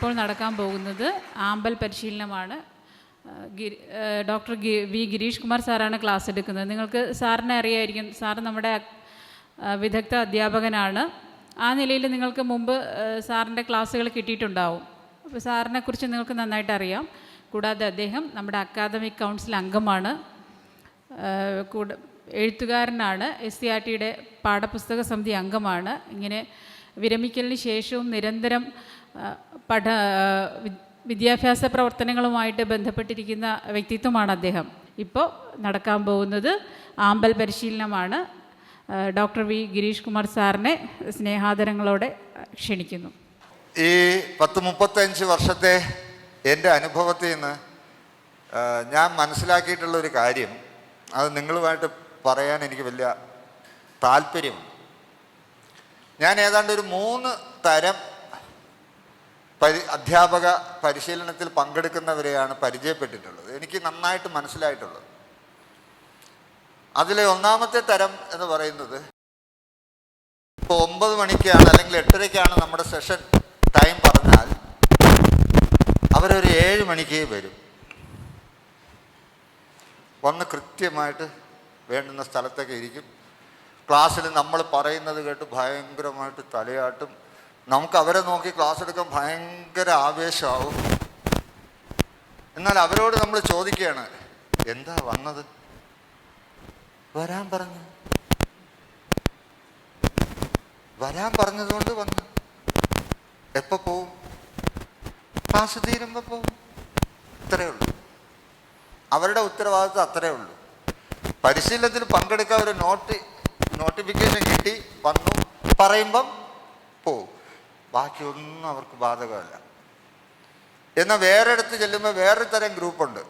ഇപ്പോൾ നടക്കാൻ പോകുന്നത് ആമ്പൽ പരിശീലനമാണ്. ഡോക്ടർ വി ഗിരീഷ് കുമാർ സാറാണ് ക്ലാസ് എടുക്കുന്നത്. നിങ്ങൾക്ക് സാറിനെ അറിയായിരിക്കും. സാറ് നമ്മുടെ വിദഗ്ധ അധ്യാപകനാണ്. ആ നിലയിൽ നിങ്ങൾക്ക് മുമ്പ് സാറിൻ്റെ ക്ലാസ്സുകൾ കിട്ടിയിട്ടുണ്ടാവും. അപ്പോൾ സാറിനെക്കുറിച്ച് നിങ്ങൾക്ക് നന്നായിട്ട് അറിയാം. കൂടാതെ അദ്ദേഹം നമ്മുടെ അക്കാദമിക് കൗൺസിൽ അംഗമാണ്, എഴുത്തുകാരനാണ്, SCERTയുടെ പാഠപുസ്തക സമിതി അംഗമാണ്. ഇങ്ങനെ വിരമിക്കലിന് ശേഷവും നിരന്തരം വിദ്യാഭ്യാസ പ്രവർത്തനങ്ങളുമായിട്ട് ബന്ധപ്പെട്ടിരിക്കുന്ന വ്യക്തിത്വമാണ് അദ്ദേഹം. ഇപ്പോൾ നടക്കാൻ പോകുന്നത് ആമ്പൽ പരിശീലനമാണ്. ഡോക്ടർ വി ഗിരീഷ് കുമാർ സാറിനെ സ്നേഹാദരങ്ങളോടെ ക്ഷണിക്കുന്നു. ഈ 30-35 വർഷത്തെ എൻ്റെ അനുഭവത്തിൽ നിന്ന് ഞാൻ മനസ്സിലാക്കിയിട്ടുള്ളൊരു കാര്യം, അത് നിങ്ങളുമായിട്ട് പറയാൻ എനിക്ക് വലിയ താല്പര്യമുണ്ട്. ഞാൻ ഏതാണ്ട് ഒരു 3 തരം അധ്യാപക പരിശീലനത്തിൽ പങ്കെടുക്കുന്നവരെയാണ് പരിചയപ്പെട്ടിട്ടുള്ളത്, എനിക്ക് നന്നായിട്ട് മനസ്സിലായിട്ടുള്ളത്. അതിലെ ഒന്നാമത്തെ തരം എന്ന് പറയുന്നത്, ഇപ്പോൾ 9 മണിക്കാണ് അല്ലെങ്കിൽ 8:30-ക്കാണ് നമ്മുടെ സെഷൻ ടൈം പറഞ്ഞാൽ അവരൊരു 7 മണിക്ക് വരും. വന്ന് കൃത്യമായിട്ട് വേണ്ടുന്ന സ്ഥലത്തൊക്കെ ഇരിക്കും. ക്ലാസ്സിൽ നമ്മൾ പറയുന്നത് കേട്ട് ഭയങ്കരമായിട്ട് തലയാട്ടും. നമുക്ക് അവരെ നോക്കി ക്ലാസ് എടുക്കാൻ ഭയങ്കര ആവേശമാവും. എന്നാൽ അവരോട് നമ്മൾ ചോദിക്കുകയാണ്, എന്താ വന്നത്? വരാൻ പറഞ്ഞതുകൊണ്ട് വന്നു. എപ്പോൾ പോവും? ക്ലാസ് തീരുമ്പോൾ പോവും. ഇത്രയേ ഉള്ളൂ. അവരുടെ ഉത്തരവാദിത്വം അത്രയേ ഉള്ളൂ. പരിശീലനത്തിൽ പങ്കെടുക്കാൻ ഒരു നോട്ടിഫിക്കേഷൻ കിട്ടി, വന്നു, പറയുമ്പം പോവും. ബാക്കിയൊന്നും അവർക്ക് ബാധകമല്ല. എന്നാൽ വേറെ ഇടത്ത് ചെല്ലുമ്പോൾ വേറൊരു തരം ഗ്രൂപ്പുണ്ട്.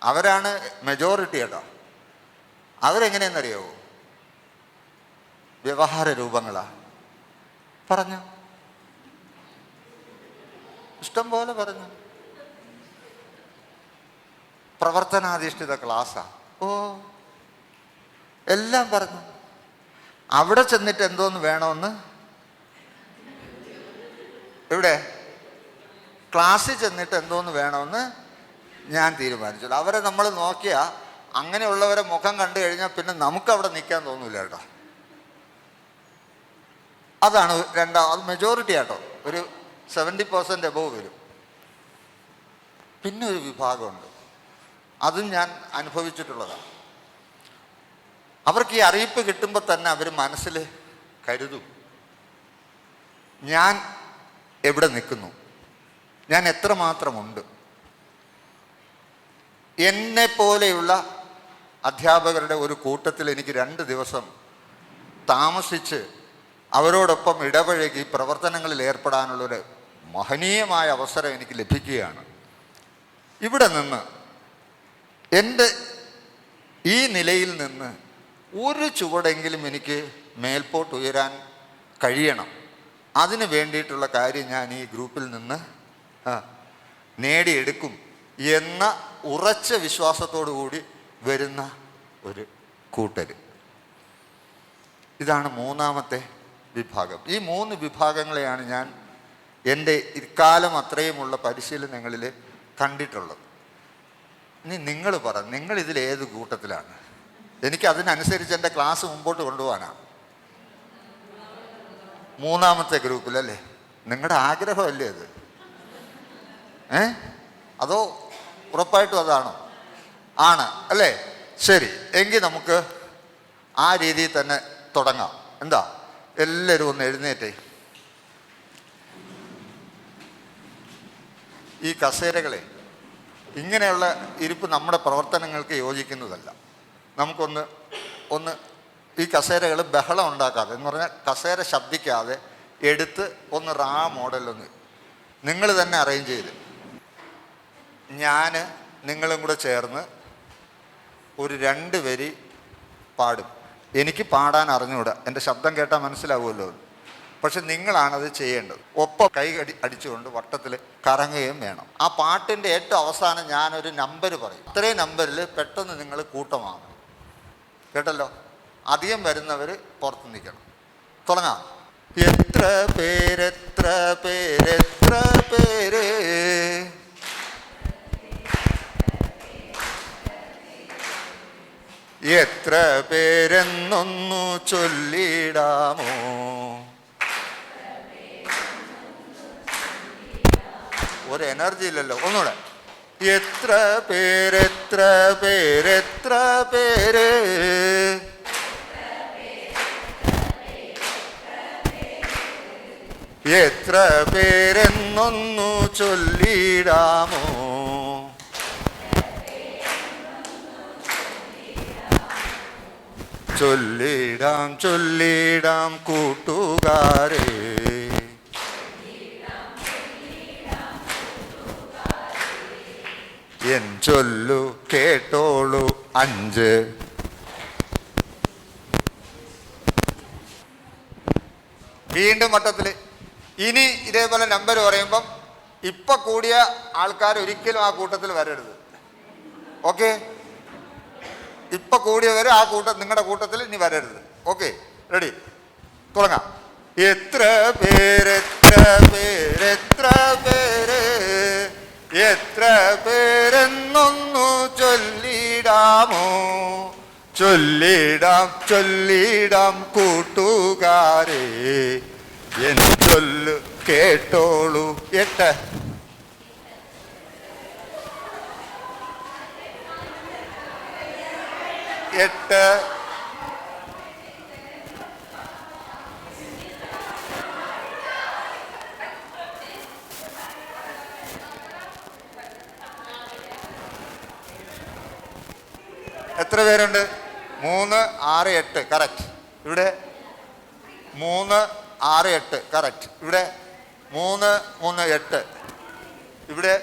അവരാണ് മെജോറിറ്റി കേട്ടോ. അവരെങ്ങനെയെന്നറിയാവോ? വ്യവഹാര രൂപങ്ങളാ. പറഞ്ഞു, ഇഷ്ടം പോലെ പറഞ്ഞു. പ്രവർത്തനാധിഷ്ഠിത ക്ലാസ്സാ. എല്ലാം പറഞ്ഞു. അവിടെ ചെന്നിട്ട് എന്തോന്ന് വേണമെന്ന്, ഇവിടെ ക്ലാസ്സിൽ ചെന്നിട്ട് എന്തോന്ന് വേണമെന്ന് ഞാൻ തീരുമാനിച്ചു. അവരെ നമ്മൾ നോക്കിയാൽ, അങ്ങനെയുള്ളവരെ മുഖം കണ്ടു കഴിഞ്ഞാൽ പിന്നെ നമുക്കവിടെ നിൽക്കാൻ തോന്നില്ല കേട്ടോ. അതാണ് അത് മെജോറിറ്റി ആട്ടോ. ഒരു 70% എബോവ് വരും. പിന്നെ ഒരു വിഭാഗമുണ്ട്, അതും ഞാൻ അനുഭവിച്ചിട്ടുള്ളതാണ്. അവർക്ക് ഈ അറിയിപ്പ് കിട്ടുമ്പോൾ തന്നെ അവർ മനസ്സിൽ കരുതും, ഞാൻ എവിടെ നിൽക്കുന്നു, ഞാൻ എത്രമാത്രമുണ്ട്. എന്നെ പോലെയുള്ള അധ്യാപകരുടെ ഒരു കൂട്ടത്തിൽ എനിക്ക് 2 ദിവസം താമസിച്ച് അവരോടൊപ്പം ഇടപഴകി പ്രവർത്തനങ്ങളിൽ ഏർപ്പെടാനുള്ളൊരു മഹനീയമായ അവസരം എനിക്ക് ലഭിക്കുകയാണ്. ഇവിടെ നിന്ന് എൻ്റെ ഈ നിലയിൽ നിന്ന് ഒരു ചുവടെങ്കിലും എനിക്ക് മേൽപോട്ട് ഉയരാൻ കഴിയണം. അതിന് വേണ്ടിയിട്ടുള്ള കാര്യം ഞാൻ ഈ ഗ്രൂപ്പിൽ നിന്ന് നേടിയെടുക്കും എന്ന ഉറച്ച വിശ്വാസത്തോടു കൂടി വരുന്ന ഒരു കൂട്ടർ. ഇതാണ് 3ാമത്തെ വിഭാഗം. ഈ 3 വിഭാഗങ്ങളെയാണ് ഞാൻ എൻ്റെ ഇക്കാലം അത്രയുമുള്ള പരിശീലനങ്ങളിൽ കണ്ടിട്ടുള്ളത്. ഇനി നിങ്ങൾ പറ, നിങ്ങളിതിലേത് കൂട്ടത്തിലാണ്? എനിക്ക് അതിനനുസരിച്ച് എൻ്റെ ക്ലാസ് മുമ്പോട്ട് കൊണ്ടുപോകാനാണ്. 3ാമത്തെ ഗ്രൂപ്പിലല്ലേ? നിങ്ങളുടെ ആഗ്രഹമല്ലേ അത്? അതോ ഉറപ്പായിട്ടും അതാണോ? ആണ് അല്ലേ? ശരി, എങ്കിൽ നമുക്ക് ആ രീതിയിൽ തന്നെ തുടങ്ങാം. എന്താ, എല്ലാവരും ഒന്ന് എഴുന്നേറ്റേ. ഈ കസേരകളെ, ഇങ്ങനെയുള്ള ഇരിപ്പ് നമ്മുടെ പ്രവർത്തനങ്ങൾക്ക് യോജിക്കുന്നതല്ല. നമുക്കൊന്ന് ഈ കസേരകൾ ബഹളം ഉണ്ടാക്കാതെ, എന്ന് പറഞ്ഞാൽ കസേര ശബ്ദിക്കാതെ എടുത്ത് ഒന്ന് മോഡലൊന്ന് നിങ്ങൾ തന്നെ അറേഞ്ച് ചെയ്ത്, ഞാൻ നിങ്ങളും കൂടെ ചേർന്ന് ഒരു 2 വരി പാടും. എനിക്ക് പാടാൻ അറിഞ്ഞുകൂടാ, എൻ്റെ ശബ്ദം കേട്ടാൽ മനസ്സിലാവുമല്ലോ. പക്ഷെ നിങ്ങളാണത് ചെയ്യേണ്ടത്. ഒപ്പം കൈ അടിച്ചുകൊണ്ട് വട്ടത്തിൽ കറങ്ങുകയും വേണം. ആ പാട്ടിൻ്റെ ഏറ്റവും അവസാനം ഞാനൊരു നമ്പർ പറയും. അത്രയും നമ്പറിൽ പെട്ടെന്ന് നിങ്ങൾ കൂട്ടമാകണം. കേട്ടല്ലോ? അധികം വരുന്നവർ പുറത്ത് നിൽക്കണം. തുടങ്ങാം. എത്ര പേരെത്ര പേരെത്ര പേര് എത്ര പേരെന്നൊന്നു ചൊല്ലിടാമോ? ഒരു എനർജി ഇല്ലല്ലോ. ഒന്നുകൂടെ. എത്ര പേരെത്ര പേരെത്ര പേര് എത്ര പേരെന്നൊന്നു ചൊല്ലിടാമോ? ചൊല്ലിടാം ചൊല്ലിടാം കൂട്ടുകാരെ, എൻ ചൊല്ലു കേട്ടോളൂ. 5 വീണ്ടും വട്ടത്തിൽ. ഇനി ഇതേപോലെ നമ്പർ പറയുമ്പം ഇപ്പൊ കൂടിയ ആൾക്കാർ ഒരിക്കലും ആ കൂട്ടത്തിൽ വരരുത്. ഓക്കെ? ഇപ്പൊ കൂടിയവർ ആ നിങ്ങളുടെ കൂട്ടത്തിൽ ഇനി വരരുത്. ഓക്കെ? റെഡി? തുടങ്ങാം. എത്ര പേരെത്ര പേരെത്ര പേര് എത്ര പേരെന്നൊന്നു ചൊല്ലിടാമോ? ചൊല്ലിടാം ചൊല്ലിടാം കൂട്ടുകാരെ, എൻ ചൊല്ലു കേട്ടോളൂ. 8 8 എത്ര പേരുണ്ട്? 3, 6, 8 കറക്റ്റ്. ഇവിടെ 3, 6, 8 കറക്റ്റ്. ഇവിടെ 3, 3, 8. ഇവിടെ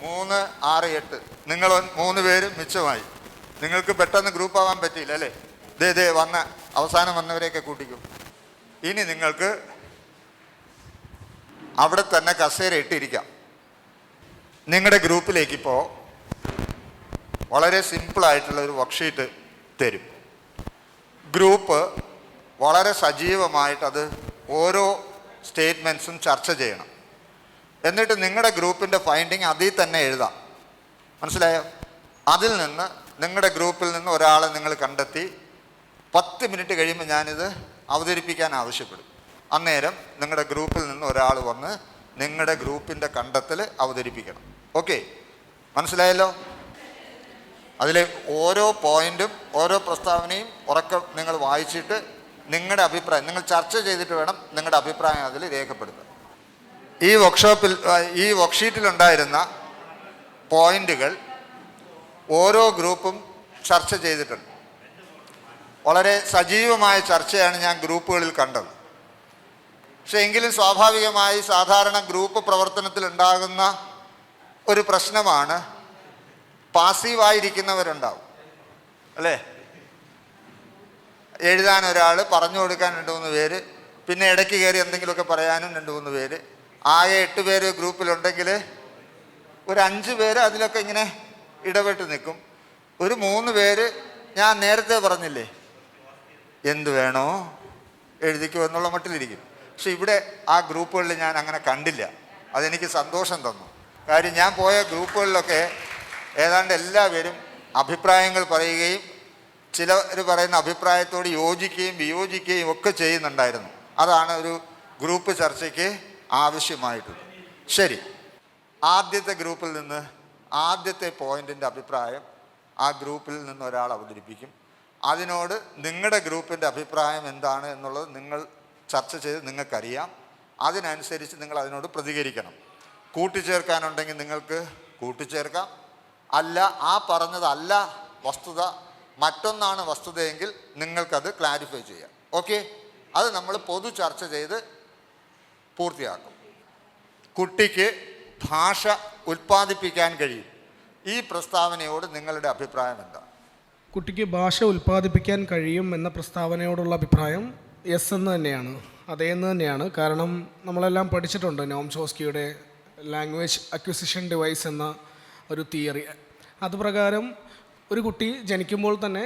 3, 6, 8. നിങ്ങൾ 3 പേര് മിച്ചമായി. നിങ്ങൾക്ക് പെട്ടെന്ന് ഗ്രൂപ്പ് ആവാൻ പറ്റിയില്ല അല്ലേ? ദേ വന്ന അവസാനം വന്നവരെയൊക്കെ കൂട്ടിക്കും. ഇനി നിങ്ങൾക്ക് അവിടെ തന്നെ കസേര ഇട്ടിരിക്കാം. നിങ്ങളുടെ ഗ്രൂപ്പിലേക്ക് ഇപ്പോൾ വളരെ സിമ്പിളായിട്ടുള്ള ഒരു വർക്ക്ഷീറ്റ് തരും. ഗ്രൂപ്പ് വളരെ സജീവമായിട്ടത് ഓരോ സ്റ്റേറ്റ്മെൻറ്റ്സും ചർച്ച ചെയ്യണം. എന്നിട്ട് നിങ്ങളുടെ ഗ്രൂപ്പിൻ്റെ ഫൈൻഡിങ് അതിൽ തന്നെ എഴുതാം. മനസ്സിലായോ? അതിൽ നിന്ന് നിങ്ങളുടെ ഗ്രൂപ്പിൽ നിന്ന് ഒരാളെ നിങ്ങൾ കണ്ടെത്തി 10 മിനിറ്റ് കഴിയുമ്പോൾ ഞാനിത് അവതരിപ്പിക്കാൻ ആവശ്യപ്പെടും. അന്നേരം നിങ്ങളുടെ ഗ്രൂപ്പിൽ നിന്ന് ഒരാൾ വന്ന് നിങ്ങളുടെ ഗ്രൂപ്പിൻ്റെ കണ്ടെത്തൽ അവതരിപ്പിക്കണം. ഓക്കെ? മനസ്സിലായല്ലോ? അതിലെ ഓരോ പോയിന്റും ഓരോ പ്രസ്താവനയും ഉറക്കം നിങ്ങൾ വായിച്ചിട്ട് നിങ്ങളുടെ അഭിപ്രായം നിങ്ങൾ ചർച്ച ചെയ്തിട്ട് വേണം നിങ്ങളുടെ അഭിപ്രായം അതിൽ രേഖപ്പെടുത്തുക. ഈ വർക്ക്ഷീറ്റിലുണ്ടായിരുന്ന പോയിന്റുകൾ ഓരോ ഗ്രൂപ്പും ചർച്ച ചെയ്തിട്ടുണ്ട്. വളരെ സജീവമായ ചർച്ചയാണ് ഞാൻ ഗ്രൂപ്പുകളിൽ കണ്ടത്. പക്ഷെ എങ്കിലും സ്വാഭാവികമായി സാധാരണ ഗ്രൂപ്പ് പ്രവർത്തനത്തിൽ ഉണ്ടാകുന്ന ഒരു പ്രശ്നമാണ് പാസീവായിരിക്കുന്നവരുണ്ടാവും അല്ലേ? എഴുതാൻ ഒരാൾ, പറഞ്ഞു കൊടുക്കാൻ 2-3 പേര്, പിന്നെ ഇടയ്ക്ക് കയറി എന്തെങ്കിലുമൊക്കെ പറയാനും 2-3 പേര്. ആകെ 8 പേര് ഗ്രൂപ്പിലുണ്ടെങ്കിൽ ഒരു 5 പേര് അതിലൊക്കെ ഇങ്ങനെ ഇടപെട്ട് നിൽക്കും. ഒരു 3 പേര് ഞാൻ നേരത്തെ പറഞ്ഞില്ലേ എന്ത് വേണോ എഴുതിക്കോ എന്നുള്ള മട്ടിലിരിക്കും. പക്ഷെ ഇവിടെ ആ ഗ്രൂപ്പുകളിൽ ഞാൻ അങ്ങനെ കണ്ടില്ല. അതെനിക്ക് സന്തോഷം തന്നു. കാര്യം ഞാൻ പോയ ഗ്രൂപ്പുകളിലൊക്കെ ഏതാണ്ട് എല്ലാവരും അഭിപ്രായങ്ങൾ പറയുകയും ചിലർ പറയുന്ന അഭിപ്രായത്തോട് യോജിക്കുകയും വിയോജിക്കുകയും ഒക്കെ ചെയ്യുന്നുണ്ടായിരുന്നു. അതാണ് ഒരു ഗ്രൂപ്പ് ചർച്ചയ്ക്ക് ആവശ്യമായിട്ടുള്ളത്. ശരി, ആദ്യത്തെ ഗ്രൂപ്പിൽ നിന്ന് ആദ്യത്തെ പോയിന്റിൻ്റെ അഭിപ്രായം ആ ഗ്രൂപ്പിൽ നിന്ന് ഒരാൾ അവതരിപ്പിക്കും. അതിനോട് നിങ്ങളുടെ ഗ്രൂപ്പിൻ്റെ അഭിപ്രായം എന്താണ് എന്നുള്ളത് നിങ്ങൾ ചർച്ച ചെയ്ത് നിങ്ങൾക്കറിയാം. അതിനനുസരിച്ച് നിങ്ങൾ അതിനോട് പ്രതികരിക്കണം. കൂട്ടിച്ചേർക്കാനുണ്ടെങ്കിൽ നിങ്ങൾക്ക് കൂട്ടിച്ചേർക്കാം. അല്ല, ആ പറഞ്ഞതല്ല വസ്തുത, മറ്റൊന്നാണ് വസ്തുതയെങ്കിൽ നിങ്ങൾക്കത് ക്ലാരിഫൈ ചെയ്യാം. ഓക്കെ? അത് നമ്മൾ പൊതു ചർച്ച ചെയ്ത് പൂർത്തിയാക്കും. കുട്ടിക്ക് ഭാഷ ഉൽപ്പാദിപ്പിക്കാൻ കഴിയും. ഈ പ്രസ്താവനയോട് നിങ്ങളുടെ അഭിപ്രായം എന്താ? കുട്ടിക്ക് ഭാഷ ഉൽപ്പാദിപ്പിക്കാൻ കഴിയും എന്ന പ്രസ്താവനയോടുള്ള അഭിപ്രായം യെസ് എന്ന് തന്നെയാണ്, അതേന്ന് തന്നെയാണ്. കാരണം നമ്മളെല്ലാം പഠിച്ചിട്ടുണ്ട് നോം ചോസ്കിയുടെ ലാംഗ്വേജ് അക്വിസിഷൻ ഡിവൈസ് എന്ന ഒരു തിയറി. അതുപ്രകാരം ഒരു കുട്ടി ജനിക്കുമ്പോൾ തന്നെ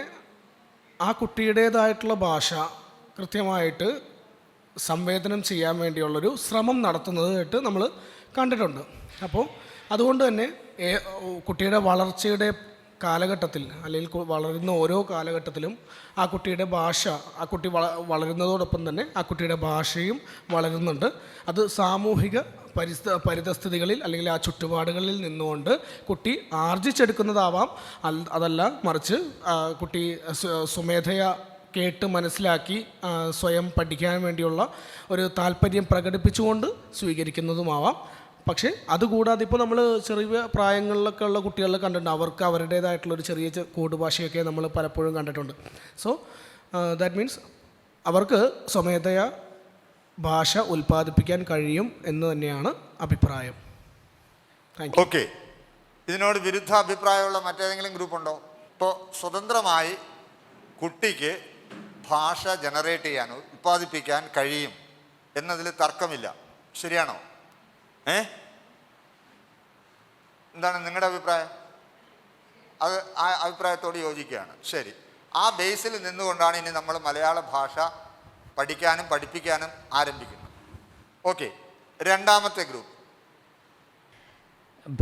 ആ കുട്ടിയുടേതായിട്ടുള്ള ഭാഷ കൃത്യമായിട്ട് സംവേദനം ചെയ്യാൻ വേണ്ടിയുള്ളൊരു ശ്രമം നടത്തുന്നതായിട്ട് നമ്മൾ കണ്ടിട്ടുണ്ട്. അപ്പോൾ അതുകൊണ്ട് തന്നെ കുട്ടിയുടെ വളർച്ചയുടെ കാലഘട്ടത്തിൽ അല്ലെങ്കിൽ വളരുന്ന ഓരോ കാലഘട്ടത്തിലും ആ കുട്ടിയുടെ ഭാഷ, ആ കുട്ടി വളരുന്നതോടൊപ്പം തന്നെ ആ കുട്ടിയുടെ ഭാഷയും വളരുന്നുണ്ട്. അത് സാമൂഹിക പരിതസ്ഥിതികളിൽ അല്ലെങ്കിൽ ആ ചുറ്റുപാടുകളിൽ നിന്നുകൊണ്ട് കുട്ടി ആർജിച്ചെടുക്കുന്നതാവാം. അതല്ല മറിച്ച് കുട്ടി സ്വമേധയാ കേട്ട് മനസ്സിലാക്കി സ്വയം പഠിക്കാൻ വേണ്ടിയുള്ള ഒരു താല്പര്യം പ്രകടിപ്പിച്ചുകൊണ്ട് സ്വീകരിക്കുന്നതുമാവാം. പക്ഷേ അതുകൂടാതെ ഇപ്പോൾ നമ്മൾ ചെറിയ പ്രായങ്ങളിലൊക്കെ ഉള്ള കുട്ടികളെ കണ്ടിട്ടുണ്ട്. അവർക്ക് അവരുടേതായിട്ടുള്ളൊരു ചെറിയ കൂടുഭാഷയൊക്കെ നമ്മൾ പലപ്പോഴും കണ്ടിട്ടുണ്ട്. സോ ദാറ്റ് മീൻസ് അവർക്ക് സ്വമേധയാ ഭാഷ ഉൽപ്പാദിപ്പിക്കാൻ കഴിയും എന്ന് തന്നെയാണ് അഭിപ്രായം. Thank you. ഓക്കെ, ഇതിനോട് വിരുദ്ധ അഭിപ്രായമുള്ള മറ്റേതെങ്കിലും ഗ്രൂപ്പുണ്ടോ? ഇപ്പോൾ സ്വതന്ത്രമായി കുട്ടിക്ക് ഭാഷ ജനറേറ്റ് ചെയ്യാനോ ഉൽപ്പാദിപ്പിക്കാൻ കഴിയും എന്നതിൽ തർക്കമില്ല, ശരിയാണോ? എന്താണ് നിങ്ങളുടെ അഭിപ്രായം? അത് ആ അഭിപ്രായത്തോട് യോജിക്കുകയാണ്. ശരി, ആ ബേസിൽ നിന്നുകൊണ്ടാണ് ഇനി നമ്മൾ മലയാള ഭാഷ പഠിക്കാനും പഠിപ്പിക്കാനും ആരംഭിക്കുന്നത്. ഓക്കെ, രണ്ടാമത്തെ ഗ്രൂപ്പ്.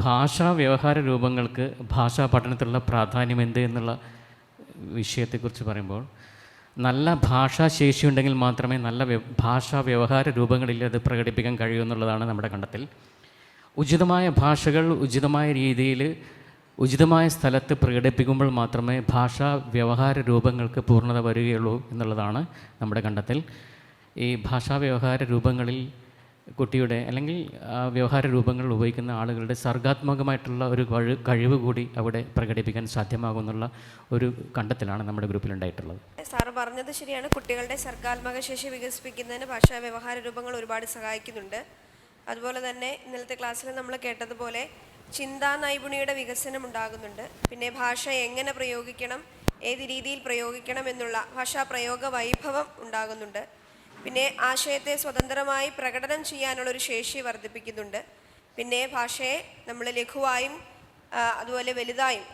ഭാഷാ വ്യവഹാര രൂപങ്ങൾക്ക് ഭാഷാ പഠനത്തിലുള്ള പ്രാധാന്യം എന്ത് എന്നുള്ള വിഷയത്തെക്കുറിച്ച് പറയുമ്പോൾ, നല്ല ഭാഷാശേഷി ഉണ്ടെങ്കിൽ മാത്രമേ നല്ല ഭാഷാ വ്യവഹാര രൂപങ്ങളിൽ അത് പ്രകടിപ്പിക്കാൻ കഴിയൂ എന്നുള്ളതാണ് നമ്മുടെ കണ്ടെത്തൽ. ഉചിതമായ ഭാഷകൾ ഉചിതമായ രീതിയിൽ ഉചിതമായ സ്ഥലത്ത് പ്രകടിപ്പിക്കുമ്പോൾ മാത്രമേ ഭാഷാ വ്യവഹാര രൂപങ്ങൾക്ക് പൂർണ്ണത വരികയുള്ളൂ എന്നുള്ളതാണ് നമ്മുടെ കണ്ടെത്തൽ. ഈ ഭാഷാ വ്യവഹാര രൂപങ്ങളിൽ കുട്ടിയുടെ അല്ലെങ്കിൽ വ്യവഹാര രൂപങ്ങൾ ഉപയോഗിക്കുന്ന ആളുകളുടെ സർഗാത്മകമായിട്ടുള്ള ഒരു കഴിവ് കൂടി അവിടെ പ്രകടിപ്പിക്കാൻ സാധ്യമാകുന്നുള്ള ഒരു കണ്ടെത്തലാണ് നമ്മുടെ ഗ്രൂപ്പിലുണ്ടായിട്ടുള്ളത്. സാറ് പറഞ്ഞത് ശരിയാണ്. കുട്ടികളുടെ സർഗാത്മക ശേഷി വികസിപ്പിക്കുന്നതിന് ഭാഷാ വ്യവഹാര രൂപങ്ങൾ ഒരുപാട് സഹായിക്കുന്നുണ്ട്. അതുപോലെ തന്നെ ഇന്നലത്തെ ക്ലാസ്സിൽ നമ്മൾ കേട്ടതുപോലെ ചിന്താ നൈപുണ്യയുടെ വികസനം ഉണ്ടാകുന്നുണ്ട്. പിന്നെ ഭാഷ എങ്ങനെ പ്രയോഗിക്കണം, ഏത് രീതിയിൽ പ്രയോഗിക്കണം എന്നുള്ള ഭാഷാ പ്രയോഗ വൈഭവം ഉണ്ടാകുന്നുണ്ട്. പിന്നെ ആശയത്തെ സ്വതന്ത്രമായി പ്രകടനം ചെയ്യാനുള്ളൊരു ശേഷി വർദ്ധിപ്പിക്കുന്നുണ്ട്. പിന്നെ ഭാഷയെ നമ്മൾ ലഘുവായും അതുപോലെ വലുതായും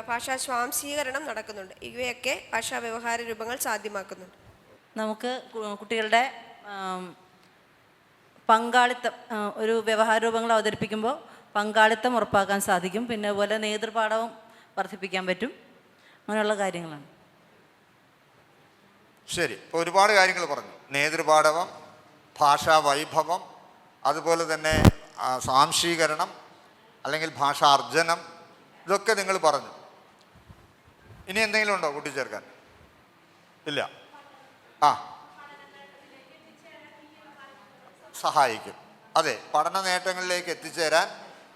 ഭാഷാ സ്വാംശീകരണം നടക്കുന്നുണ്ട്. ഇവയൊക്കെ ഭാഷാ വ്യവഹാര രൂപങ്ങൾ സാധ്യമാക്കുന്നുണ്ട്. നമുക്ക് കുട്ടികളുടെ പങ്കാളിത്തം ഒരു വ്യവഹാര രൂപങ്ങൾ അവതരിപ്പിക്കുമ്പോൾ പങ്കാളിത്തം ഉറപ്പാക്കാൻ സാധിക്കും. പിന്നെ അതുപോലെ നേതൃപാഠവും വർദ്ധിപ്പിക്കാൻ പറ്റും. അങ്ങനെയുള്ള കാര്യങ്ങളാണ്. ശരി, ഇപ്പോൾ ഒരുപാട് കാര്യങ്ങൾ പറഞ്ഞു. നേതൃപാടവം, ഭാഷാ വൈഭവം, അതുപോലെ തന്നെ സ്വാംശീകരണം അല്ലെങ്കിൽ ഭാഷാർജ്ജനം, ഇതൊക്കെ നിങ്ങൾ പറഞ്ഞു. ഇനി എന്തെങ്കിലും ഉണ്ടോ കൂട്ടിച്ചേർക്കാൻ? ഇല്ല. സഹായിക്കും. അതെ, പഠന നേട്ടങ്ങളിലേക്ക് എത്തിച്ചേരാൻ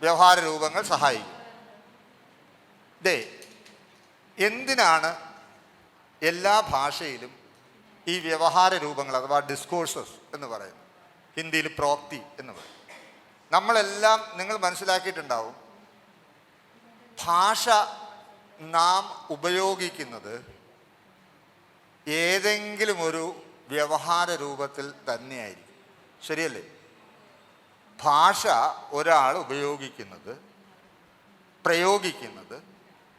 വ്യവഹാര രൂപങ്ങൾ സഹായിക്കും. എന്തിനാണ് എല്ലാ ഭാഷയിലും ഈ വ്യവഹാര രൂപങ്ങൾ അഥവാ ഡിസ്കോഴ്സസ് എന്ന് പറയുന്നത്? ഹിന്ദിയിൽ പ്രോക്തി എന്ന് പറയും. നമ്മളെല്ലാം നിങ്ങൾ മനസ്സിലാക്കിയിട്ടുണ്ടാവും, ഭാഷ നാം ഉപയോഗിക്കുന്നത് ഏതെങ്കിലും ഒരു വ്യവഹാര രൂപത്തിൽ തന്നെയായിരിക്കും. ശരിയല്ലേ? ഭാഷ ഒരാൾ പ്രയോഗിക്കുന്നത്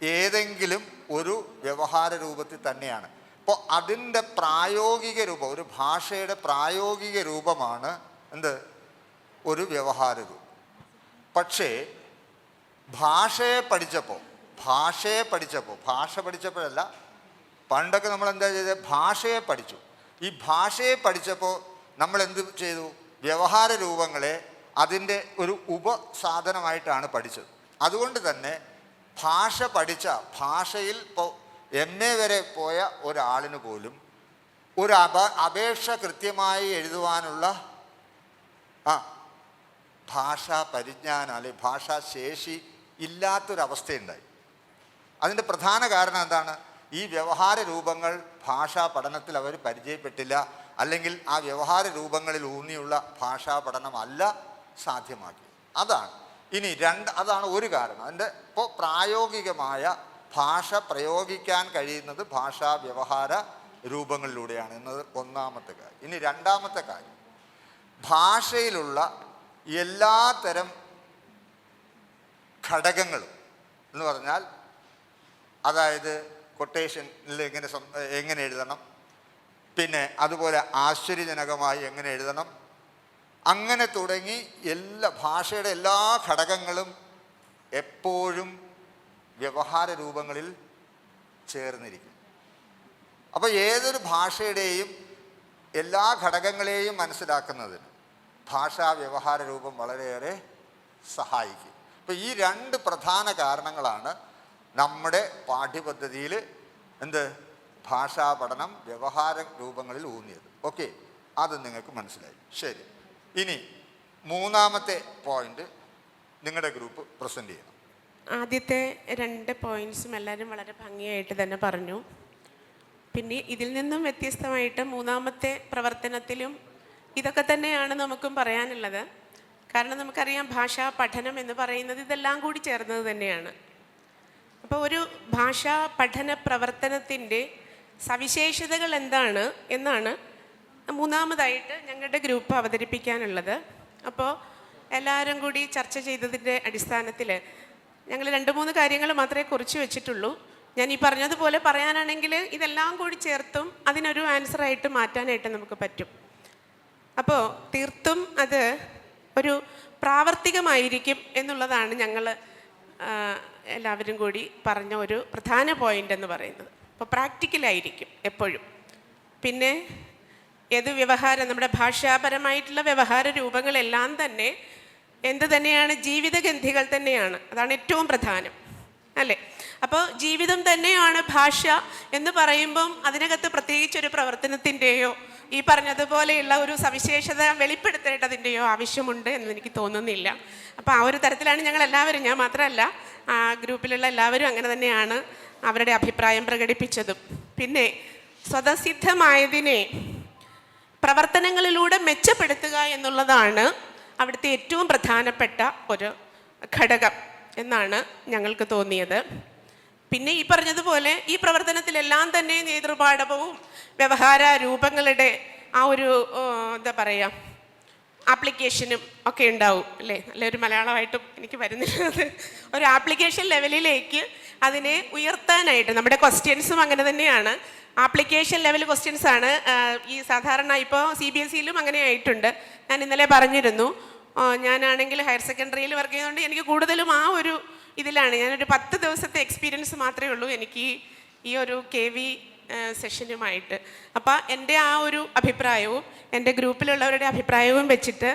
ഏതെങ്കിലും ഒരു വ്യവഹാര രൂപത്തിൽ തന്നെയാണ്. അപ്പോൾ അതിൻ്റെ പ്രായോഗിക രൂപം, ഒരു ഭാഷയുടെ പ്രായോഗിക രൂപമാണ് എന്ത്? ഒരു വ്യവഹാര രൂപം. പക്ഷേ ഭാഷ പഠിച്ചപ്പോഴല്ല, പണ്ടൊക്കെ നമ്മൾ എന്താ ചെയ്തത്? ഭാഷയെ പഠിച്ചു. ഈ ഭാഷയെ പഠിച്ചപ്പോൾ നമ്മൾ എന്ത് ചെയ്തു? വ്യവഹാര രൂപങ്ങളെ അതിൻ്റെ ഒരു ഉപസാധനമായിട്ടാണ് പഠിച്ചത്. അതുകൊണ്ട് തന്നെ ഭാഷയിൽ ഇപ്പോൾ MA വരെ പോയ ഒരാളിന് പോലും ഒരു അപേക്ഷ കൃത്യമായി എഴുതുവാനുള്ള ഭാഷാ പരിജ്ഞാനം അല്ലെങ്കിൽ ഭാഷാശേഷി ഇല്ലാത്തൊരവസ്ഥയുണ്ടായി. അതിൻ്റെ പ്രധാന കാരണം എന്താണ്? ഈ വ്യവഹാര രൂപങ്ങൾ ഭാഷാ പഠനത്തിൽ അവർ പരിചയപ്പെട്ടില്ല, അല്ലെങ്കിൽ ആ വ്യവഹാര രൂപങ്ങളിൽ ഊന്നിയുള്ള ഭാഷാ പഠനമല്ല സാധ്യമാക്കി. അതാണ് ഒരു കാരണം. അതിൻ്റെ ഇപ്പോൾ പ്രായോഗികമായ ഭാഷ പ്രയോഗിക്കാൻ കഴിയുന്നത് ഭാഷാ വ്യവഹാര രൂപങ്ങളിലൂടെയാണ് എന്നത് ഒന്നാമത്തെ കാര്യം. ഇനി രണ്ടാമത്തെ കാര്യം, ഭാഷയിലുള്ള എല്ലാ തരം ഘടകങ്ങളും എന്ന് പറഞ്ഞാൽ, അതായത് കൊട്ടേഷനിൽ എങ്ങനെ എഴുതണം, പിന്നെ അതുപോലെ ആശ്ചര്യജനകമായി എങ്ങനെ എഴുതണം, അങ്ങനെ തുടങ്ങി ഭാഷയുടെ എല്ലാ ഘടകങ്ങളും എപ്പോഴും വ്യവഹാര രൂപങ്ങളിൽ ചേർന്നിരിക്കും. അപ്പോൾ ഏതൊരു ഭാഷയുടെയും എല്ലാ ഘടകങ്ങളെയും മനസ്സിലാക്കുന്നതിന് ഭാഷാ വ്യവഹാര രൂപം വളരെയേറെ സഹായിക്കും. അപ്പോൾ ഈ രണ്ട് പ്രധാന കാരണങ്ങളാണ് നമ്മുടെ പാഠ്യപദ്ധതിയിൽ ഭാഷാ പഠനം വ്യവഹാര രൂപങ്ങളിൽ ഊന്നിയത്. ഓക്കെ, അത് നിങ്ങൾക്ക് മനസ്സിലായി. ശരി, ഇനി മൂന്നാമത്തെ പോയിന്റ് നിങ്ങളുടെ ഗ്രൂപ്പ് പ്രസൻറ്റ് ചെയ്യണം. ആദ്യത്തെ 2 പോയിൻറ്സും എല്ലാവരും വളരെ ഭംഗിയായിട്ട് തന്നെ പറഞ്ഞു. പിന്നെ ഇതിൽ നിന്നും വ്യത്യസ്തമായിട്ട് മൂന്നാമത്തെ പ്രവർത്തനത്തിലും ഇതൊക്കെ തന്നെയാണ് നമുക്കും പറയാനുള്ളത്. കാരണം നമുക്കറിയാം ഭാഷാ പഠനം എന്ന് പറയുന്നത് ഇതെല്ലാം കൂടി ചേർന്നത് തന്നെയാണ്. അപ്പോൾ ഒരു ഭാഷാ പഠന പ്രവർത്തനത്തിൻ്റെ സവിശേഷതകൾ എന്താണ് എന്നാണ് മൂന്നാമതായിട്ട് ഞങ്ങളുടെ ഗ്രൂപ്പ് അവതരിപ്പിക്കാനുള്ളത്. അപ്പോൾ എല്ലാവരും കൂടി ചർച്ച ചെയ്തതിൻ്റെ അടിസ്ഥാനത്തിൽ ഞങ്ങൾ 2-3 കാര്യങ്ങൾ മാത്രമേ കുറിച്ച് വെച്ചിട്ടുള്ളൂ. ഞാൻ ഈ പറഞ്ഞതുപോലെ പറയാനാണെങ്കിൽ ഇതെല്ലാം കൂടി ചേർത്തും അതിനൊരു ആൻസറായിട്ട് മാറ്റാനായിട്ട് നമുക്ക് പറ്റും. അപ്പോൾ തീർത്തും അത് ഒരു പ്രാവർത്തികമായിരിക്കും എന്നുള്ളതാണ് ഞങ്ങൾ എല്ലാവരും കൂടി പറഞ്ഞ ഒരു പ്രധാന പോയിൻ്റ് എന്ന് പറയുന്നത്. അപ്പോൾ പ്രാക്ടിക്കലായിരിക്കും എപ്പോഴും. പിന്നെ നമ്മുടെ ഭാഷാപരമായിട്ടുള്ള വ്യവഹാര രൂപങ്ങളെല്ലാം തന്നെ എന്ത് തന്നെയാണ്, ജീവിതഗന്ധികൾ തന്നെയാണ്. അതാണ് ഏറ്റവും പ്രധാനം, അല്ലേ? അപ്പോൾ ജീവിതം തന്നെയാണ് ഭാഷ എന്ന് പറയുമ്പം അതിനകത്ത് പ്രത്യേകിച്ചൊരു പ്രവർത്തനത്തിൻ്റെയോ ഈ പറഞ്ഞതുപോലെയുള്ള ഒരു സവിശേഷത വെളിപ്പെടുത്തേണ്ടതിൻ്റെയോ ആവശ്യമുണ്ട് എന്ന് എനിക്ക് തോന്നുന്നില്ല. അപ്പോൾ ആ ഒരു തരത്തിലാണ് ഞങ്ങൾ എല്ലാവരും, ഞാൻ മാത്രമല്ല ആ ഗ്രൂപ്പിലുള്ള എല്ലാവരും അങ്ങനെ തന്നെയാണ് അവരുടെ അഭിപ്രായം പ്രകടിപ്പിച്ചതും. പിന്നെ സ്വതസിദ്ധമായതിനെ പ്രവർത്തനങ്ങളിലൂടെ മെച്ചപ്പെടുത്തുക എന്നുള്ളതാണ് അവിടുത്തെ ഏറ്റവും പ്രധാനപ്പെട്ട ഒരു ഘടകം എന്നാണ് ഞങ്ങൾക്ക് തോന്നിയത്. പിന്നെ ഈ പറഞ്ഞതുപോലെ ഈ പ്രവർത്തനത്തിലെല്ലാം തന്നെ നേതൃപാഠവും വ്യവഹാര രൂപങ്ങളുടെ ആ ഒരു എന്താ പറയുക ആപ്ലിക്കേഷനും ഒക്കെ ഉണ്ടാവും, അല്ലേ? നല്ലൊരു മലയാളമായിട്ടും എനിക്ക് വരുന്നില്ല. ഒരു ആപ്ലിക്കേഷൻ ലെവലിലേക്ക് അതിനെ ഉയർത്താനായിട്ട് നമ്മുടെ ക്വസ്റ്റ്യൻസും അങ്ങനെ തന്നെയാണ്. ആപ്ലിക്കേഷൻ ലെവൽ ക്വസ്റ്റ്യൻസ് ആണ് ഈ സാധാരണ ഇപ്പോൾ CBSE-യിലും അങ്ങനെ ആയിട്ടുണ്ട്. ഞാൻ ഇന്നലെ പറഞ്ഞിരുന്നു, ഞാനാണെങ്കിൽ ഹയർ സെക്കൻഡറിയിൽ വർക്ക് ചെയ്യുന്നതുകൊണ്ട് എനിക്ക് കൂടുതലും ആ ഒരു ഇതിലാണ്. ഞാനൊരു 10 ദിവസത്തെ എക്സ്പീരിയൻസ് മാത്രമേ ഉള്ളൂ എനിക്ക് ഈ ഒരു KV സെഷനുമായിട്ട്. അപ്പോൾ എൻ്റെ ആ ഒരു അഭിപ്രായവും എൻ്റെ ഗ്രൂപ്പിലുള്ളവരുടെ അഭിപ്രായവും വെച്ചിട്ട്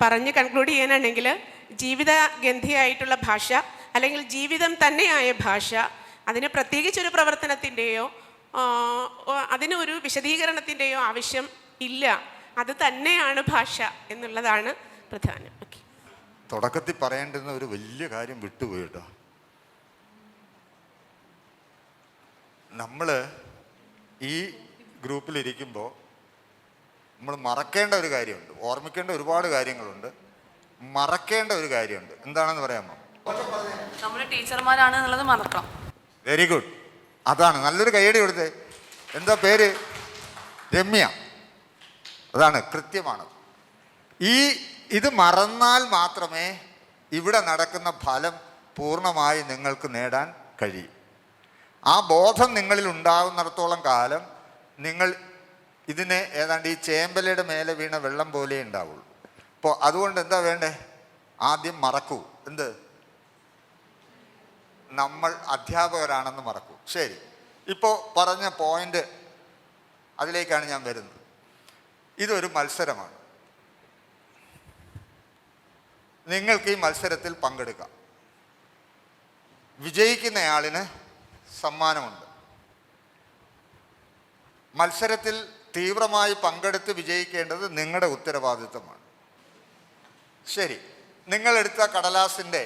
പറഞ്ഞ് കൺക്ലൂഡ് ചെയ്യാനാണെങ്കിൽ ജീവിതഗന്ധിയായിട്ടുള്ള ഭാഷ അല്ലെങ്കിൽ ജീവിതം തന്നെയായ ഭാഷ, അതിന് പ്രത്യേകിച്ചൊരു പ്രവർത്തനത്തിൻ്റെയോ അതിനൊരു വിശദീകരണത്തിൻ്റെയോ ആവശ്യം ഇല്ല. അത് തന്നെയാണ് ഭാഷ എന്നുള്ളതാണ് പ്രധാനം. ഓക്കെ, തുടക്കത്തിൽ പറയേണ്ടുന്ന ഒരു വലിയ കാര്യം വിട്ടുപോയി കേട്ടോ. നമ്മൾ ഈ ഗ്രൂപ്പിലിരിക്കുമ്പോൾ നമ്മൾ മറക്കേണ്ട ഒരു കാര്യമുണ്ട്, ഓർമ്മിക്കേണ്ട ഒരുപാട് കാര്യങ്ങളുണ്ട്, മറക്കേണ്ട ഒരു കാര്യമുണ്ട്. എന്താണെന്ന് പറയാമോ? നമ്മൾ ടീച്ചർമാരാണ് എന്നുള്ളത് മറക്കാം. വെരി ഗുഡ്, അതാണ് നല്ലൊരു കൈയടി കൊടുത്തേ. എന്താ പേര്? രമ്യ. അതാണ്, കൃത്യമാണ്. ഇത് മറന്നാൽ മാത്രമേ ഇവിടെ നടക്കുന്ന ഫലം പൂർണ്ണമായി നിങ്ങൾക്ക് നേടാൻ കഴിയും. ആ ബോധം നിങ്ങളിൽ ഉണ്ടാകുന്നിടത്തോളം കാലം നിങ്ങൾ ഇതിനെ ഏതാണ്ട് ഈ ചേമ്പലയുടെ മേലെ വീണ വെള്ളം പോലെ ഉണ്ടാവുള്ളൂ. അപ്പോൾ അതുകൊണ്ട് എന്താ വേണ്ടേ? ആദ്യം മറക്കൂ. എന്ത്? നമ്മൾ അധ്യാപകരാണെന്ന് മറക്കൂ. ശരി, ഇപ്പോൾ പറഞ്ഞ പോയിന്റ് അതിലേക്കാണ് ഞാൻ വരുന്നത്. ഇതൊരു മത്സരമാണ്. നിങ്ങൾക്ക് ഈ മത്സരത്തിൽ പങ്കെടുക്കാം. വിജയിക്കുന്നയാളിന് സമ്മാനമുണ്ട്. മത്സരത്തിൽ തീവ്രമായി പങ്കെടുത്ത് വിജയിക്കേണ്ടത് നിങ്ങളുടെ ഉത്തരവാദിത്വമാണ്. ശരി, നിങ്ങളെടുത്ത കടലാസിൻ്റെ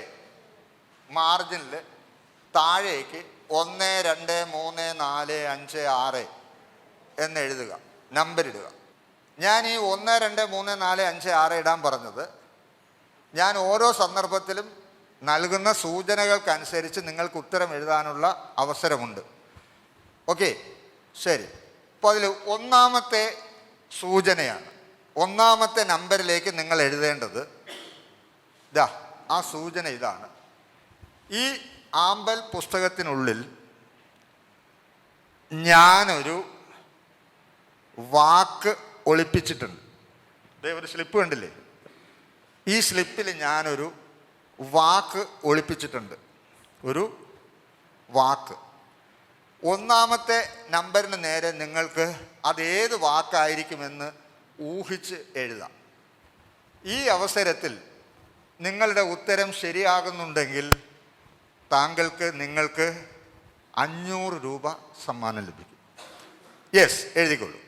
മാർജിനിൽ താഴേക്ക് 1, 2, 3, 4, 5, 6 എന്നെഴുതുക, നമ്പർ ഇടുക. ഞാൻ ഈ 1, 2, 3, 4, 5, 6 ഇടാൻ പറഞ്ഞത് ഞാൻ ഓരോ സന്ദർഭത്തിലും നൽകുന്ന സൂചനകൾക്കനുസരിച്ച് നിങ്ങൾക്ക് ഉത്തരം എഴുതാനുള്ള അവസരമുണ്ട്. ഓക്കെ, ശരി. അപ്പോൾ അതിൽ ഒന്നാമത്തെ സൂചനയാണ്, ഒന്നാമത്തെ നമ്പറിലേക്ക് നിങ്ങൾ എഴുതേണ്ടത് ഇതാ. ആ സൂചന ഇതാണ്. ഈ ആമ്പൽ പുസ്തകത്തിനുള്ളിൽ ഞാനൊരു വാക്ക് ഒളിപ്പിച്ചിട്ടുണ്ട്. ദേ ഒരു സ്ലിപ്പ് കണ്ടില്ലേ? ഈ സ്ലിപ്പിൽ ഞാനൊരു വാക്ക് ഒളിപ്പിച്ചിട്ടുണ്ട്. ഒരു വാക്ക്. ഒന്നാമത്തെ നമ്പറിന് നേരെ നിങ്ങൾക്ക് അതേത് വാക്കായിരിക്കുമെന്ന് ഊഹിച്ച് എഴുതാം. ഈ അവസരത്തിൽ നിങ്ങളുടെ ഉത്തരം ശരിയാകുന്നുണ്ടെങ്കിൽ നിങ്ങൾക്ക് 500 രൂപ സമ്മാനം ലഭിക്കും. യെസ്, എഴുതിക്കൊള്ളൂ.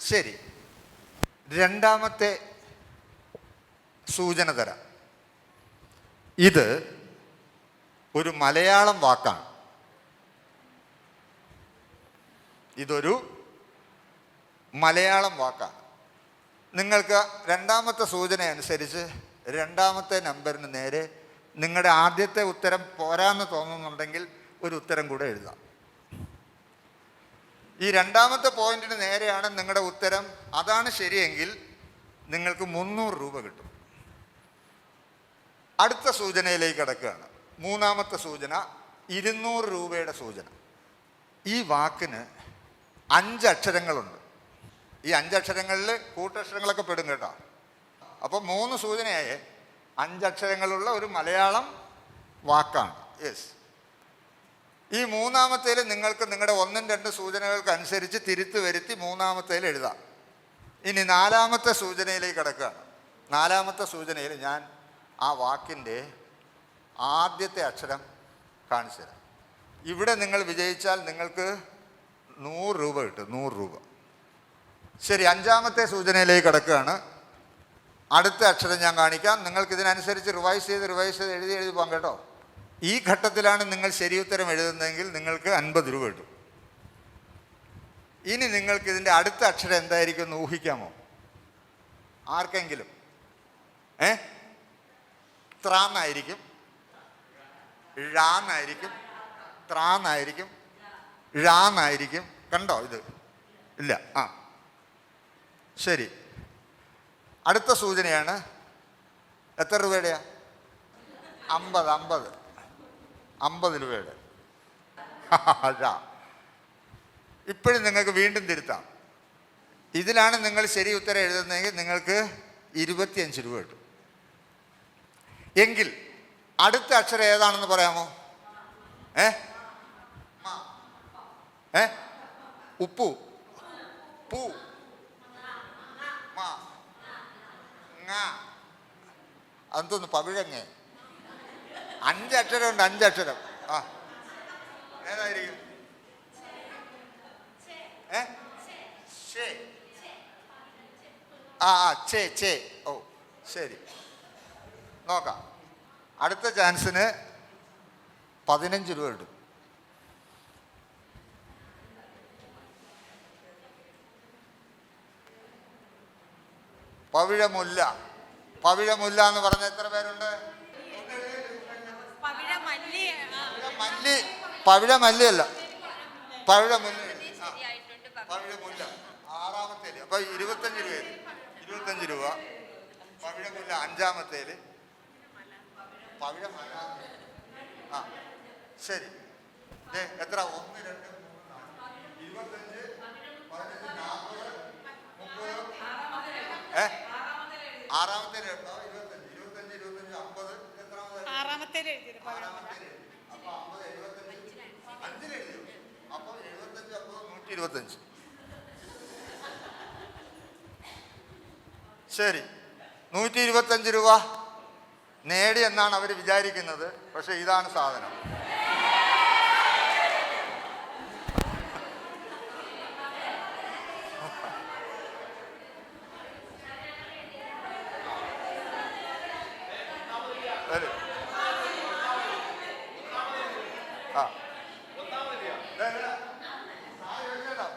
ശരി, രണ്ടാമത്തെ സൂചന തരാം. ഇത് ഒരു മലയാളം വാക്കാണ്. ഇതൊരു മലയാളം വാക്കാണ്. നിങ്ങൾക്ക് രണ്ടാമത്തെ സൂചന അനുസരിച്ച് രണ്ടാമത്തെ നമ്പറിന് നേരെ നിങ്ങളുടെ ആദ്യത്തെ ഉത്തരം പോരാന്ന് തോന്നുന്നുണ്ടെങ്കിൽ ഒരു ഉത്തരം കൂടെ എഴുതാം. ഈ രണ്ടാമത്തെ പോയിന്റിന് നേരെയാണ് നിങ്ങളുടെ ഉത്തരം, അതാണ് ശരിയെങ്കിൽ നിങ്ങൾക്ക് 300 രൂപ കിട്ടും. അടുത്ത സൂചനയിലേക്ക് കിടക്കുകയാണ്. മൂന്നാമത്തെ സൂചന 200 രൂപയുടെ സൂചന. ഈ വാക്കിന് 5 അക്ഷരങ്ങളുണ്ട്. ഈ 5 അക്ഷരങ്ങളിൽ കൂട്ടക്ഷരങ്ങളൊക്കെ പെടും കേട്ടോ. അപ്പോൾ 3 സൂചനയായ 5 അക്ഷരങ്ങളുള്ള ഒരു മലയാളം വാക്കാണ്. യെസ്. ഈ മൂന്നാമത്തേൽ നിങ്ങൾക്ക് നിങ്ങളുടെ 1, 2 സൂചനകൾക്ക് അനുസരിച്ച് തിരുത്ത് വരുത്തി മൂന്നാമത്തേൽ എഴുതാം. ഇനി നാലാമത്തെ സൂചനയിലേക്ക് കിടക്കുകയാണ്. നാലാമത്തെ സൂചനയിൽ ഞാൻ ആ വാക്കിൻ്റെ ആദ്യത്തെ അക്ഷരം കാണിച്ചു തരാം. ഇവിടെ നിങ്ങൾ വിജയിച്ചാൽ നിങ്ങൾക്ക് 100 രൂപ കിട്ടും. 100 രൂപ. ശരി, അഞ്ചാമത്തെ സൂചനയിലേക്ക് കിടക്കുകയാണ്. അടുത്ത അക്ഷരം ഞാൻ കാണിക്കാം. നിങ്ങൾക്ക് ഇതിനനുസരിച്ച് റിവൈസ് ചെയ്ത് എഴുതി പോകാം കേട്ടോ. ഈ ഘട്ടത്തിലാണ് നിങ്ങൾ ശരി ഉത്തരം എഴുതുന്നതെങ്കിൽ നിങ്ങൾക്ക് 50 രൂപ കിട്ടും. ഇനി നിങ്ങൾക്ക് ഇതിൻ്റെ അടുത്ത അക്ഷരം എന്തായിരിക്കും എന്ന് ഊഹിക്കാമോ ആർക്കെങ്കിലും? ത്രാന്നായിരിക്കും, ഴാന്നായിരിക്കും, ത്രാന്നായിരിക്കും, ഴാന്നായിരിക്കും. കണ്ടോ ഇത്? ഇല്ല. ആ ശരി, അടുത്ത സൂചനയാണ്. എത്ര രൂപയുടെയാ? 50 രൂപയുടെ. ഇപ്പോഴും നിങ്ങൾക്ക് വീണ്ടും തിരുത്താം. ഇതിലാണ് നിങ്ങൾ ശരി ഉത്തരം എഴുതുന്നതെങ്കിൽ നിങ്ങൾക്ക് 25 രൂപ കിട്ടും. എങ്കിൽ അടുത്ത അക്ഷരം ഏതാണെന്ന് പറയാമോ? ഉപ്പു, പൂ, അതൊന്ന് പവിഴങ്ങേ. 5 അക്ഷരമുണ്ട്. 5 അക്ഷരം. ആ ഏതായിരിക്കും? ചേ. ഓ ശരി, നോക്കാം. അടുത്ത ചാൻസിന് 15 രൂപ കിട്ടും. പവിഴമുല്ല. പവിഴമുല്ല എന്ന് പറഞ്ഞ എത്ര പേരുണ്ട്? പവിഴമല്ലിയല്ല, പവിഴമുല്ല. പവിഴമുല്ല ആറാമത്തേല്. അപ്പൊ 25 രൂപ. 25 രൂപ. പവിഴമുല്ല അഞ്ചാമത്തേല്. പവിഴമല്ല. ആ ശരി. എത്ര? 1, 2, 3, 4, 25, 15, 40, 30. ആറാമത്തെ 25, 50. എത്രാമത്തെ? അപ്പൊ 50, 75, 5 എഴുതിയോ? അപ്പൊ 75, 50, 125. ശരി, 125 രൂപ നേടി എന്നാണ് അവർ വിചാരിക്കുന്നത്. പക്ഷെ ഇതാണ് സാധനം.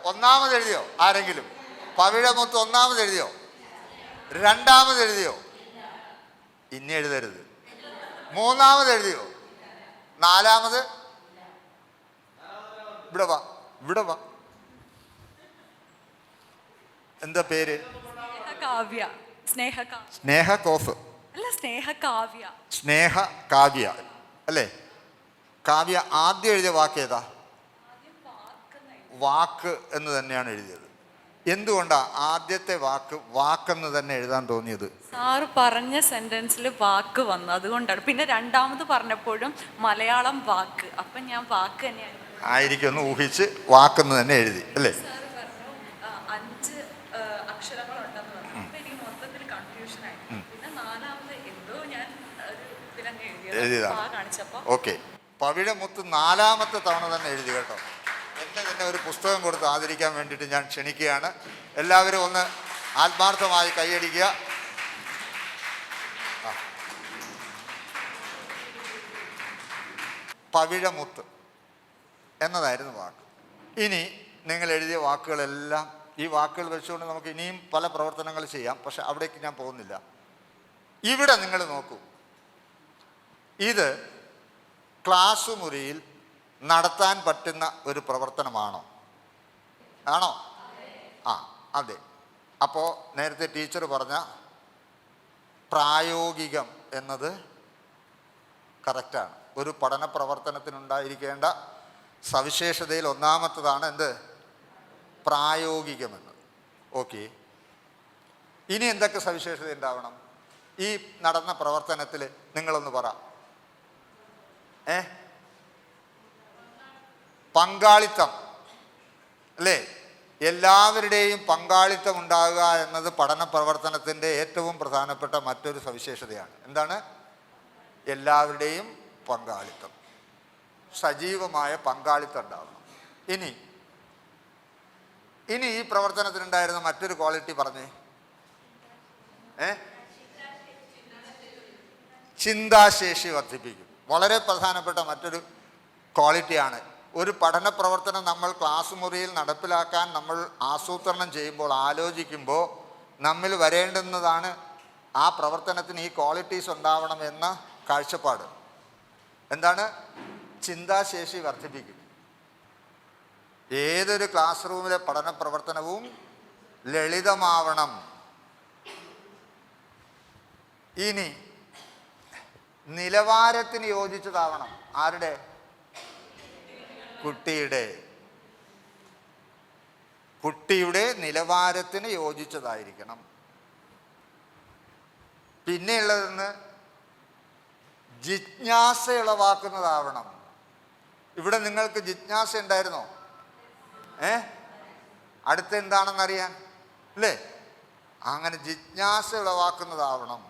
ഒന്നാമത് എഴുതിയോ ആരെങ്കിലും? പവിഴമുത്ത് ഒന്നാമത് എഴുതിയോ? രണ്ടാമത് എഴുതിയോ? ഇനി എഴുതരുത്. മൂന്നാമത് എഴുതിയോ? നാലാമത്? ഇവിടെ വാ. എന്താ പേര്? കാവ്യ. സ്നേഹ കോഫ് അല്ല, സ്നേഹ കാവ്യ. സ്നേഹ കാവ്യ അല്ലേ? കാവ്യ ആദ്യം എഴുതിയ വാക്ക് ഏതാ? വാക്ക് എന്ന് തന്നെയാണ് എഴുതിയത്. എന്തുകൊണ്ടാണ് ആദ്യത്തെ വാക്ക് വാക്കെന്ന് തന്നെ എഴുതാൻ തോന്നിയത്? സാറ് പറഞ്ഞ സെന്റൻസിൽ വാക്ക് വന്നു, അതുകൊണ്ടാണ്. പിന്നെ രണ്ടാമത് പറഞ്ഞപ്പോഴും മലയാളം വാക്ക്, അപ്പം ഞാൻ വാക്ക് തന്നെയാണ് ആയിരിക്കും എന്ന് ഊഹിച്ച് വാക്കെന്ന് തന്നെ എഴുതി അല്ലേ? സാറ് പറഞ്ഞു 5 അക്ഷരങ്ങളുണ്ടെന്ന് പറഞ്ഞു. അപ്പം എനിക്ക് മൊത്തത്തിൽ കൺഫ്യൂഷൻ ആയി. പിന്നെ നാലാമത് എന്തോ ഞാൻ ഒരു ഇതിലങ്ങ് എഴുതിയതാണ്. കാണിച്ചപ്പോൾ ഓക്കെ, പവിഴമുത്ത് 4ാമത്തെ തവണ തന്നെ എഴുതി കേട്ടോ. എന്നെ തന്നെ ഒരു പുസ്തകം കൊടുത്ത് ആദരിക്കാൻ വേണ്ടിയിട്ട് ഞാൻ ക്ഷണിക്കുകയാണ്. എല്ലാവരും ഒന്ന് ആത്മാർത്ഥമായി കൈയടിക്കുക. പവിഴമുത്ത് എന്നതായിരുന്നു വാക്ക്. ഇനി നിങ്ങൾ എഴുതിയ വാക്കുകളെല്ലാം, ഈ വാക്കുകൾ വെച്ചുകൊണ്ട് നമുക്ക് ഇനിയും പല പ്രവർത്തനങ്ങൾ ചെയ്യാം, പക്ഷെ അവിടേക്ക് ഞാൻ പോകുന്നില്ല. ഇവിടെ നിങ്ങൾ നോക്കൂ, ഇത് ക്ലാസ് മുറിയിൽ നടത്താൻ പറ്റുന്ന ഒരു പ്രവർത്തനമാണോ? ആണോ? ആ, അതെ. അപ്പോൾ നേരത്തെ ടീച്ചർ പറഞ്ഞ പ്രായോഗികം എന്നത് കറക്റ്റാണ്. ഒരു പഠന പ്രവർത്തനത്തിനുണ്ടായിരിക്കേണ്ട സവിശേഷതയിൽ ഒന്നാമത്തതാണ് എന്ത്? പ്രായോഗികമെന്നത്. ഓക്കെ, ഇനി എന്തൊക്കെ സവിശേഷത ഉണ്ടാവണം ഈ നടന്ന പ്രവർത്തനത്തിൽ? നിങ്ങളൊന്ന് പറ. പങ്കാളിത്തം അല്ലേ? എല്ലാവരുടെയും പങ്കാളിത്തം ഉണ്ടാകുക എന്നത് പഠന പ്രവർത്തനത്തിൻ്റെ ഏറ്റവും പ്രധാനപ്പെട്ട മറ്റൊരു സവിശേഷതയാണ്. എന്താണ്? എല്ലാവരുടെയും പങ്കാളിത്തം, സജീവമായ പങ്കാളിത്തം ഉണ്ടാവണം. ഇനി ഈ പ്രവർത്തനത്തിനുണ്ടായിരുന്ന മറ്റൊരു ക്വാളിറ്റി പറഞ്ഞേ. ചിന്താശേഷി വർദ്ധിപ്പിക്കും. വളരെ പ്രധാനപ്പെട്ട മറ്റൊരു ക്വാളിറ്റിയാണ്. ഒരു പഠന പ്രവർത്തനം നമ്മൾ ക്ലാസ് മുറിയിൽ നടപ്പിലാക്കാൻ നമ്മൾ ആസൂത്രണം ചെയ്യുമ്പോൾ, ആലോചിക്കുമ്പോൾ നമ്മിൽ വരേണ്ടുന്നതാണ് ആ പ്രവർത്തനത്തിന് ഈ ക്വാളിറ്റീസ് ഉണ്ടാവണം എന്ന കാഴ്ചപ്പാട്. എന്താണ്? ചിന്താശേഷി വർദ്ധിപ്പിക്കും. ഏതൊരു ക്ലാസ് റൂമിലെ പഠന പ്രവർത്തനവും ലളിതമാവണം. ഇനി നിലവാരത്തിന് യോജിച്ചതാവണം. ആരുടെ? കുട്ടിയുടെ നിലവാരത്തിന് യോജിച്ചതായിരിക്കണം. പിന്നെയുള്ളതെന്ന് ജിജ്ഞാസ ഉളവാക്കുന്നതാവണം. ഇവിടെ നിങ്ങൾക്ക് ജിജ്ഞാസ ഉണ്ടായിരുന്നോ? അടുത്ത എന്താണെന്നറിയാൻ അല്ലേ? അങ്ങനെ ജിജ്ഞാസ ഉളവാക്കുന്നതാവണം.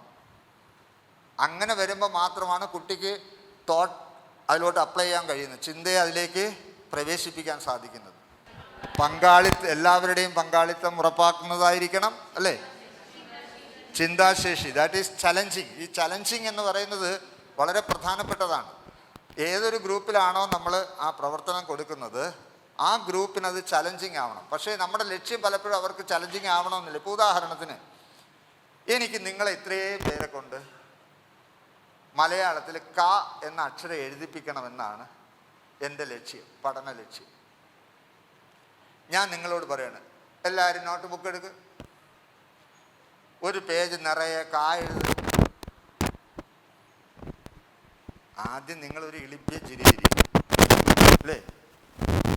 അങ്ങനെ വരുമ്പോൾ മാത്രമാണ് കുട്ടിക്ക് തോട്ട് അതിലോട്ട് അപ്ലൈ ചെയ്യാൻ കഴിയുന്നത്, ചിന്തയെ അതിലേക്ക് പ്രവേശിപ്പിക്കാൻ സാധിക്കുന്നത്. എല്ലാവരുടെയും പങ്കാളിത്തം ഉറപ്പാക്കുന്നതായിരിക്കണം അല്ലേ? ചിന്താശേഷി, ദാറ്റ് ഈസ് ചലഞ്ചിങ്. ഈ ചലഞ്ചിങ് എന്ന് പറയുന്നത് വളരെ പ്രധാനപ്പെട്ടതാണ്. ഏതൊരു ഗ്രൂപ്പിലാണോ നമ്മൾ ആ പ്രവർത്തനം കൊടുക്കുന്നത്, ആ ഗ്രൂപ്പിനത് ചലഞ്ചിങ് ആവണം. പക്ഷേ നമ്മുടെ ലക്ഷ്യം പലപ്പോഴും അവർക്ക് ചലഞ്ചിങ് ആവണമെന്നില്ല. ഇപ്പോൾ ഉദാഹരണത്തിന്, എനിക്ക് നിങ്ങളെ ഇത്രയും പേരെ കൊണ്ട് മലയാളത്തിൽ ക എന്ന അക്ഷരം എഴുതിപ്പിക്കണമെന്നാണ് എൻ്റെ ലക്ഷ്യം, പഠന ലക്ഷ്യം. ഞാൻ നിങ്ങളോട് പറയാണ്, എല്ലാവരും നോട്ട് ബുക്ക് എടുക്കുക, ഒരു പേജ് നിറയെ ക എഴുതുക. ആദ്യം നിങ്ങളൊരു ഇളിപ്പിയ ചിരിയിരിക്കും അല്ലേ?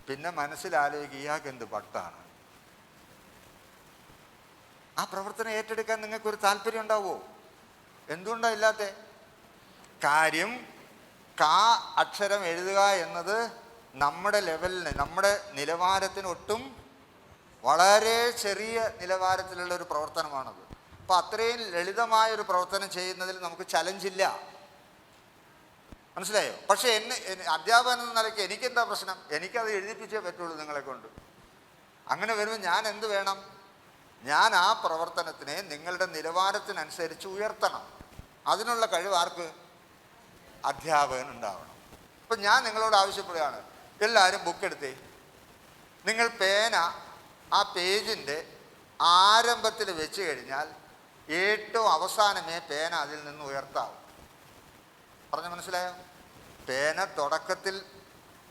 പിന്നെ മനസ്സിലാലോചിക്കുക, ഇയാൾക്ക് എന്ത് പട്ടാണ്. ആ പ്രവർത്തനം ഏറ്റെടുക്കാൻ നിങ്ങൾക്കൊരു താല്പര്യം ഉണ്ടാവുമോ? എന്തുകൊണ്ടാണ് ഇല്ലാത്ത കാര്യം? കാ അക്ഷരം എഴുതുക എന്നത് നമ്മുടെ ലെവലിന്, നമ്മുടെ നിലവാരത്തിന് ഒട്ടും വളരെ ചെറിയ നിലവാരത്തിലുള്ള ഒരു പ്രവർത്തനമാണത്. അപ്പം അത്രയും ലളിതമായൊരു പ്രവർത്തനം ചെയ്യുന്നതിൽ നമുക്ക് ചലഞ്ചില്ല. മനസ്സിലായോ? പക്ഷേ അധ്യാപകൻ എന്ന നിലയ്ക്ക് എനിക്കെന്താ പ്രശ്നം? എനിക്കത് എഴുതിപ്പിച്ചേ പറ്റുള്ളൂ നിങ്ങളെ കൊണ്ട്. അങ്ങനെ വരുമ്പോൾ ഞാൻ എന്ത് വേണം? ഞാൻ ആ പ്രവർത്തനത്തിനെ നിങ്ങളുടെ നിലവാരത്തിനനുസരിച്ച് ഉയർത്തണം. അതിനുള്ള കഴിവ് ആർക്ക്? അധ്യാപകൻ ഉണ്ടാവണം. അപ്പം ഞാൻ നിങ്ങളോട് ആവശ്യപ്പെടുകയാണ്, എല്ലാവരും ബുക്ക് എടുത്തേ. നിങ്ങൾ പേന ആ പേജിൻ്റെ ആരംഭത്തിൽ വെച്ച് കഴിഞ്ഞാൽ ഏറ്റവും അവസാനമേ പേന അതിൽ നിന്ന് ഉയർത്താവും. പറഞ്ഞ് മനസ്സിലായോ? പേന തുടക്കത്തിൽ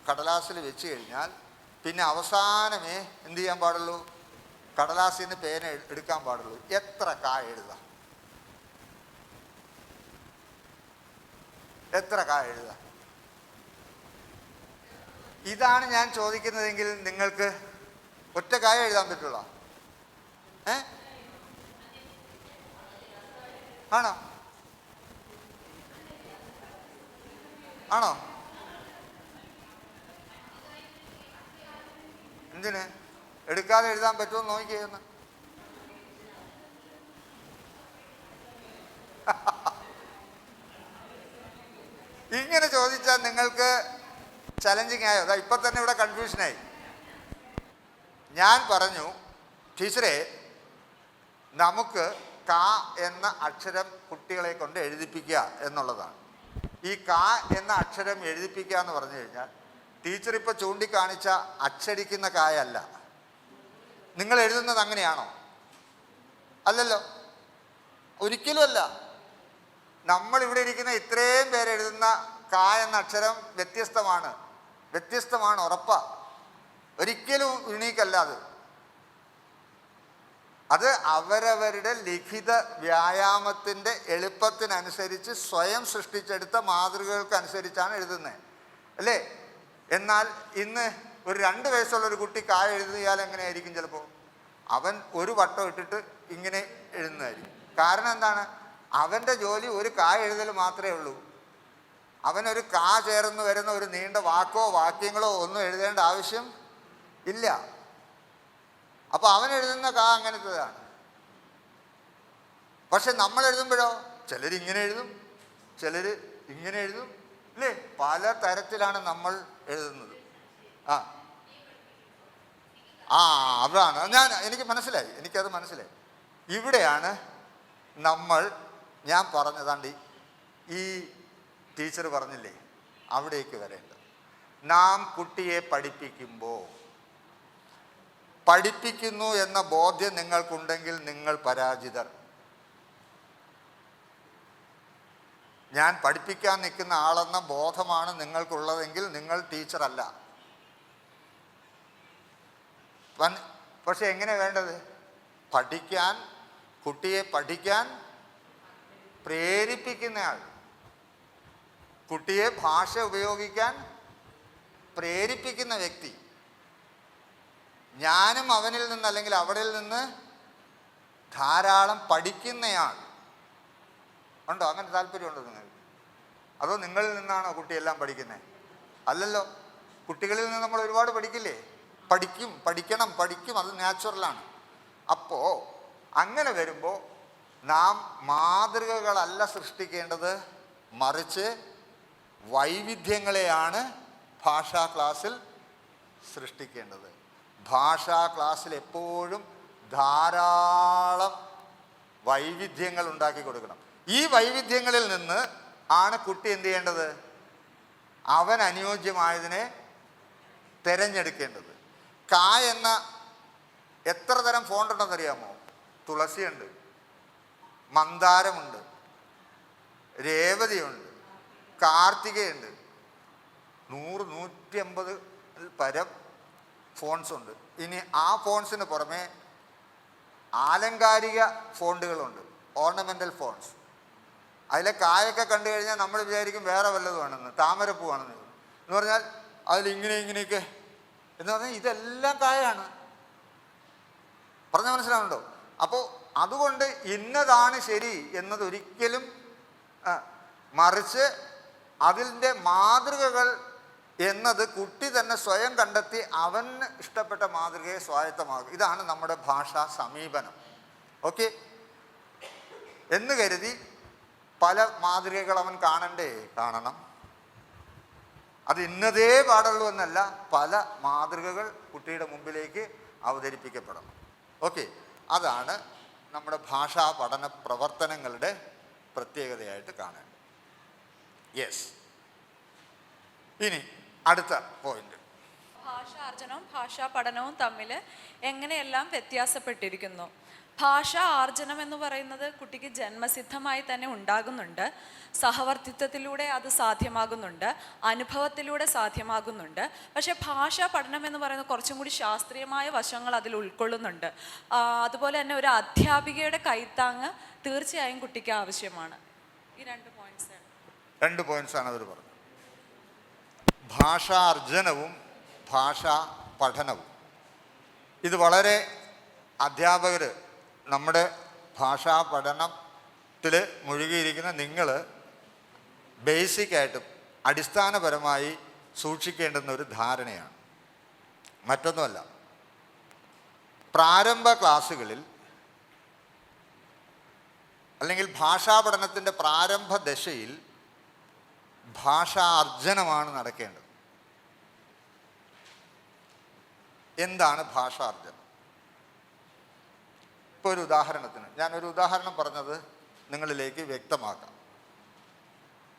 കടലാസിൽ വെച്ച് കഴിഞ്ഞാൽ പിന്നെ അവസാനമേ എന്ത് ചെയ്യാൻ പാടുള്ളൂ? കടലാസിൽ നിന്ന് പേന എടുക്കാൻ പാടുള്ളൂ. എത്ര കാ എഴുതാം? എത്ര കാ എഴുതാം? ഇതാണ് ഞാൻ ചോദിക്കുന്നതെങ്കിൽ നിങ്ങൾക്ക് ഒറ്റ കാര്യം എഴുതാൻ പറ്റുള്ളൂ. ആണോ ആണോ എന്തിന് എടുക്കാതെ എഴുതാൻ പറ്റുമോ നോക്കിയെന്ന്? ഇങ്ങനെ ചോദിച്ചാൽ നിങ്ങൾക്ക് ചലഞ്ചിങ് ആയോ? അതാ ഇപ്പം തന്നെ ഇവിടെ കൺഫ്യൂഷനായി. ഞാൻ പറഞ്ഞു, ടീച്ചറെ നമുക്ക് ക എന്ന അക്ഷരം കുട്ടികളെ കൊണ്ട് എഴുതിപ്പിക്കുക എന്നുള്ളതാണ്. ഈ ക എന്ന അക്ഷരം എഴുതിപ്പിക്കുക എന്ന് പറഞ്ഞു കഴിഞ്ഞാൽ ടീച്ചർ ഇപ്പോൾ ചൂണ്ടിക്കാണിച്ച അച്ചടിക്കുന്ന കായല്ല. നിങ്ങൾ എഴുതുന്നത് അങ്ങനെയാണോ? അല്ലല്ലോ, ഒരിക്കലും അല്ല. നമ്മളിവിടെ ഇരിക്കുന്ന ഇത്രയും പേരെഴുതുന്ന ക എന്ന അക്ഷരം വ്യത്യസ്തമാണ്, ഉറപ്പാ. ഒരിക്കലും യുണീക്കല്ല അത് അവരവരുടെ ലിഖിത വ്യായാമത്തിൻ്റെ എളുപ്പത്തിനനുസരിച്ച് സ്വയം സൃഷ്ടിച്ചെടുത്ത മാതൃകകൾക്കനുസരിച്ചാണ് എഴുതുന്നത്, അല്ലേ? എന്നാൽ ഇന്ന് ഒരു 2 വയസ്സുള്ള ഒരു കുട്ടി കായ എഴുതിയാൽ എങ്ങനെയായിരിക്കും? ചിലപ്പോൾ അവൻ ഒരു വട്ടം ഇട്ടിട്ട് ഇങ്ങനെ എഴുതുന്നതായിരിക്കും. കാരണം എന്താണ്? അവൻ്റെ ജോലി ഒരു കായ എഴുതൽ മാത്രമേ ഉള്ളൂ. അവനൊരു കാ ചേർന്ന് വരുന്ന ഒരു നീണ്ട വാക്കോ വാക്യങ്ങളോ ഒന്നും എഴുതേണ്ട ആവശ്യം ഇല്ല. അപ്പോൾ അവൻ എഴുതുന്ന കാ അങ്ങനത്തേതാണ്. പക്ഷെ നമ്മൾ എഴുതുമ്പോഴോ ചിലരിങ്ങനെ എഴുതും, ചിലർ ഇങ്ങനെ എഴുതും, അല്ലേ? പല തരത്തിലാണ് നമ്മൾ എഴുതുന്നത്. അതാണ് എനിക്ക് മനസ്സിലായി. ഇവിടെയാണ് ഞാൻ പറഞ്ഞതാണ്ട് ഈ ടീച്ചർ പറഞ്ഞില്ലേ, അവിടേക്ക് വരേണ്ടത്. നാം കുട്ടിയെ പഠിപ്പിക്കുന്നു എന്ന ബോധ്യം നിങ്ങൾക്കുണ്ടെങ്കിൽ നിങ്ങൾ പരാജിതർ. ഞാൻ പഠിപ്പിക്കാൻ നിൽക്കുന്ന ആളെന്ന ബോധമാണ് നിങ്ങൾക്കുള്ളതെങ്കിൽ നിങ്ങൾ ടീച്ചറല്ല. പക്ഷെ എങ്ങനെ വേണ്ടത്? കുട്ടിയെ പഠിക്കാൻ പ്രേരിപ്പിക്കുന്നയാൾ, കുട്ടിയെ ഭാഷ ഉപയോഗിക്കാൻ പ്രേരിപ്പിക്കുന്ന വ്യക്തി. ഞാനും അവനിൽ നിന്ന് അല്ലെങ്കിൽ അവളിൽ നിന്ന് ധാരാളം പഠിക്കുന്നയാൾ. ഉണ്ടോ? അങ്ങനെ താല്പര്യമുണ്ടോ നിങ്ങൾക്ക്? അതോ നിങ്ങളിൽ നിന്നാണോ കുട്ടിയെല്ലാം പഠിക്കുന്നത്? അല്ലല്ലോ, കുട്ടികളിൽ നിന്ന് നമ്മൾ ഒരുപാട് പഠിക്കില്ലേ? പഠിക്കണം, അത് നാച്ചുറലാണ്. അപ്പോൾ അങ്ങനെ വരുമ്പോൾ നാം മാതൃകകളല്ല സൃഷ്ടിക്കേണ്ടത്, മറിച്ച് വൈവിധ്യങ്ങളെയാണ് ഭാഷാ ക്ലാസ്സിൽ സൃഷ്ടിക്കേണ്ടത്. ഭാഷാ ക്ലാസ്സിൽ എപ്പോഴും ധാരാളം വൈവിധ്യങ്ങൾ ഉണ്ടാക്കി കൊടുക്കണം. ഈ വൈവിധ്യങ്ങളിൽ നിന്ന് ആണ് കുട്ടി എന്ത് ചെയ്യേണ്ടത്? അവൻ അനുയോജ്യമായതിനെ തിരഞ്ഞെടുക്കേണ്ടത്. ക എന്ന എത്ര തരം ഫോണ്ട് ഉണ്ടെന്നറിയാമോ? തുളസിയുണ്ട്, മന്ദാരമുണ്ട്, രേവതിയുണ്ട്, കാർത്തികയുണ്ട്. 100-150 പരം ഫോൺസ് ഉണ്ട്. ഇനി ആ ഫോൺസിന് പുറമെ ആലങ്കാരിക ഫോണ്ടുകളുണ്ട്, ഓർണമെൻ്റൽ ഫോൺസ്. അതിലെ കായൊക്കെ കണ്ടു കഴിഞ്ഞാൽ നമ്മൾ വിചാരിക്കും വേറെ വല്ലതുമാണെന്ന്, താമരപ്പൂവാണെന്ന്. എന്ന് പറഞ്ഞാൽ അതിലിങ്ങനെയൊക്കെ എന്ന് പറഞ്ഞാൽ ഇതെല്ലാം കായാണ്. പറഞ്ഞാൽ മനസ്സിലാവുന്നുണ്ടോ? അപ്പോൾ അതുകൊണ്ട് ഇന്നതാണ് ശരി എന്നതൊരിക്കലും, മറിച്ച് അതിൻ്റെ മാതൃകകൾ എന്നത് കുട്ടി തന്നെ സ്വയം കണ്ടെത്തി അവന് ഇഷ്ടപ്പെട്ട മാതൃകയെ സ്വായത്തമാകും. ഇതാണ് നമ്മുടെ ഭാഷാ സമീപനം. ഓക്കെ എന്ന് കരുതി പല മാതൃകകൾ അവൻ കാണണം. അത് ഇന്നതേ പാടുള്ളൂ എന്നല്ല, പല മാതൃകകൾ കുട്ടിയുടെ മുമ്പിലേക്ക് അവതരിപ്പിക്കപ്പെടണം. ഓക്കെ, അതാണ് നമ്മുടെ ഭാഷാ പഠന പ്രവർത്തനങ്ങളുടെ പ്രത്യേകതയായിട്ട് കാണേണ്ടത്. യെസ്, ഇനി അടുത്ത പോയിന്റ്. ഭാഷാർജനവും ഭാഷാ പഠനവും തമ്മിൽ എങ്ങനെയെല്ലാം വ്യത്യാസപ്പെട്ടിരിക്കുന്നു. ഭാഷാ ആർജനം എന്ന് പറയുന്നത് കുട്ടിക്ക് ജന്മസിദ്ധമായി തന്നെ ഉണ്ടാകുന്നുണ്ട്. സഹവർത്തിത്വത്തിലൂടെ അത് സാധ്യമാകുന്നുണ്ട്, അനുഭവത്തിലൂടെ സാധ്യമാകുന്നുണ്ട്. പക്ഷേ ഭാഷാ പഠനം എന്ന് പറയുന്നത് കുറച്ചും കൂടി ശാസ്ത്രീയമായ വശങ്ങൾ അതിൽ ഉൾക്കൊള്ളുന്നുണ്ട്. അതുപോലെ തന്നെ ഒരു അധ്യാപികയുടെ കൈത്താങ്ങ് തീർച്ചയായും കുട്ടിക്ക് ആവശ്യമാണ്. ഈ 2 പോയിന്റ്സാണ് അവർ പറഞ്ഞത്. ഭാഷാർജനവും ഭാഷാ പഠനവും. ഇത് വളരെ അധ്യാപകർ, നമ്മുടെ ഭാഷാ പഠനത്തിൽ മുഴുകിയിരിക്കുന്ന നിങ്ങൾ ബേസിക്കായിട്ടും അടിസ്ഥാനപരമായി സൂക്ഷിക്കേണ്ടുന്ന ഒരു ധാരണയാണ്. മറ്റൊന്നുമല്ല, പ്രാരംഭ ക്ലാസ്സുകളിൽ അല്ലെങ്കിൽ ഭാഷാ പഠനത്തിൻ്റെ പ്രാരംഭ ദശയിൽ ഭാഷാർജ്ജനമാണ് നടക്കേണ്ടത്. എന്താണ് ഭാഷാർജ്ജനം? ഇപ്പോൾ ഒരു ഉദാഹരണത്തിന്, ഞാനൊരു ഉദാഹരണം പറഞ്ഞത് നിങ്ങളിലേക്ക് വ്യക്തമാക്കാം.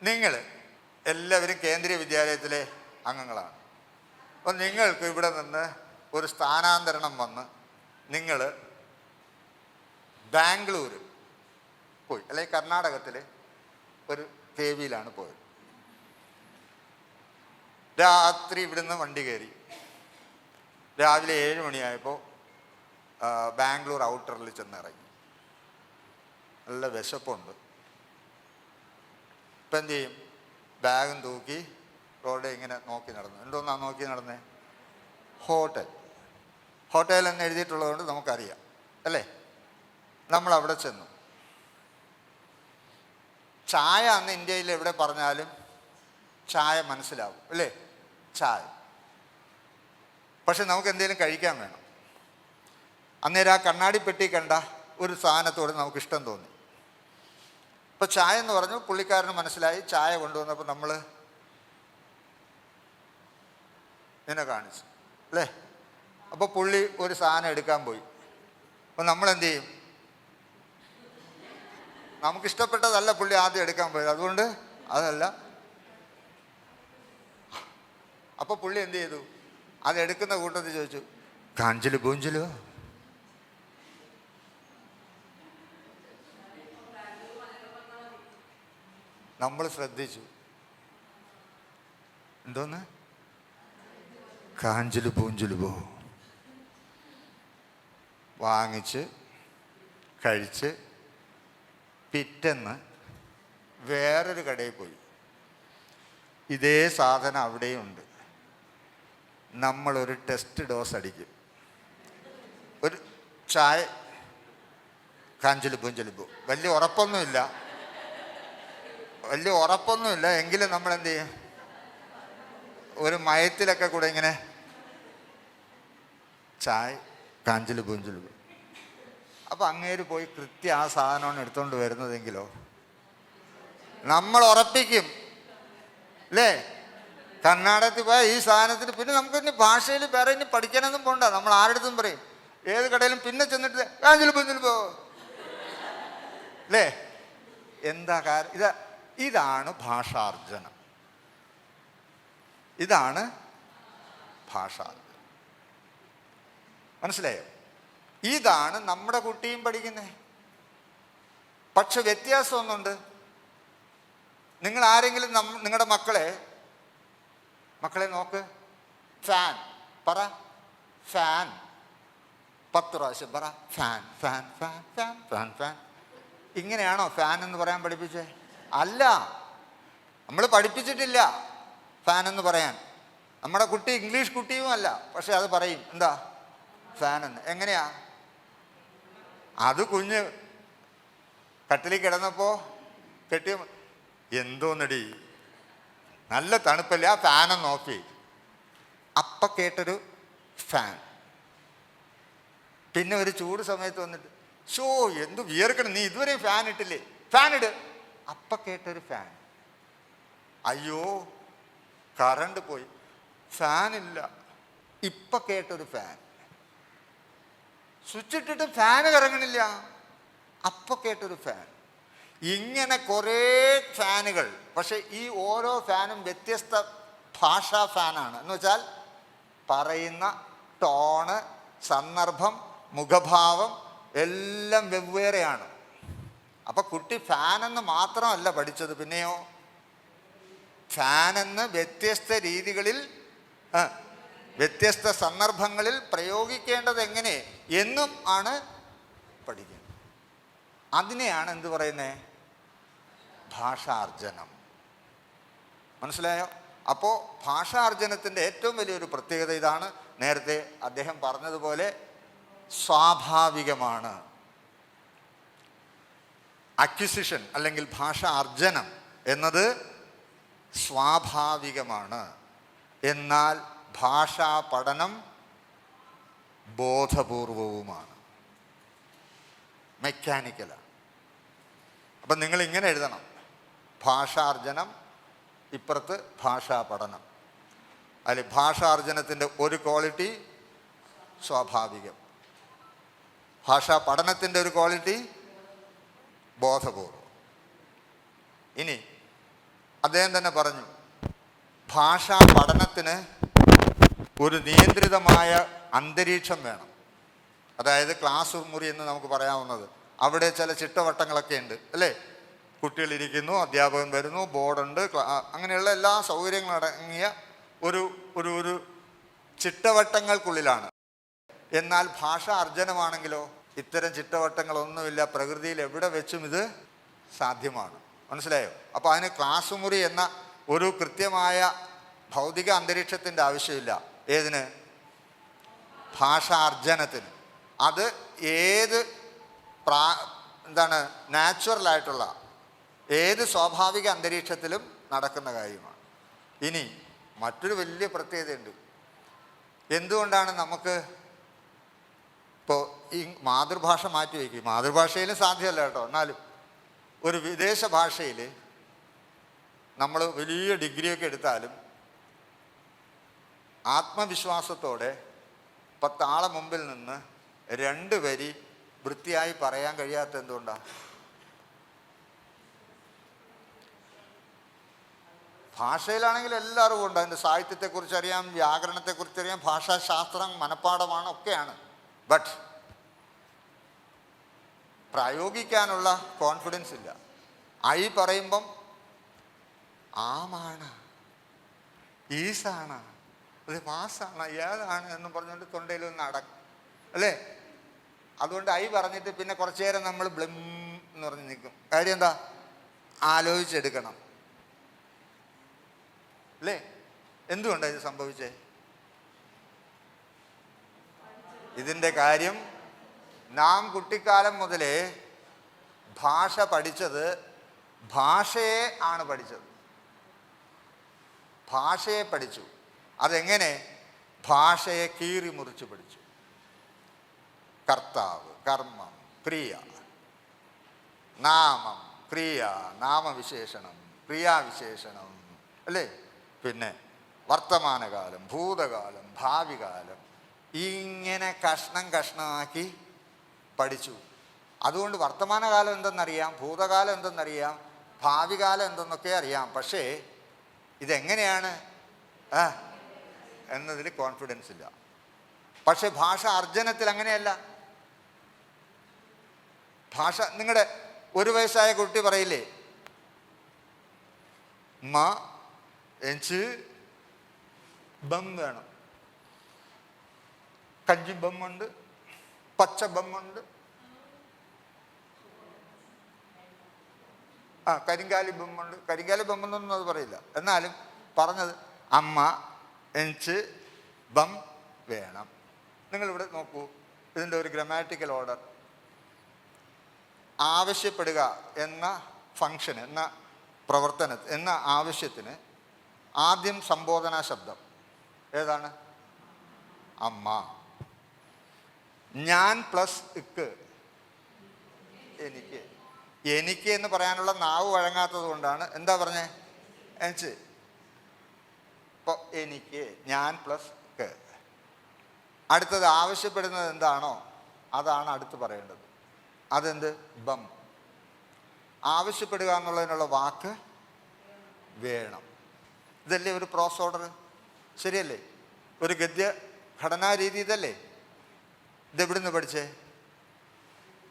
നിങ്ങൾ എല്ലാവരും കേന്ദ്രീയ വിദ്യാലയത്തിലെ അംഗങ്ങളാണ്. അപ്പോൾ നിങ്ങൾക്ക് ഇവിടെ നിന്ന് ഒരു സ്ഥാനാന്തരണം വന്ന് നിങ്ങൾ ബാംഗ്ലൂർ പോയി, അല്ലെങ്കിൽ കർണാടകത്തിലെ ഒരു KVയിലാണ് പോയത്. രാത്രി ഇവിടുന്ന് വണ്ടി കയറി, രാവിലെ 7 മണിയായപ്പോൾ ബാംഗ്ലൂർ ഔട്ടറിൽ ചെന്നിറങ്ങി. നല്ല വിശപ്പുണ്ട്. ഇപ്പം എന്തു ചെയ്യും? ബാഗും തൂക്കി റോഡ് ഇങ്ങനെ നോക്കി നടന്നു. എന്തോന്നാണ് നോക്കി നടന്നേ? ഹോട്ടൽ എന്ന് എഴുതിയിട്ടുള്ളതുകൊണ്ട് നമുക്കറിയാം അല്ലേ? നമ്മളവിടെ ചെന്നു. ചായ അന്ന് ഇന്ത്യയിൽ എവിടെ പറഞ്ഞാലും ചായ മനസ്സിലാവും അല്ലേ? ചായ. പക്ഷെ നമുക്ക് എന്തെങ്കിലും കഴിക്കാൻ വേണം. അന്നേരം ആ കണ്ണാടി പെട്ടി കണ്ട ഒരു സാധനത്തോട് നമുക്ക് ഇഷ്ടം തോന്നി. ഇപ്പോൾ ചായ എന്ന് പറഞ്ഞു, പുള്ളിക്കാരന് മനസ്സിലായി. ചായ കൊണ്ടുവന്നപ്പോൾ നമ്മൾ ഇതിനെ കാണിച്ചു അല്ലേ? അപ്പോൾ പുള്ളി ഒരു സാധനം എടുക്കാൻ പോയി. അപ്പോൾ നമ്മളെന്ത് ചെയ്യും? നമുക്കിഷ്ടപ്പെട്ടതല്ല പുള്ളി ആദ്യം എടുക്കാൻ പോയത്, അതുകൊണ്ട് അതല്ല. അപ്പോൾ പുള്ളി എന്ത് ചെയ്തു? അതെടുക്കുന്ന കൂട്ടത്തിൽ ചോദിച്ചു, കാഞ്ചില് പൂഞ്ചിലോ? നമ്മൾ ശ്രദ്ധിച്ചു. എന്തോന്ന്? കാഞ്ചില് പൂഞ്ചില് പോ. വാങ്ങിച്ച് കഴിച്ച് പിറ്റെന്ന് വേറൊരു കടയിൽ പോയി. ഇതേ സാധനം അവിടെയുണ്ട്. നമ്മളൊരു ടെസ്റ്റ് ഡോസ് അടിക്കും. ഒരു ചായ കാഞ്ചില് പൂഞ്ചില് പോ. വലിയ ഉറപ്പൊന്നുമില്ല, എങ്കിലും നമ്മൾ എന്ത് ചെയ്യും? ഒരു മയത്തിലൊക്കെ കൂടെ ഇങ്ങനെ ചായ കാഞ്ചില് പൂഞ്ചില് പോ. അപ്പം അങ്ങേര് പോയി കൃത്യം ആ സാധനമാണ് എടുത്തുകൊണ്ട് വരുന്നതെങ്കിലോ നമ്മൾ ഉറപ്പിക്കും അല്ലേ? കർണാടകത്തിൽ പോയാൽ ഈ സാധനത്തിന് പിന്നെ നമുക്ക് ഇനി ഭാഷയിൽ വേറെ ഇനി പഠിക്കാനൊന്നും പോകണ്ട. നമ്മൾ ആരുടെ പറയും, ഏത് കടയിലും പിന്നെ ചെന്നിട്ട് കാഞ്ചില് പൂഞ്ചില് പോ അല്ലേ? എന്താ കാര്യം? ഇതാണ് ഭാഷാർജ്ജനം. ഇതാണ് ഭാഷാർജ്ജനം. മനസ്സിലായോ? ഇതാണ് നമ്മുടെ കുട്ടിയും പഠിക്കുന്നത്. പക്ഷെ വ്യത്യാസം ഒന്നുണ്ട്. നിങ്ങൾ ആരെങ്കിലും നിങ്ങളുടെ മക്കളെ നോക്ക്. ഫാൻ പറ, ഫാൻ 10 പ്രാവശ്യം പറ. Fan fan fan fan fan fan. ഇങ്ങനെയാണോ ഫാൻ എന്ന് പറയാൻ പഠിപ്പിച്ചേ? അല്ല, നമ്മൾ പഠിപ്പിച്ചിട്ടില്ല ഫാൻ എന്ന് പറയാൻ. നമ്മുടെ കുട്ടി ഇംഗ്ലീഷ് കുട്ടിയും അല്ല, പക്ഷെ അത് പറയും. എന്താ? ഫാൻ എന്ന്. എങ്ങനെയാ? അത് കുഞ്ഞ് കട്ടിലിൽ കിടന്നപ്പോൾ കെട്ടിയ എന്തോന്നടി നല്ല തണുപ്പല്ലേ, ആ ഫാനൊന്ന് ഓഫ് ചെയ്യും. അപ്പം കേട്ടൊരു ഫാൻ. പിന്നെ ഒരു ചൂട് സമയത്ത് വന്നിട്ട് ഷോ എന്ത് വിയർക്കണം, നീ ഇതുവരെയും ഫാൻ ഇട്ടില്ലേ, ഫാൻ ഇട്. അപ്പം കേട്ടൊരു ഫാൻ. അയ്യോ കറണ്ട് പോയി, ഫാനില്ല. ഇപ്പം കേട്ടൊരു ഫാൻ. സ്വിച്ച് ഇട്ടിട്ട് ഫാന് കറങ്ങണില്ല. അപ്പം കേട്ടൊരു ഫാൻ. ഇങ്ങനെ കുറേ ഫാനുകൾ. പക്ഷെ ഈ ഓരോ ഫാനും വ്യത്യസ്ത ഭാഷാ ഫാനാണ്. എന്ന് വെച്ചാൽ പറയുന്ന ടോണ്, സന്ദർഭം, മുഖഭാവം എല്ലാം വെവ്വേറെയാണ്. അപ്പം കുട്ടി ഫാനെന്ന് മാത്രമല്ല പഠിച്ചത്, പിന്നെയോ ഫാനെന്ന് വ്യത്യസ്ത രീതികളിൽ വ്യത്യസ്ത സന്ദർഭങ്ങളിൽ പ്രയോഗിക്കേണ്ടത് എങ്ങനെ എന്നും ആണ് പഠിക്കുന്നത്. അതിനെയാണ് എന്ത് പറയുന്നത്? ഭാഷാർജ്ജനം. മനസ്സിലായോ? അപ്പോൾ ഭാഷാർജനത്തിൻ്റെ ഏറ്റവും വലിയൊരു പ്രത്യേകത ഇതാണ്. നേരത്തെ അദ്ദേഹം പറഞ്ഞതുപോലെ സ്വാഭാവികമാണ്. അക്വിസിഷൻ അല്ലെങ്കിൽ ഭാഷാ അർജനം എന്നത് സ്വാഭാവികമാണ്. എന്നാൽ ഭാഷാ പഠനം ബോധപൂർവവുമാണ്, മെക്കാനിക്കലാണ്. അപ്പം നിങ്ങൾ ഇങ്ങനെ എഴുതണം: ഭാഷാർജനം, ഇപ്പുറത്ത് ഭാഷാ പഠനം. അതിൽ ഭാഷാർജനത്തിൻ്റെ ഒരു ക്വാളിറ്റി സ്വാഭാവികം, ഭാഷാ പഠനത്തിൻ്റെ ഒരു ക്വാളിറ്റി ബോധപൂർവം. ഇനി അദ്ദേഹം തന്നെ പറഞ്ഞു, ഭാഷാ പഠനത്തിന് ഒരു നിയന്ത്രിതമായ അന്തരീക്ഷം വേണം. അതായത് ക്ലാസ് മുറി എന്ന് നമുക്ക് പറയാവുന്നത്. അവിടെ ചില ചിട്ടവട്ടങ്ങളൊക്കെ ഉണ്ട് അല്ലേ? കുട്ടികളിരിക്കുന്നു, അധ്യാപകൻ വരുന്നു, ബോർഡുണ്ട്, അങ്ങനെയുള്ള എല്ലാ സൗകര്യങ്ങളും അടങ്ങിയ ഒരു ഒരു ഒരു ചിട്ടവട്ടങ്ങൾക്കുള്ളിലാണ്. എന്നാൽ ഭാഷാ അർജനമാണെങ്കിലോ ഇത്തരം ചിട്ടവട്ടങ്ങളൊന്നുമില്ല. പ്രകൃതിയിൽ എവിടെ വെച്ചും ഇത് സാധ്യമാണ്. മനസ്സിലായോ? അപ്പോൾ അതിന് ക്ലാസ് മുറി എന്ന ഒരു കൃത്യമായ ഭൗതിക അന്തരീക്ഷത്തിൻ്റെ ആവശ്യമില്ല. ഏതിന്? ഭാഷാർജനത്തിന്. അത് ഏത് നാച്ചുറലായിട്ടുള്ള ഏത് സ്വാഭാവിക അന്തരീക്ഷത്തിലും നടക്കുന്ന കാര്യമാണ്. ഇനി മറ്റൊരു വലിയ പ്രത്യേകതയുണ്ട്. എന്തുകൊണ്ടാണ് നമുക്ക് ഇപ്പോൾ ഈ മാതൃഭാഷ മാറ്റി വയ്ക്കും? മാതൃഭാഷയിലും സാധ്യമല്ല കേട്ടോ. എന്നാലും ഒരു വിദേശ ഭാഷയിൽ നമ്മൾ വലിയ ഡിഗ്രിയൊക്കെ എടുത്താലും ആത്മവിശ്വാസത്തോടെ 10 ആളെ മുമ്പിൽ നിന്ന് 2 വരി വൃത്തിയായി പറയാൻ കഴിയാത്ത എന്തുകൊണ്ടാണ്? ഭാഷയിലാണെങ്കിൽ എല്ലാവരും ഉണ്ട്. അതിൻ്റെ സാഹിത്യത്തെക്കുറിച്ച് അറിയാം, വ്യാകരണത്തെക്കുറിച്ച് അറിയാം, ഭാഷാശാസ്ത്രം മനഃപ്പാഠമാണ്, ഒക്കെയാണ്. ബട്ട് പ്രയോഗിക്കാനുള്ള കോൺഫിഡൻസ് ഇല്ല. ഐ പറയുമ്പം ആമാണ്, ഈസാണ്, അത് മാസാണ്, ഏതാണ് എന്നും പറഞ്ഞുകൊണ്ട് തൊണ്ടയിൽ ഒന്ന് അടക്കും അല്ലേ? അതുകൊണ്ട് ഐ പറഞ്ഞിട്ട് പിന്നെ കുറച്ചു നേരം നമ്മൾ ബ്ലം എന്ന് പറഞ്ഞ് നിൽക്കും. കാര്യം എന്താ? ആലോചിച്ചെടുക്കണം അല്ലേ? എന്തുകൊണ്ടാണ് ഇത് സംഭവിച്ചേ? ഇതിൻ്റെ കാര്യം നാം കുട്ടിക്കാലം മുതലേ ഭാഷ പഠിച്ചത് ഭാഷയെ ആണ് പഠിച്ചത്. ഭാഷയെ പഠിച്ചു. അതെങ്ങനെ? ഭാഷയെ കീറി മുറിച്ച് പഠിച്ചു. കർത്താവ്, കർമ്മം, ക്രിയ, നാമം, ക്രിയ, നാമവിശേഷണം, ക്രിയാവിശേഷണം അല്ലേ? പിന്നെ വർത്തമാനകാലം, ഭൂതകാലം, ഭാവികാലം, ഇങ്ങനെ കഷ്ണം കഷ്ണമാക്കി പഠിച്ചു. അതുകൊണ്ട് വർത്തമാനകാലം എന്തെന്നറിയാം, ഭൂതകാലം എന്തെന്നറിയാം, ഭാവികാലം എന്തെന്നൊക്കെ അറിയാം. പക്ഷേ ഇതെങ്ങനെയാണ് എന്നതിൽ കോൺഫിഡൻസ് ഇല്ല. പക്ഷെ ഭാഷ അർജനത്തിൽ അങ്ങനെയല്ല. ഭാഷ, നിങ്ങളുടെ 1 വയസ്സായ കുട്ടി പറയില്ലേ, മ എനിക്ക് ബം വേണം. കഞ്ചി ബമ്മുണ്ട്, പച്ച ബമ്മുണ്ട്, കരിങ്കാലി ബമ്മുണ്ട്. കരിങ്കാലി ബമ്മെന്നൊന്നും അത് പറയില്ല. എന്നാലും പറഞ്ഞത് അമ്മ എനിക്ക് ബം വേണം. നിങ്ങളിവിടെ നോക്കൂ, ഇതിൻ്റെ ഒരു ഗ്രാമാറ്റിക്കൽ ഓർഡർ. ആവശ്യപ്പെടുക എന്ന ഫങ്ഷൻ, എന്ന പ്രവർത്തന, എന്ന ആവശ്യത്തിന് ആദ്യം സംബോധനാ ശബ്ദം ഏതാണ്? അമ്മ. ഞാൻ പ്ലസ് ഇക്ക്, എനിക്ക്. എനിക്ക് എന്ന് പറയാനുള്ള നാവ് വഴങ്ങാത്തത് കൊണ്ടാണ് എന്താ പറഞ്ഞേ? എനിക്ക്. ഇപ്പോൾ എനിക്ക്, ഞാൻ പ്ലസ് ഇക്ക്. അടുത്തത് ആവശ്യപ്പെടുന്നത് എന്താണോ അതാണ് അടുത്ത് പറയേണ്ടത്. അതെന്ത്? ബം. ആവശ്യപ്പെടുക എന്നുള്ളതിനുള്ള വാക്ക് വേണം. ഇതല്ലേ ഒരു പ്രോസ് ഓർഡർ? ശരിയല്ലേ? ഒരു ഗദ്യ ഘടനാ രീതി ഇതല്ലേ? ഇതെവിടുന്ന് പഠിച്ചേ?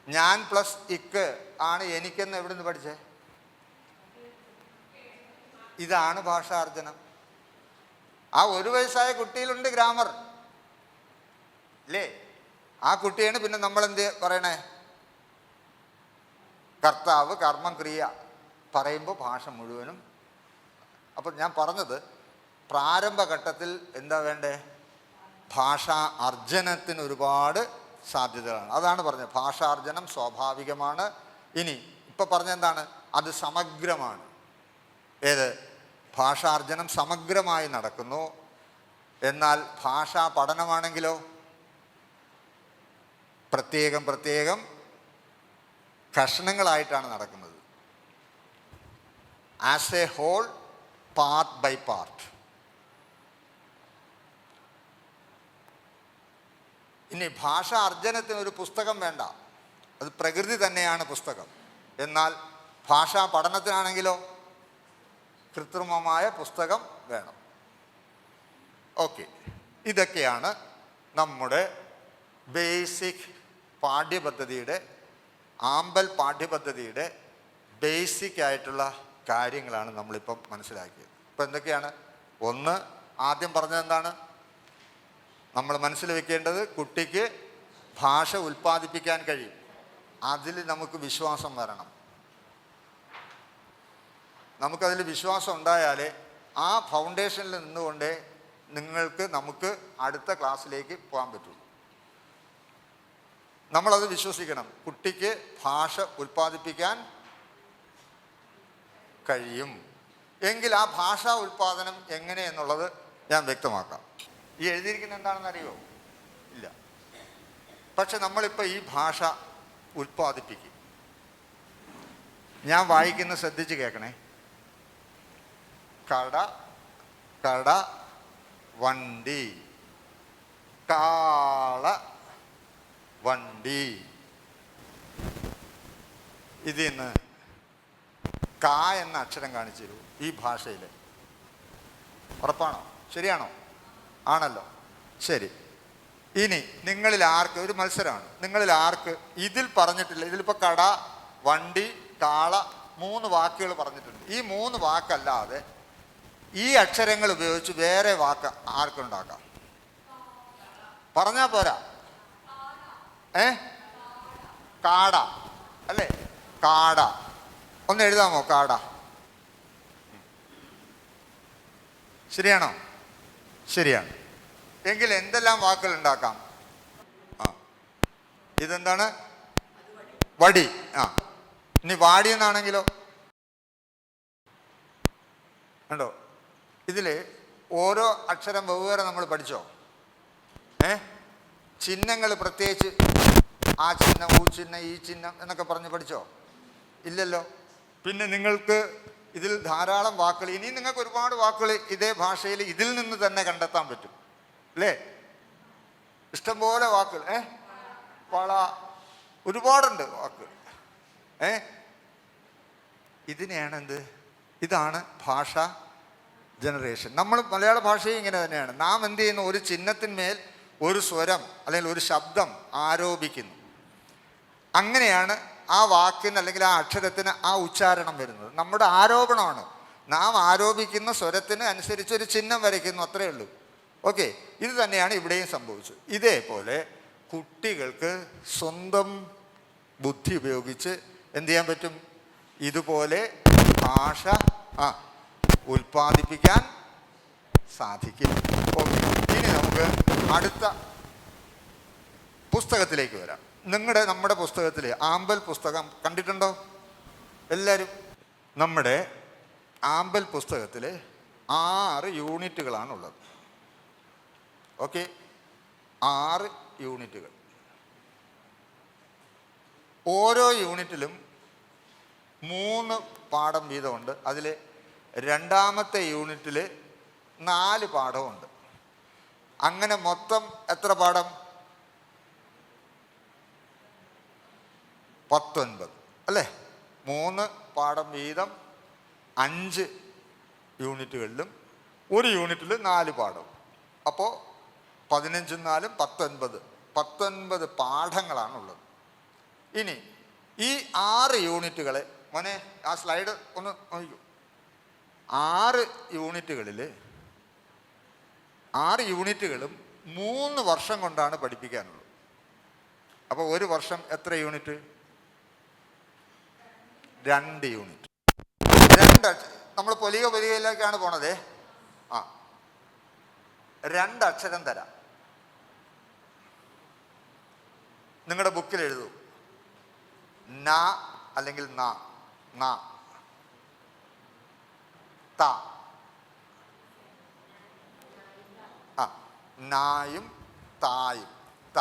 ഞാൻ പ്ലസ് ഇക്ക് ആണ് എനിക്കെന്ന് എവിടുന്ന് പഠിച്ചേ? ഇതാണ് ഭാഷാർജനം. ആ 1 വയസ്സായ കുട്ടിയിലുണ്ട് ഗ്രാമർ അല്ലേ? ആ കുട്ടിയാണ് പിന്നെ നമ്മൾ എന്ത് പറയണേ? കർത്താവ്, കർമ്മം, ക്രിയ പറയുമ്പോൾ ഭാഷ മുഴുവനും. അപ്പോൾ ഞാൻ പറഞ്ഞത് പ്രാരംഭഘട്ടത്തിൽ എന്താ വേണ്ടേ? ഭാഷാ അർജനത്തിന് ഒരുപാട് സാധ്യതകളാണ്. അതാണ് പറഞ്ഞത്, ഭാഷാർജനം സ്വാഭാവികമാണ്. ഇനി ഇപ്പം പറഞ്ഞെന്താണ്? അത് സമഗ്രമാണ്. ഏത്? ഭാഷാർജനം സമഗ്രമായി നടക്കുന്നു. എന്നാൽ ഭാഷാ പഠനമാണെങ്കിലോ പ്രത്യേകം കഷണങ്ങളായിട്ടാണ് നടക്കുന്നത്. As a whole, part by part. ഇനി ഭാഷാ അർജനത്തിന് ഒരു പുസ്തകം വേണ്ട, അത് പ്രകൃതി തന്നെയാണ് പുസ്തകം. എന്നാൽ ഭാഷാ പഠനത്തിനാണെങ്കിലോ കൃത്രിമമായ പുസ്തകം വേണം. ഓക്കെ, ഇതൊക്കെയാണ് നമ്മുടെ ബേസിക് പാഠ്യപദ്ധതിയുടെ, ആമ്പൽ പാഠ്യപദ്ധതിയുടെ ബേസിക് ആയിട്ടുള്ള കാര്യങ്ങളാണ് നമ്മളിപ്പം മനസ്സിലാക്കിയത്. ഇപ്പം എന്തൊക്കെയാണ്? ഒന്ന്, ആദ്യം പറഞ്ഞത് എന്താണ്? നമ്മൾ മനസ്സിൽ വെക്കേണ്ടത് കുട്ടിക്ക് ഭാഷ ഉൽപ്പാദിപ്പിക്കാൻ കഴിയും. അതിൽ നമുക്ക് വിശ്വാസം വരണം. നമുക്കതിൽ വിശ്വാസം ഉണ്ടായാലേ ആ ഫൗണ്ടേഷനിൽ നിന്നുകൊണ്ടേ നമുക്ക് അടുത്ത ക്ലാസ്സിലേക്ക് പോകാൻ പറ്റുള്ളൂ. നമ്മളത് വിശ്വസിക്കണം. കുട്ടിക്ക് ഭാഷ ഉൽപ്പാദിപ്പിക്കാൻ കഴിയും എങ്കിൽ ആ ഭാഷാ ഉൽപ്പാദനം എങ്ങനെയെന്നുള്ളത് ഞാൻ വ്യക്തമാക്കാം. ഈ എഴുതിയിരിക്കുന്നത് എന്താണെന്ന് അറിയുമോ? ഇല്ല. പക്ഷെ നമ്മളിപ്പോൾ ഈ ഭാഷ ഉൽപ്പാദിപ്പിക്കും. ഞാൻ വായിക്കുന്ന ശ്രദ്ധിച്ച് കേൾക്കണേ. കട, കട, വണ്ടി, കാള, വണ്ടി. ഇതിന്ന് കാ എന്ന അക്ഷരം കാണിച്ചു തരൂ ഈ ഭാഷയിൽ. ഉറപ്പാണോ? ശരിയാണോ? ആണല്ലോ. ശരി. ഇനി നിങ്ങളിൽ ആർക്ക്, ഒരു മത്സരമാണ്, നിങ്ങളിൽ ആർക്ക് ഇതിൽ പറഞ്ഞിട്ടില്ല, ഇതിലിപ്പോൾ കട, വണ്ടി, കാള 3 വാക്കുകൾ പറഞ്ഞിട്ടുണ്ട്. ഈ 3 വാക്കല്ലാതെ ഈ അക്ഷരങ്ങൾ ഉപയോഗിച്ച് വേറെ വാക്ക് ആർക്കുണ്ടാക്കാം? പറഞ്ഞാൽ പോരാ. കാട അല്ലേ? കാട. ഒന്ന് എഴുതാമോ? കാട. ശരിയാണോ? ശരിയാണ്. എങ്കിൽ എന്തെല്ലാം വാക്കുകൾ ഉണ്ടാക്കാം? ഇതെന്താണ്? വടി. ഇനി വാടി എന്നാണെങ്കിലോ? കണ്ടോ? ഇതിൽ ഓരോ അക്ഷരം വെവ്വേറെ നമ്മൾ പഠിച്ചോ? ചിഹ്നങ്ങൾ പ്രത്യേകിച്ച് ആ ചിഹ്നം, ഊ ചിഹ്നം, ഈ ചിഹ്നം എന്നൊക്കെ പറഞ്ഞ് പഠിച്ചോ? ഇല്ലല്ലോ. പിന്നെ നിങ്ങൾക്ക് ഇതിൽ ധാരാളം വാക്കുകൾ, ഇനി നിങ്ങൾക്ക് ഒരുപാട് വാക്കുകൾ ഇതേ ഭാഷയിൽ ഇതിൽ നിന്ന് തന്നെ കണ്ടെത്താൻ പറ്റും അല്ലേ? ഇഷ്ടംപോലെ വാക്കുകൾ. വള, ഒരുപാടുണ്ട് വാക്കുകൾ. ഇതിനെയാണ് എന്ത്? ഇതാണ് ഭാഷ ജനറേഷൻ. നമ്മൾ മലയാള ഭാഷയും ഇങ്ങനെ തന്നെയാണ്. നാം എന്ത് ചെയ്യുന്നു? ഒരു ചിഹ്നത്തിന്മേൽ ഒരു സ്വരം അല്ലെങ്കിൽ ഒരു ശബ്ദം ആരോപിക്കുന്നു. അങ്ങനെയാണ് ആ വാക്കിന് അല്ലെങ്കിൽ ആ അക്ഷരത്തിന് ആ ഉച്ചാരണം വരുന്നത്. നമ്മുടെ ആരോപണമാണ്. നാം ആരോപിക്കുന്ന സ്വരത്തിന് അനുസരിച്ച് ഒരു ചിഹ്നം വരയ്ക്കുന്നു, അത്രയേ ഉള്ളൂ. ഓക്കെ, ഇത് തന്നെയാണ് ഇവിടെയും സംഭവിച്ചത്. ഇതേപോലെ കുട്ടികൾക്ക് സ്വന്തം ബുദ്ധി ഉപയോഗിച്ച് എന്ത് ചെയ്യാൻ പറ്റും? ഇതുപോലെ ഭാഷ ഉൽപ്പാദിപ്പിക്കാൻ സാധിക്കും. ഓക്കെ, ഇനി നമുക്ക് അടുത്ത പുസ്തകത്തിലേക്ക് വരാം. നമ്മുടെ പുസ്തകത്തിൽ, ആമ്പൽ പുസ്തകം കണ്ടിട്ടുണ്ടോ എല്ലാവരും? നമ്മുടെ ആമ്പൽ പുസ്തകത്തിൽ 6 യൂണിറ്റുകളാണുള്ളത്. ഓക്കെ, 6 യൂണിറ്റുകൾ. ഓരോ യൂണിറ്റിലും 3 പാഠം വീതമുണ്ട്. അതിൽ രണ്ടാമത്തെ യൂണിറ്റിൽ 4 പാഠമുണ്ട്. അങ്ങനെ മൊത്തം എത്ര പാഠം? 19 അല്ലേ? 3 പാഠം വീതം 5 യൂണിറ്റുകളിലും 1 യൂണിറ്റിൽ 4 പാഠം. അപ്പോൾ 15 4 19 പാഠങ്ങളാണുള്ളത്. ഇനി ഈ 6 യൂണിറ്റുകളെ, മോനെ ആ സ്ലൈഡ് ഒന്ന് നോക്കൂ. 6 യൂണിറ്റുകളും 3 വർഷം കൊണ്ടാണ് പഠിപ്പിക്കാനുള്ളത്. അപ്പോൾ ഒരു വർഷം എത്ര യൂണിറ്റ്? 2 യൂണിറ്റ്. നമ്മൾ പൊലികയിലേക്കാണ് പോണതേ. 2 തരാം. നിങ്ങളുടെ ബുക്കിൽ എഴുതൂ. ന അല്ലെങ്കിൽ ന, ന, ത. ആ, നായും തായും, ത.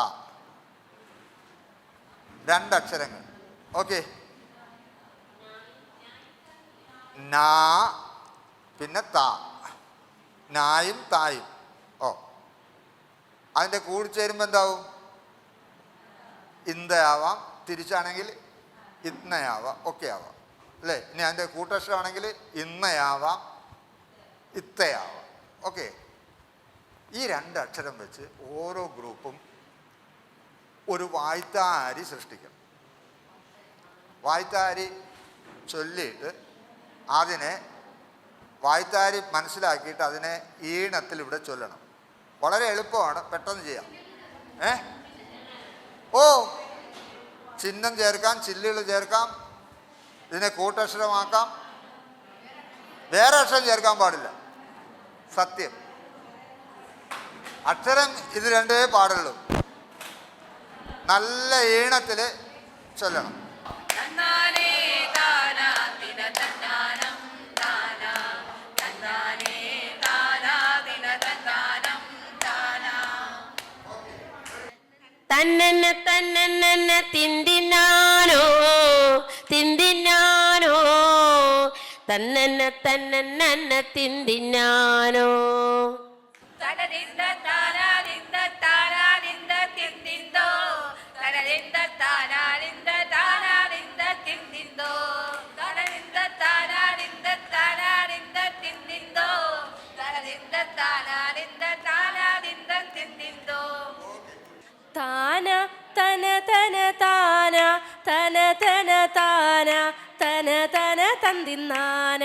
2 അക്ഷരങ്ങൾ. ഓക്കെ. നാ പിന്നെ താ, നായും തായും. ഓ, അതിൻ്റെ കൂടി ചേരുമ്പോൾ എന്താവും? ഇന്ദയാവാം, തിരിച്ചാണെങ്കിൽ ഇത്നയാവാം, ഒക്കെ ആവാം അല്ലേ. ഇനി അതിൻ്റെ കൂട്ടക്ഷരമാണെങ്കിൽ ഇന്നയാവാം, ഇത്തയാവാം. ഓക്കെ. ഈ 2 അക്ഷരം വെച്ച് ഓരോ ഗ്രൂപ്പും ഒരു വായ്ത്താരി സൃഷ്ടിക്കണം. വായ്ത്താരി ചൊല്ലിയിട്ട് അതിനെ വായ്ത്താരി മനസ്സിലാക്കിയിട്ട് അതിനെ ഈണത്തിൽ ഇവിടെ ചൊല്ലണം. വളരെ എളുപ്പമാണ്, പെട്ടെന്ന് ചെയ്യാം. ഓ, ചിഹ്നം ചേർക്കാം, ചില്ലുകൾ ചേർക്കാം, ഇതിനെ കൂട്ടക്ഷരമാക്കാം. വേറെ അക്ഷരം ചേർക്കാൻ പാടില്ല. സത്യം. അക്ഷരം ഇത് 2 പാടുള്ളൂ. നല്ല ഈണത്തിൽ ചൊല്ലണം. തന്നന്ന തന്നന്ന തിന്തിന്നാനോ തിന്തിന്നാനോ തന്നന്ന തന്നന്ന തിന്തിന്നാനോ താന തന തന താന തന തന താന തന തന തന്തിന്നാന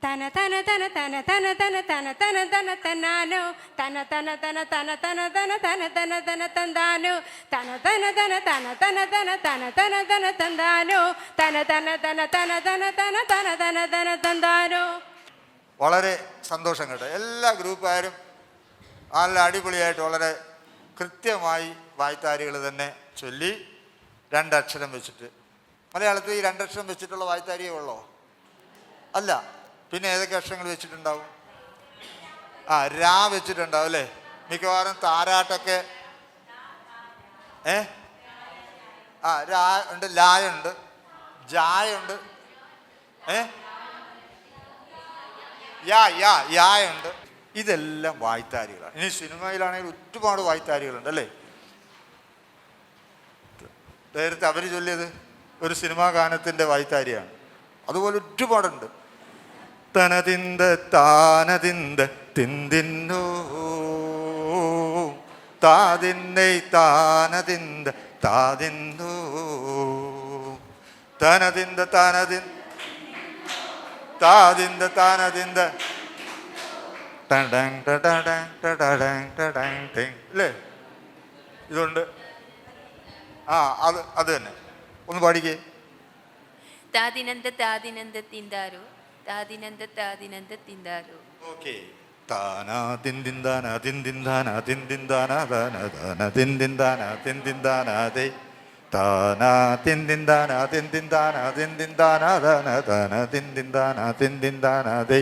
തന തന തന തന തന തന തന തന തന തന്നാനോ തന തന തന തന തന തന തന തന തന തന്താനോ തന തന തന തന തന തന തന തന തന തന്താനോ തന തന തന തന തന തന തന തന തന തന്താനോ. വളരെ സന്തോഷം കേട്ടോ. എല്ലാ ഗ്രൂപ്പുകാരും നല്ല അടിപൊളിയായിട്ട് വളരെ കൃത്യമായി വായ്ത്താരികൾ തന്നെ ചൊല്ലി 2 അക്ഷരം വെച്ചിട്ട്. മലയാളത്തിൽ ഈ 2 അക്ഷരം വെച്ചിട്ടുള്ള വായ്ത്താരിയേ ഉള്ളോ? അല്ല. പിന്നെ ഏതൊക്കെ അക്ഷരങ്ങൾ വെച്ചിട്ടുണ്ടാവും? ആ, രാ വെച്ചിട്ടുണ്ടാവും അല്ലേ. മിക്കവാറും താരാട്ടൊക്കെ ആ, രാ ഉണ്ട്, ലായുണ്ട്, ജായുണ്ട്, യായുണ്ട്. ഇതെല്ലാം വായ്ത്താരികളാണ്. ഇനി സിനിമയിലാണെങ്കിൽ ഒരുപാട് വായ്ത്താരികളുണ്ട് അല്ലേ. നേരത്തെ അവർ ചൊല്ലിയത് ഒരു സിനിമാ ഗാനത്തിൻ്റെ വായ്ത്താരിയാണ്. അതുപോലെ ഒരുപാടുണ്ട്. തനതിന്ത താനതിന്ത തിന്തിന്നോ താതിന്നെ താനതിന്ത താതിന്നോ തനതിന്ത താനതിൻ താതിന്ത താനതിന്ത അല്ലേ. ഇതുണ്ട്. ആ, അത് തന്നെ ഒന്ന് പാടിക്കേ. താദിനന്ദ താദിനന്ദ തിന്താരോ താദിനന്ദ താദിനന്ദ തിന്താരോ. ഓക്കെ. താനാ തിന്തിന്താന തിന്തിന്താന തിന്തിന്താന താന താന തിന്തിന്താന തിന്തിന്താന ദേ താനാ തിന്തിന്താന തിന്തിന്താന തിന്തിന്താന താന താന തിന്തിന്താന തിന്തിന്താന ദേ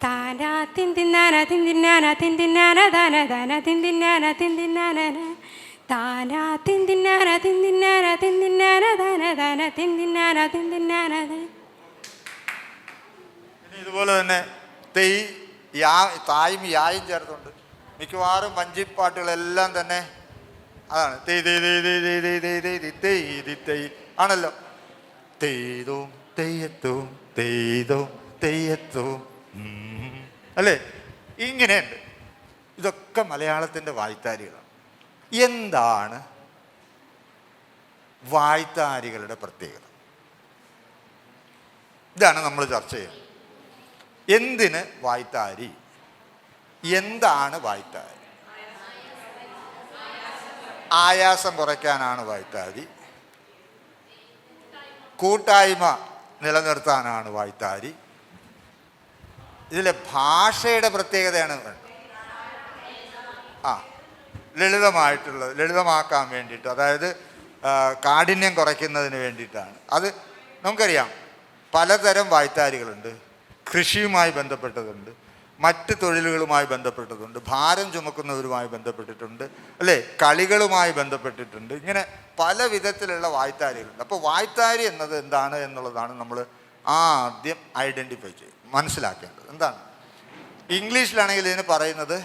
താനാ തിന്തിന്നാന തിന്തിന്നാന തിന്തിന്നാന താന താന തിന്തിന്നാന തിന്തിന്നാന താനാ തിന്തിന്നാന തിന്തിന്നാന തിന്തിന്നാന താന താന തിന്തിന്നാന തിന്തിന്നാന. ഇതുപോലെ തന്നെ തായും യായും ചേർത്തുണ്ട്. മിക്കവാറും വഞ്ചിപ്പാട്ടുകളെല്ലാം തന്നെ അതാണ്. ആണല്ലോ. തെയ്തും തെയ്യത്തും തെയ്തും തെയ്യത്തും അല്ലേ. ഇങ്ങനെയുണ്ട്. ഇതൊക്കെ മലയാളത്തിൻ്റെ വായ്ത്താരികളാണ്. എന്താണ് വായ്ത്താരികളുടെ പ്രത്യേകത? ഇതാണ് നമ്മൾ ചർച്ച ചെയ്യുന്നത്. എന്തിന് വായ്ത്താരി? എന്താണ് വായ്ത്താരി? ആയാസം കുറയ്ക്കാനാണ് വായ്ത്താരി. കൂട്ടായ്മ നിലനിർത്താനാണ് വായ്ത്താരി. ഇതിലെ ഭാഷയുടെ പ്രത്യേകതയാണ് ആ ലളിതമായിട്ടുള്ളത്, ലളിതമാക്കാൻ വേണ്ടിയിട്ട്, അതായത് കാഠിന്യം കുറയ്ക്കുന്നതിന് വേണ്ടിയിട്ടാണ്. അത് നമുക്കറിയാം, പലതരം വായ്ത്താരികളുണ്ട്. കൃഷിയുമായി ബന്ധപ്പെട്ടതുണ്ട്, മറ്റ് തൊഴിലുകളുമായി ബന്ധപ്പെട്ടതുണ്ട്, ഭാരം ചുമക്കുന്നവരുമായി ബന്ധപ്പെട്ടിട്ടുണ്ട്, അല്ലേ, കളികളുമായി ബന്ധപ്പെട്ടിട്ടുണ്ട്. ഇങ്ങനെ പല വിധത്തിലുള്ള വായ്ത്താരികളുണ്ട്. അപ്പോൾ വായ്ത്താരി എന്നത് എന്താണ് എന്നുള്ളതാണ് നമ്മൾ ആദ്യം ഐഡൻറ്റിഫൈ ചെയ്യും, മനസ്സിലാക്കേണ്ടത്. എന്താണ്? ഇംഗ്ലീഷിലാണെങ്കിൽ ഇതിന് പറയുന്നത്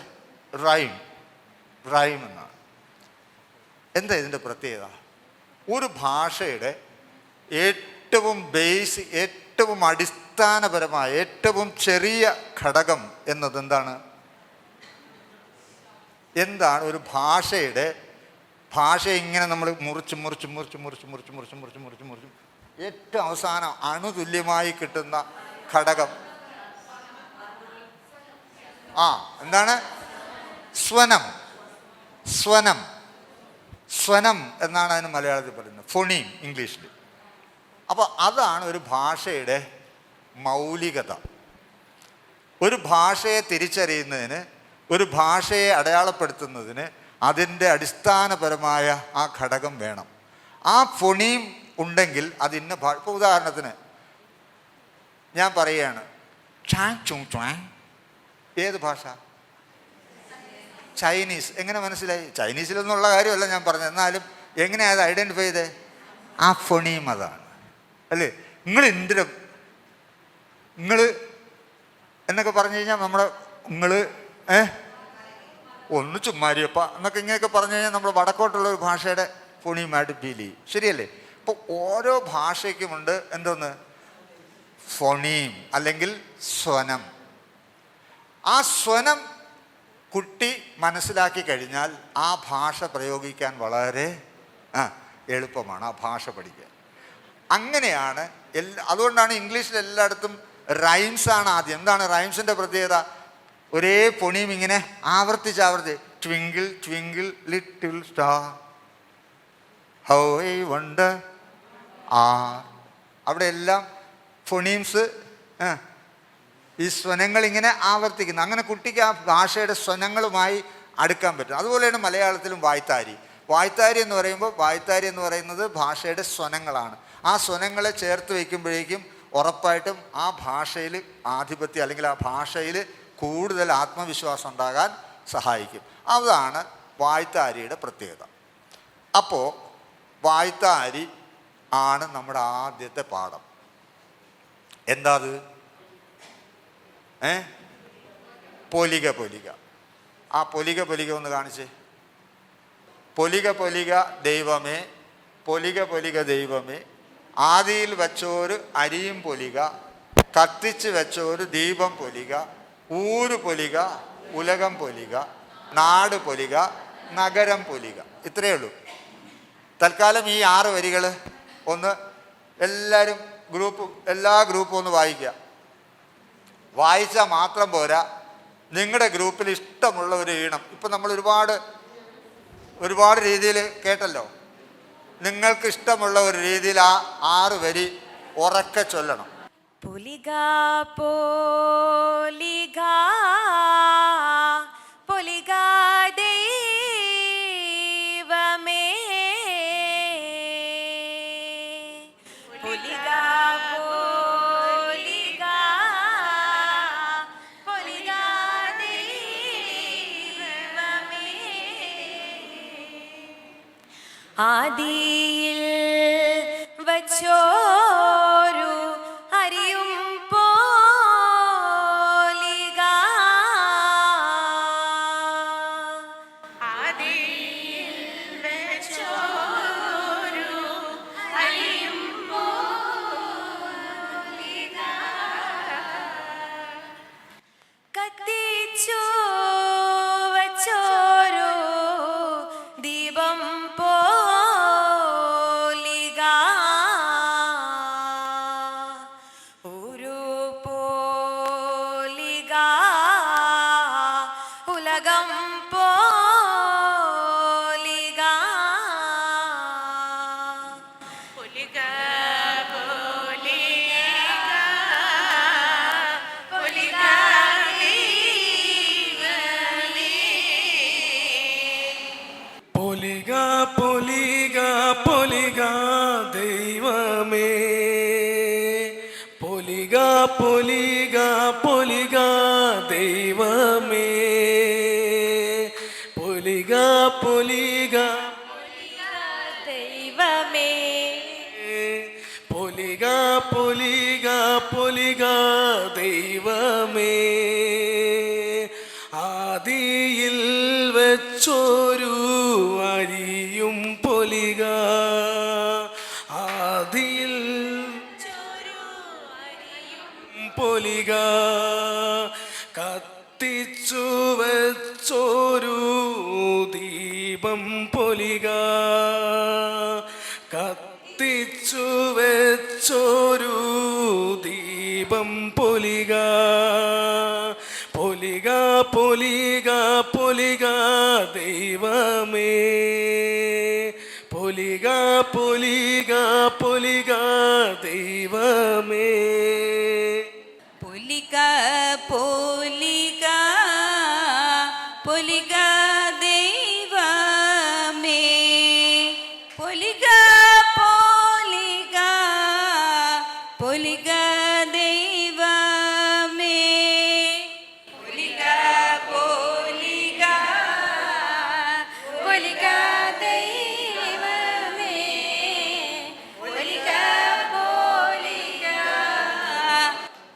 റൈം എന്നാണ്. എന്താ ഇതിൻ്റെ പ്രത്യേകത? ഒരു ഭാഷയുടെ ഏറ്റവും ഏറ്റവും അടിസ്ഥാനപരമായ ഏറ്റവും ചെറിയ ഘടകം എന്നത് എന്താണ്? ഒരു ഭാഷയെ ഇങ്ങനെ നമ്മൾ മുറിച്ച് ഏറ്റവും അവസാനം അണുതുല്യമായി കിട്ടുന്ന ഘടകം എന്താണ്? സ്വനം എന്നാണ് അതിന് മലയാളത്തിൽ പറയുന്നത്, ഫോണീം ഇംഗ്ലീഷിൽ. അപ്പോൾ അതാണ് ഒരു ഭാഷയുടെ മൗലികത. ഒരു ഭാഷയെ തിരിച്ചറിയുന്നതിന്, ഒരു ഭാഷയെ അടയാളപ്പെടുത്തുന്നതിന് അതിൻ്റെ അടിസ്ഥാനപരമായ ആ ഘടകം വേണം. ആ ഫോണീം ഉണ്ടെങ്കിൽ അതിന്ന ഇപ്പോൾ ഉദാഹരണത്തിന് ഞാൻ പറയുകയാണ് ചാങ് ചുങ് ച്വാങ്. ഏത് ഭാഷ? ചൈനീസ്. എങ്ങനെ മനസ്സിലായി? ചൈനീസിലൊന്നുള്ള കാര്യമല്ല ഞാൻ പറഞ്ഞത്, എന്നാലും എങ്ങനെയാണ് അത് ഐഡൻറ്റിഫൈ ചെയ്തത്? ആ ഫോണീം അതാണ്, അല്ലേ? നിങ്ങൾ എന്നൊക്കെ പറഞ്ഞു കഴിഞ്ഞാൽ നമ്മുടെ ഒന്ന് ചുമ്മാരിയപ്പ എന്നൊക്കെ ഇങ്ങനെയൊക്കെ പറഞ്ഞു കഴിഞ്ഞാൽ നമ്മൾ വടക്കോട്ടുള്ള ഒരു ഭാഷയുടെ ഫോണീമായിട്ട് ഫീൽ ചെയ്യും. ശരിയല്ലേ? അപ്പോൾ ഓരോ ഭാഷയ്ക്കുമുണ്ട് എന്തോന്ന്? ഫോണീം അല്ലെങ്കിൽ സ്വനം. ആ സ്വനം കുട്ടി മനസ്സിലാക്കി കഴിഞ്ഞാൽ ആ ഭാഷ പ്രയോഗിക്കാൻ വളരെ എളുപ്പമാണ്, ആ ഭാഷ പഠിക്കാൻ. അങ്ങനെയാണ് അതുകൊണ്ടാണ് ഇംഗ്ലീഷിൽ എല്ലായിടത്തും റൈംസാണ് ആദ്യം. എന്താണ് റൈംസിൻ്റെ പ്രത്യേകത? ഒരേ പൊണിയും ഇങ്ങനെ ആവർത്തിച്ച് twinkle twinkle little star how I wonder അവിടെ എല്ലാം ഫോണീംസ്, ഈ സ്വനങ്ങൾ ഇങ്ങനെ ആവർത്തിക്കുന്നു. അങ്ങനെ കുട്ടിക്ക് ആ ഭാഷയുടെ സ്വനങ്ങളുമായി അടുക്കാൻ പറ്റും. അതുപോലെയാണ് മലയാളത്തിലും വായ്ത്താരി എന്ന് പറയുന്നത് ഭാഷയുടെ സ്വനങ്ങളാണ്. ആ സ്വനങ്ങളെ ചേർത്ത് വയ്ക്കുമ്പോഴേക്കും ഉറപ്പായിട്ടും ആ ഭാഷയിൽ ആധിപത്യം അല്ലെങ്കിൽ ആ ഭാഷയിൽ കൂടുതൽ ആത്മവിശ്വാസം ഉണ്ടാകാൻ സഹായിക്കും. അതാണ് വായ്ത്താരിയുടെ പ്രത്യേകത. അപ്പോൾ വായ്ത്താരി ആണ് നമ്മുടെ ആദ്യത്തെ പാഠം. എന്താ അത്? പൊലിക. ആ പൊലിക ഒന്ന് കാണിച്ചേ. പൊലിക ദൈവമേ, പൊലിക ദൈവമേ, ആദിയിൽ വെച്ചോര് അരിയും പൊലിക, കത്തിച്ച് വെച്ചോര് ദീപം പൊലിക, ഊര് പൊലിക, ഉലകം പൊലിക, നാട് പൊലിക, നഗരം പൊലിക. ഇത്രയേ ഉള്ളൂ. തൽക്കാലം ഈ 6 വരികൾ ഒന്ന് എല്ലാവരും എല്ലാ ഗ്രൂപ്പും ഒന്ന് വായിക്കുക. വായിച്ചാൽ മാത്രം പോരാ, നിങ്ങളുടെ ഗ്രൂപ്പിൽ ഇഷ്ടമുള്ള ഒരു ഈണം, ഇപ്പം നമ്മൾ ഒരുപാട് രീതിയിൽ കേട്ടല്ലോ. നിങ്ങൾക്ക് ഇഷ്ടമുള്ള ഒരു രീതിയിൽ ആ 6 വരി ഉറക്കെ ചൊല്ലണം. പൊലിക പൊലിക പൊലിക ദൈവമേ, പൊലിക പൊലിക പൊലിക ദൈവമേ, ആദിയിൽ വച്ചോരു അരിയും പോലിക, ആദിയിൽ വച്ചോരു അരിയും പോലിക, കത്തിച്ചു വച്ചോരു ദീപം പോലിക, പൊലിക പൊലിക പൊലിക ദൈവമേ, പൊലിക പൊലിക പൊലിക ദൈവമേ, പൊലിക പൊലിക ദൈവമേ, പൊലിക പൊലിക പൊലിക ദൈവമേ, ആദിയിൽ വെച്ചൊരു അരിയും പൊലിക, ആദിയിൽ പൊലിക, കത്തിച്ചു വെച്ചൊരു ദീപം പൊലിക, കത്തിച്ചു വെച്ചൊരു ദീപം പൊലിക, പൊലിക പൊലിക പൊലിക ദൈവമേ, പൊലിക പൊലിക പൊലിക ദൈവമേ. പൊലിക പൊലിക പൊലിക ദൈവമേ, പൊലിക പൊലിക പൊലിക ദൈവമേ, പൊലിക പൊലിക പൊലിക ദൈവമേ, പൊലിക പൊലിക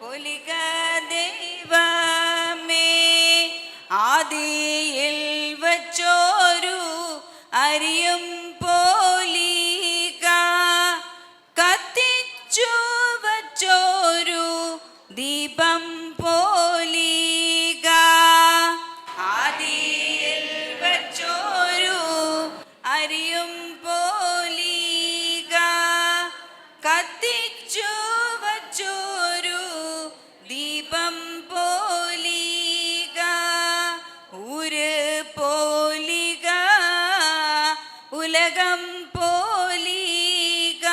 പൊലിക ദൈവമേ, ആദിയിൽ വച്ചോരു അരിയും പൊലിക, കത്തിച്ചു വച്ചോരു ദീപം പൊലിക, ആദിയിൽ വച്ചോരു അരിയും പൊലിക, കത്തിച്ചു വച്ചോരു ദീപം പൊലിക, ഊര് പൊലിക ഉലകം പൊലിക,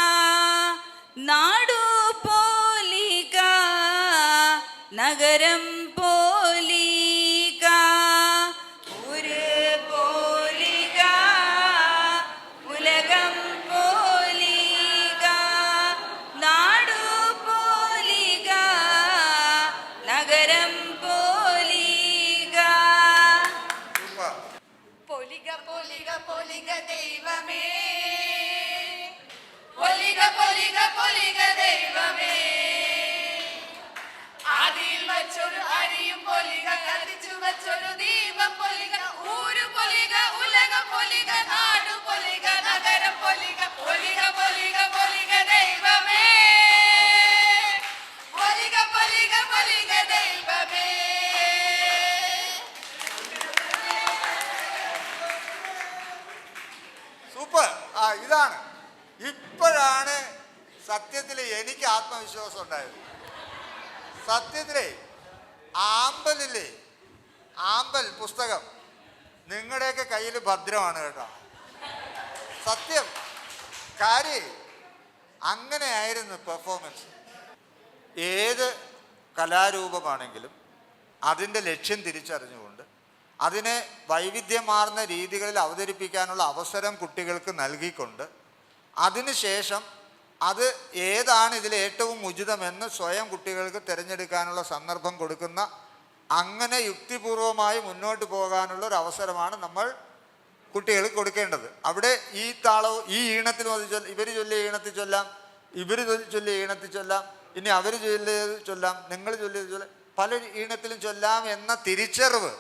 നാടു പൊലിക നഗരം പൊലിക, ഊര് പൊലിക ഉലകം പൊലിക, നാടു പൊലിക നഗരം പൊലിക. പൊലിക പൊലിക പൊലിക ദൈവമേ, പൊലിക പൊലിക പൊലിക ദൈവമേ, ആദിയിൽ വച്ചൊരു അരിയും പൊലിക, കത്തിച്ചു വച്ചൊരു ദീപം പൊലിക, ഊരു പൊലിക ഉലകം പൊലിക, നാടു പൊലിക നഗരം പൊലിക, പൊലിക പൊലിക പൊലിക ദൈവമേ, പൊലിക പൊലിക പൊലിക ദൈവമേ. സൂപ്പർ. ഇതാണ് ഇപ്പോഴാണ് സത്യത്തിൽ എനിക്ക് ആത്മവിശ്വാസം ഉണ്ടായത്. സത്യത്തിലേ ആമ്പലില്ലേ, ആമ്പൽ പുസ്തകം നിങ്ങളുടെയൊക്കെ കയ്യിൽ ഭദ്രമാണ് കേട്ടോ. സത്യം കാര്യം അങ്ങനെയായിരുന്നു പെർഫോമൻസ്. ഏത് കലാരൂപമാണെങ്കിലും അതിൻ്റെ ലക്ഷ്യം തിരിച്ചറിഞ്ഞുകൊണ്ട് അതിനെ വൈവിധ്യമാർന്ന രീതികളിൽ അവതരിപ്പിക്കാനുള്ള അവസരം കുട്ടികൾക്ക് നൽകിക്കൊണ്ട് അതിനുശേഷം അത് ഏതാണ് ഇതിൽ ഏറ്റവും ഉചിതമെന്ന് സ്വയം കുട്ടികൾക്ക് തിരഞ്ഞെടുക്കാനുള്ള സന്ദർഭം കൊടുക്കുന്ന, അങ്ങനെ യുക്തിപൂർവമായി മുന്നോട്ട് പോകാനുള്ള ഒരു അവസരമാണ് നമ്മൾ കുട്ടികൾക്ക് കൊടുക്കേണ്ടത്. അവിടെ ഈ താളവും ഈ ഈണത്തിലും അത് ഇവർ ചൊല്ലിയ ഈണത്തിൽ ചൊല്ലാം, ഇവർ ചൊല്ലിയ ഈണത്തിൽ ചൊല്ലാം, ഇനി അവർ ചൊല്ലിയത് ചൊല്ലാം, നിങ്ങൾ ചൊല്ലിയത് ചൊല്ലാം, പല ഈണത്തിലും ചൊല്ലാം എന്ന തിരിച്ചറിവ്,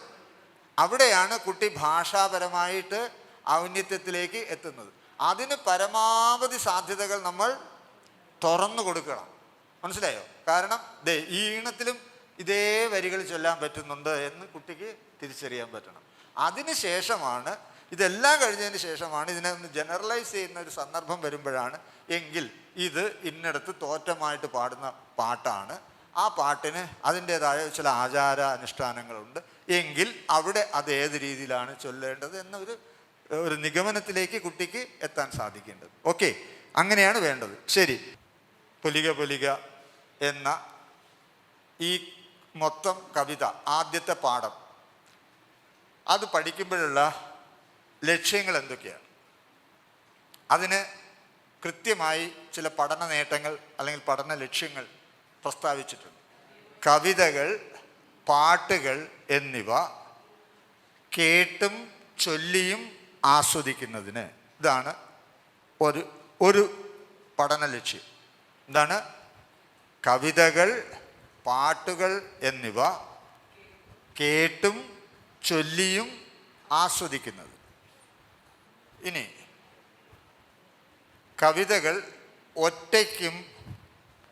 അവിടെയാണ് കുട്ടി ഭാഷാപരമായിട്ട് ഔന്നത്യത്തിലേക്ക് എത്തുന്നത്. അതിന് പരമാവധി സാധ്യതകൾ നമ്മൾ തുറന്നു കൊടുക്കണം. മനസ്സിലായോ? കാരണം ഈ ഈണത്തിലും ഇതേ വരികൾ ചൊല്ലാൻ പറ്റുന്നുണ്ട് എന്ന് കുട്ടിക്ക് തിരിച്ചറിയാൻ പറ്റണം. അതിനുശേഷമാണ്, ഇതെല്ലാം കഴിഞ്ഞതിന് ശേഷമാണ് ഇതിനെ ഒന്ന് ജനറലൈസ് ചെയ്യുന്ന ഒരു സന്ദർഭം വരുമ്പോഴാണ് എങ്കിൽ ഇത് ഇന്നിടത്ത് തോറ്റമായിട്ട് പാടുന്ന പാട്ടാണ്, ആ പാട്ടിന് അതിൻ്റേതായ ചില ആചാര അനുഷ്ഠാനങ്ങളുണ്ട് എങ്കിൽ അവിടെ അത് ഏത് രീതിയിലാണ് ചൊല്ലേണ്ടത് എന്നൊരു നിഗമനത്തിലേക്ക് കുട്ടിക്ക് എത്താൻ സാധിക്കേണ്ടത്. ഓക്കെ, അങ്ങനെയാണ് വേണ്ടത്. ശരി, പൊലിക പൊലിക എന്ന ഈ മൊത്തം കവിത, ആദ്യത്തെ പാഠം അത് പഠിക്കുമ്പോഴുള്ള ലക്ഷ്യങ്ങൾ എന്തൊക്കെയാണ്? അതിന് കൃത്യമായി ചില പഠന നേട്ടങ്ങൾ അല്ലെങ്കിൽ പഠന ലക്ഷ്യങ്ങൾ പ്രസ്താവിച്ചിട്ടുണ്ട്. കവിതകൾ, പാട്ടുകൾ എന്നിവ കേട്ടും ചൊല്ലിയും ആസ്വദിക്കുന്നതിന്, ഇതാണ് ഒരു പഠന ലക്ഷ്യം. എന്താണ്? കവിതകൾ, പാട്ടുകൾ എന്നിവ കേട്ടും ചൊല്ലിയും ആസ്വദിക്കുന്നത്. ഇനി കവിതകൾ ഒറ്റയ്ക്കും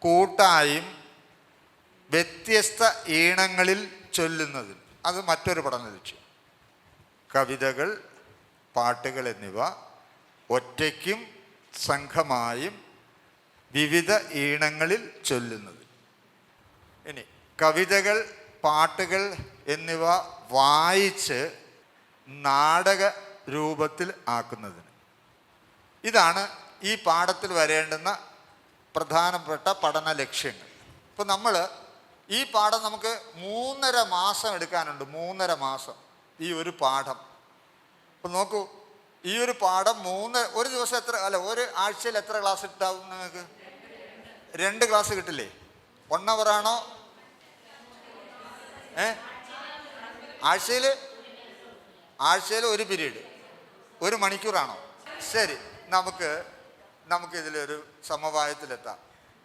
കൂട്ടായും വ്യത്യസ്ത ഈണങ്ങളിൽ ചൊല്ലുന്നതിന്, അത് മറ്റൊരു പഠന ലക്ഷ്യം. കവിതകൾ, പാട്ടുകൾ എന്നിവ ഒറ്റയ്ക്കും സംഘമായും വിവിധ ഈണങ്ങളിൽ ചൊല്ലുന്നത്. ഇനി കവിതകൾ, പാട്ടുകൾ എന്നിവ വായിച്ച് നാടക രൂപത്തിൽ ആക്കുന്നതിന്. ഇതാണ് ഈ പാഠത്തിൽ വരേണ്ടുന്ന പ്രധാനപ്പെട്ട പഠന ലക്ഷ്യങ്ങൾ. ഇപ്പോൾ നമ്മൾ ഈ പാഠം നമുക്ക് 3.5 മാസം എടുക്കാനുണ്ട്. 3.5 മാസം ഈ ഒരു പാഠം. അപ്പോൾ നോക്കൂ, ഈ ഒരു പാഠം ഒരു ദിവസം ഒരു ആഴ്ചയിൽ എത്ര ക്ലാസ് കിട്ടാവും നിങ്ങൾക്ക്? 2 ക്ലാസ് കിട്ടില്ലേ? 1 അവറാണോ? ആഴ്ചയിൽ 1 പീരീഡ്, 1 മണിക്കൂറാണോ? ശരി, നമുക്കിതിലൊരു സമവായത്തിലെത്താം,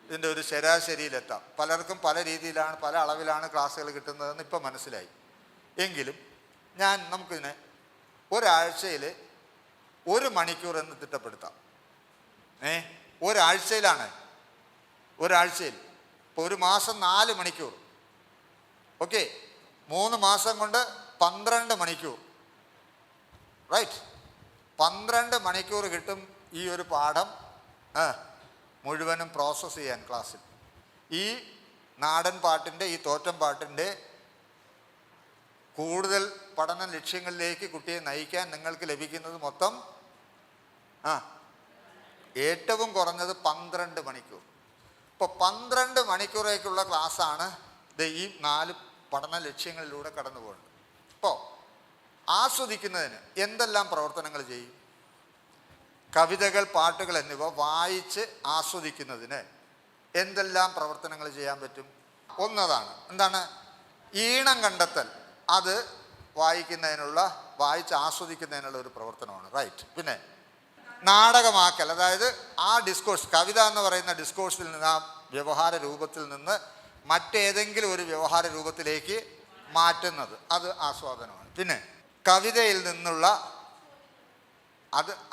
ഇതിൻ്റെ ഒരു ശരാശരിയിലെത്താം. പലർക്കും പല രീതിയിലാണ്, പല അളവിലാണ് ക്ലാസ്സുകൾ കിട്ടുന്നതെന്ന് ഇപ്പം മനസ്സിലായി. എങ്കിലും നമുക്കിതിനെ ഒരാഴ്ചയിൽ 1 മണിക്കൂർ എന്ന് തിട്ടപ്പെടുത്താം. ഒരാഴ്ചയിലാണ്, ഒരാഴ്ചയിൽ. ഇപ്പോൾ ഒരു മാസം 4 മണിക്കൂർ. ഓക്കെ, 3 മാസം കൊണ്ട് 12 മണിക്കൂർ. റൈറ്റ്, 12 മണിക്കൂർ കിട്ടും ഈ ഒരു പാഠം മുഴുവനും പ്രോസസ്സ് ചെയ്യാൻ ക്ലാസ്സിൽ. ഈ നാടൻ പാട്ടിൻ്റെ, ഈ തോറ്റം പാട്ടിൻ്റെ കൂടുതൽ പഠന ലക്ഷ്യങ്ങളിലേക്ക് കുട്ടിയെ നയിക്കാൻ നിങ്ങൾക്ക് ലഭിക്കുന്നത് മൊത്തം ഏറ്റവും കുറഞ്ഞത് 12 മണിക്കൂർ. ഇപ്പോൾ 12 മണിക്കൂറേക്കുള്ള ക്ലാസ്സാണ് ഈ 4 പഠന ലക്ഷ്യങ്ങളിലൂടെ കടന്നു പോകുന്നത്. ഇപ്പോൾ ആസ്വദിക്കുന്നതിന് എന്തെല്ലാം പ്രവർത്തനങ്ങൾ ചെയ്യും? കവിതകൾ, പാട്ടുകൾ എന്നിവ വായിച്ച് ആസ്വദിക്കുന്നതിന് എന്തെല്ലാം പ്രവർത്തനങ്ങൾ ചെയ്യാൻ പറ്റും? ഒന്നതാണ്, എന്താണ്? ഈണം കണ്ടെത്തൽ. അത് വായിച്ച് ആസ്വദിക്കുന്നതിനുള്ള ഒരു പ്രവർത്തനമാണ്. റൈറ്റ്. പിന്നെ നാടകമാക്കൽ, അതായത് ആ ഡിസ്കോഴ്സ്, കവിത എന്ന് പറയുന്ന ഡിസ്കോഴ്സിൽ നിന്ന്, ആ വ്യവഹാര രൂപത്തിൽ നിന്ന് മറ്റേതെങ്കിലും ഒരു വ്യവഹാര രൂപത്തിലേക്ക് മാറ്റുന്നത്, അത് ആസ്വാദനമാണ്. പിന്നെ കവിതയിൽ നിന്നുള്ള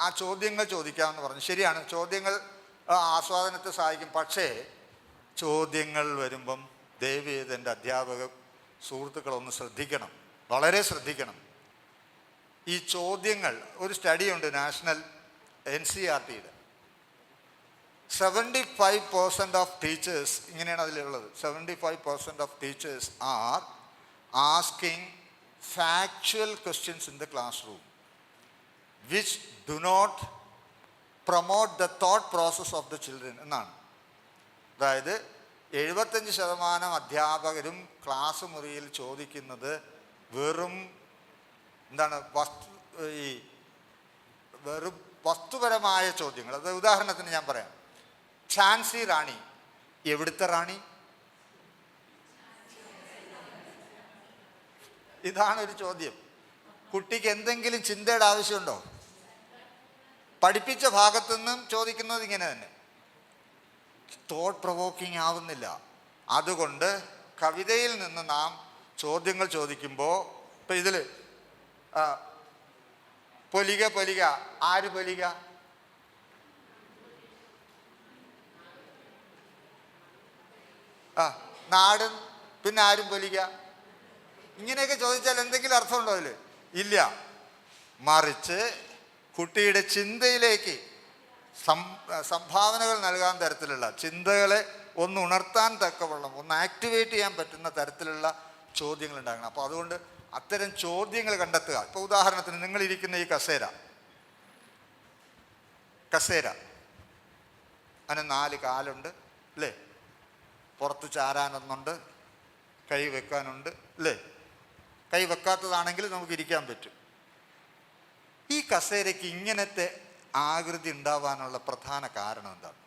ആ ചോദ്യങ്ങൾ ചോദിക്കാമെന്ന് പറഞ്ഞു. ശരിയാണ്, ചോദ്യങ്ങൾ ആസ്വാദനത്തെ സഹായിക്കും. പക്ഷേ ചോദ്യങ്ങൾ വരുമ്പം ദയവ് ചെയ്ത് എൻ്റെ അധ്യാപക സുഹൃത്തുക്കളൊന്ന് ശ്രദ്ധിക്കണം, വളരെ ശ്രദ്ധിക്കണം. ഈ ചോദ്യങ്ങൾ, ഒരു സ്റ്റഡിയുണ്ട് നാഷണൽ NCERTയുടെ, 75% ഓഫ് ടീച്ചേഴ്സ്, ഇങ്ങനെയാണ് അതിലുള്ളത്, 75% of teachers are asking factual questions in the classroom which do not promote the thought process of the children എന്നാണ്. അതായത് 75% അധ്യാപകരും ക്ലാസ് മുറിയിൽ ചോദിക്കുന്നത് വെറും വസ്തുപരമായ ചോദ്യങ്ങൾ. അത് ഉദാഹരണത്തിന് ഞാൻ പറയാം. ഝാൻസി റാണി എവിടുത്തെ റാണി? ഇതാണ് ഒരു ചോദ്യം. കുട്ടിക്ക് എന്തെങ്കിലും ചിന്തയുടെ ആവശ്യമുണ്ടോ? പഠിപ്പിച്ച ഭാഗത്തു നിന്നും ചോദിക്കുന്നത് ഇങ്ങനെ തന്നെ, തോട്ട് പ്രൊവോക്കിംഗ് ആവുന്നില്ല. അതുകൊണ്ട് കവിതയിൽ നിന്ന് നാം ചോദ്യങ്ങൾ ചോദിക്കുമ്പോൾ, ഇപ്പം ഇതിൽ പൊലിക, ആര് പൊലിക? നാടും, പിന്നെ ആരും പൊലിക? ഇങ്ങനെയൊക്കെ ചോദിച്ചാൽ എന്തെങ്കിലും അർത്ഥമുണ്ടോ അതിൽ? ഇല്ല. മറിച്ച് കുട്ടിയുടെ ചിന്തയിലേക്ക് സംഭാവനകൾ നൽകാൻ തരത്തിലുള്ള, ചിന്തകളെ ഒന്ന് ഉണർത്താൻ തക്കവണ്ണം, ഒന്ന് ആക്ടിവേറ്റ് ചെയ്യാൻ പറ്റുന്ന തരത്തിലുള്ള ചോദ്യങ്ങൾ ഉണ്ടാകണം. അപ്പോൾ അതുകൊണ്ട് അത്തരം ചോദ്യങ്ങൾ കണ്ടെത്തുക. ഇപ്പോൾ ഉദാഹരണത്തിന് നിങ്ങളിരിക്കുന്ന ഈ കസേര, അതിന് 4 കാലുണ്ട് അല്ലേ? പുറത്ത് ചാരാനൊന്നുണ്ട്, കൈ വെക്കാനുണ്ട് അല്ലേ? കൈ വെക്കാത്തതാണെങ്കിൽ നമുക്ക് ഇരിക്കാൻ പറ്റും. ഈ കസേരയ്ക്ക് ഇങ്ങനത്തെ ആകൃതി ഉണ്ടാവാനുള്ള പ്രധാന കാരണം എന്താണ്?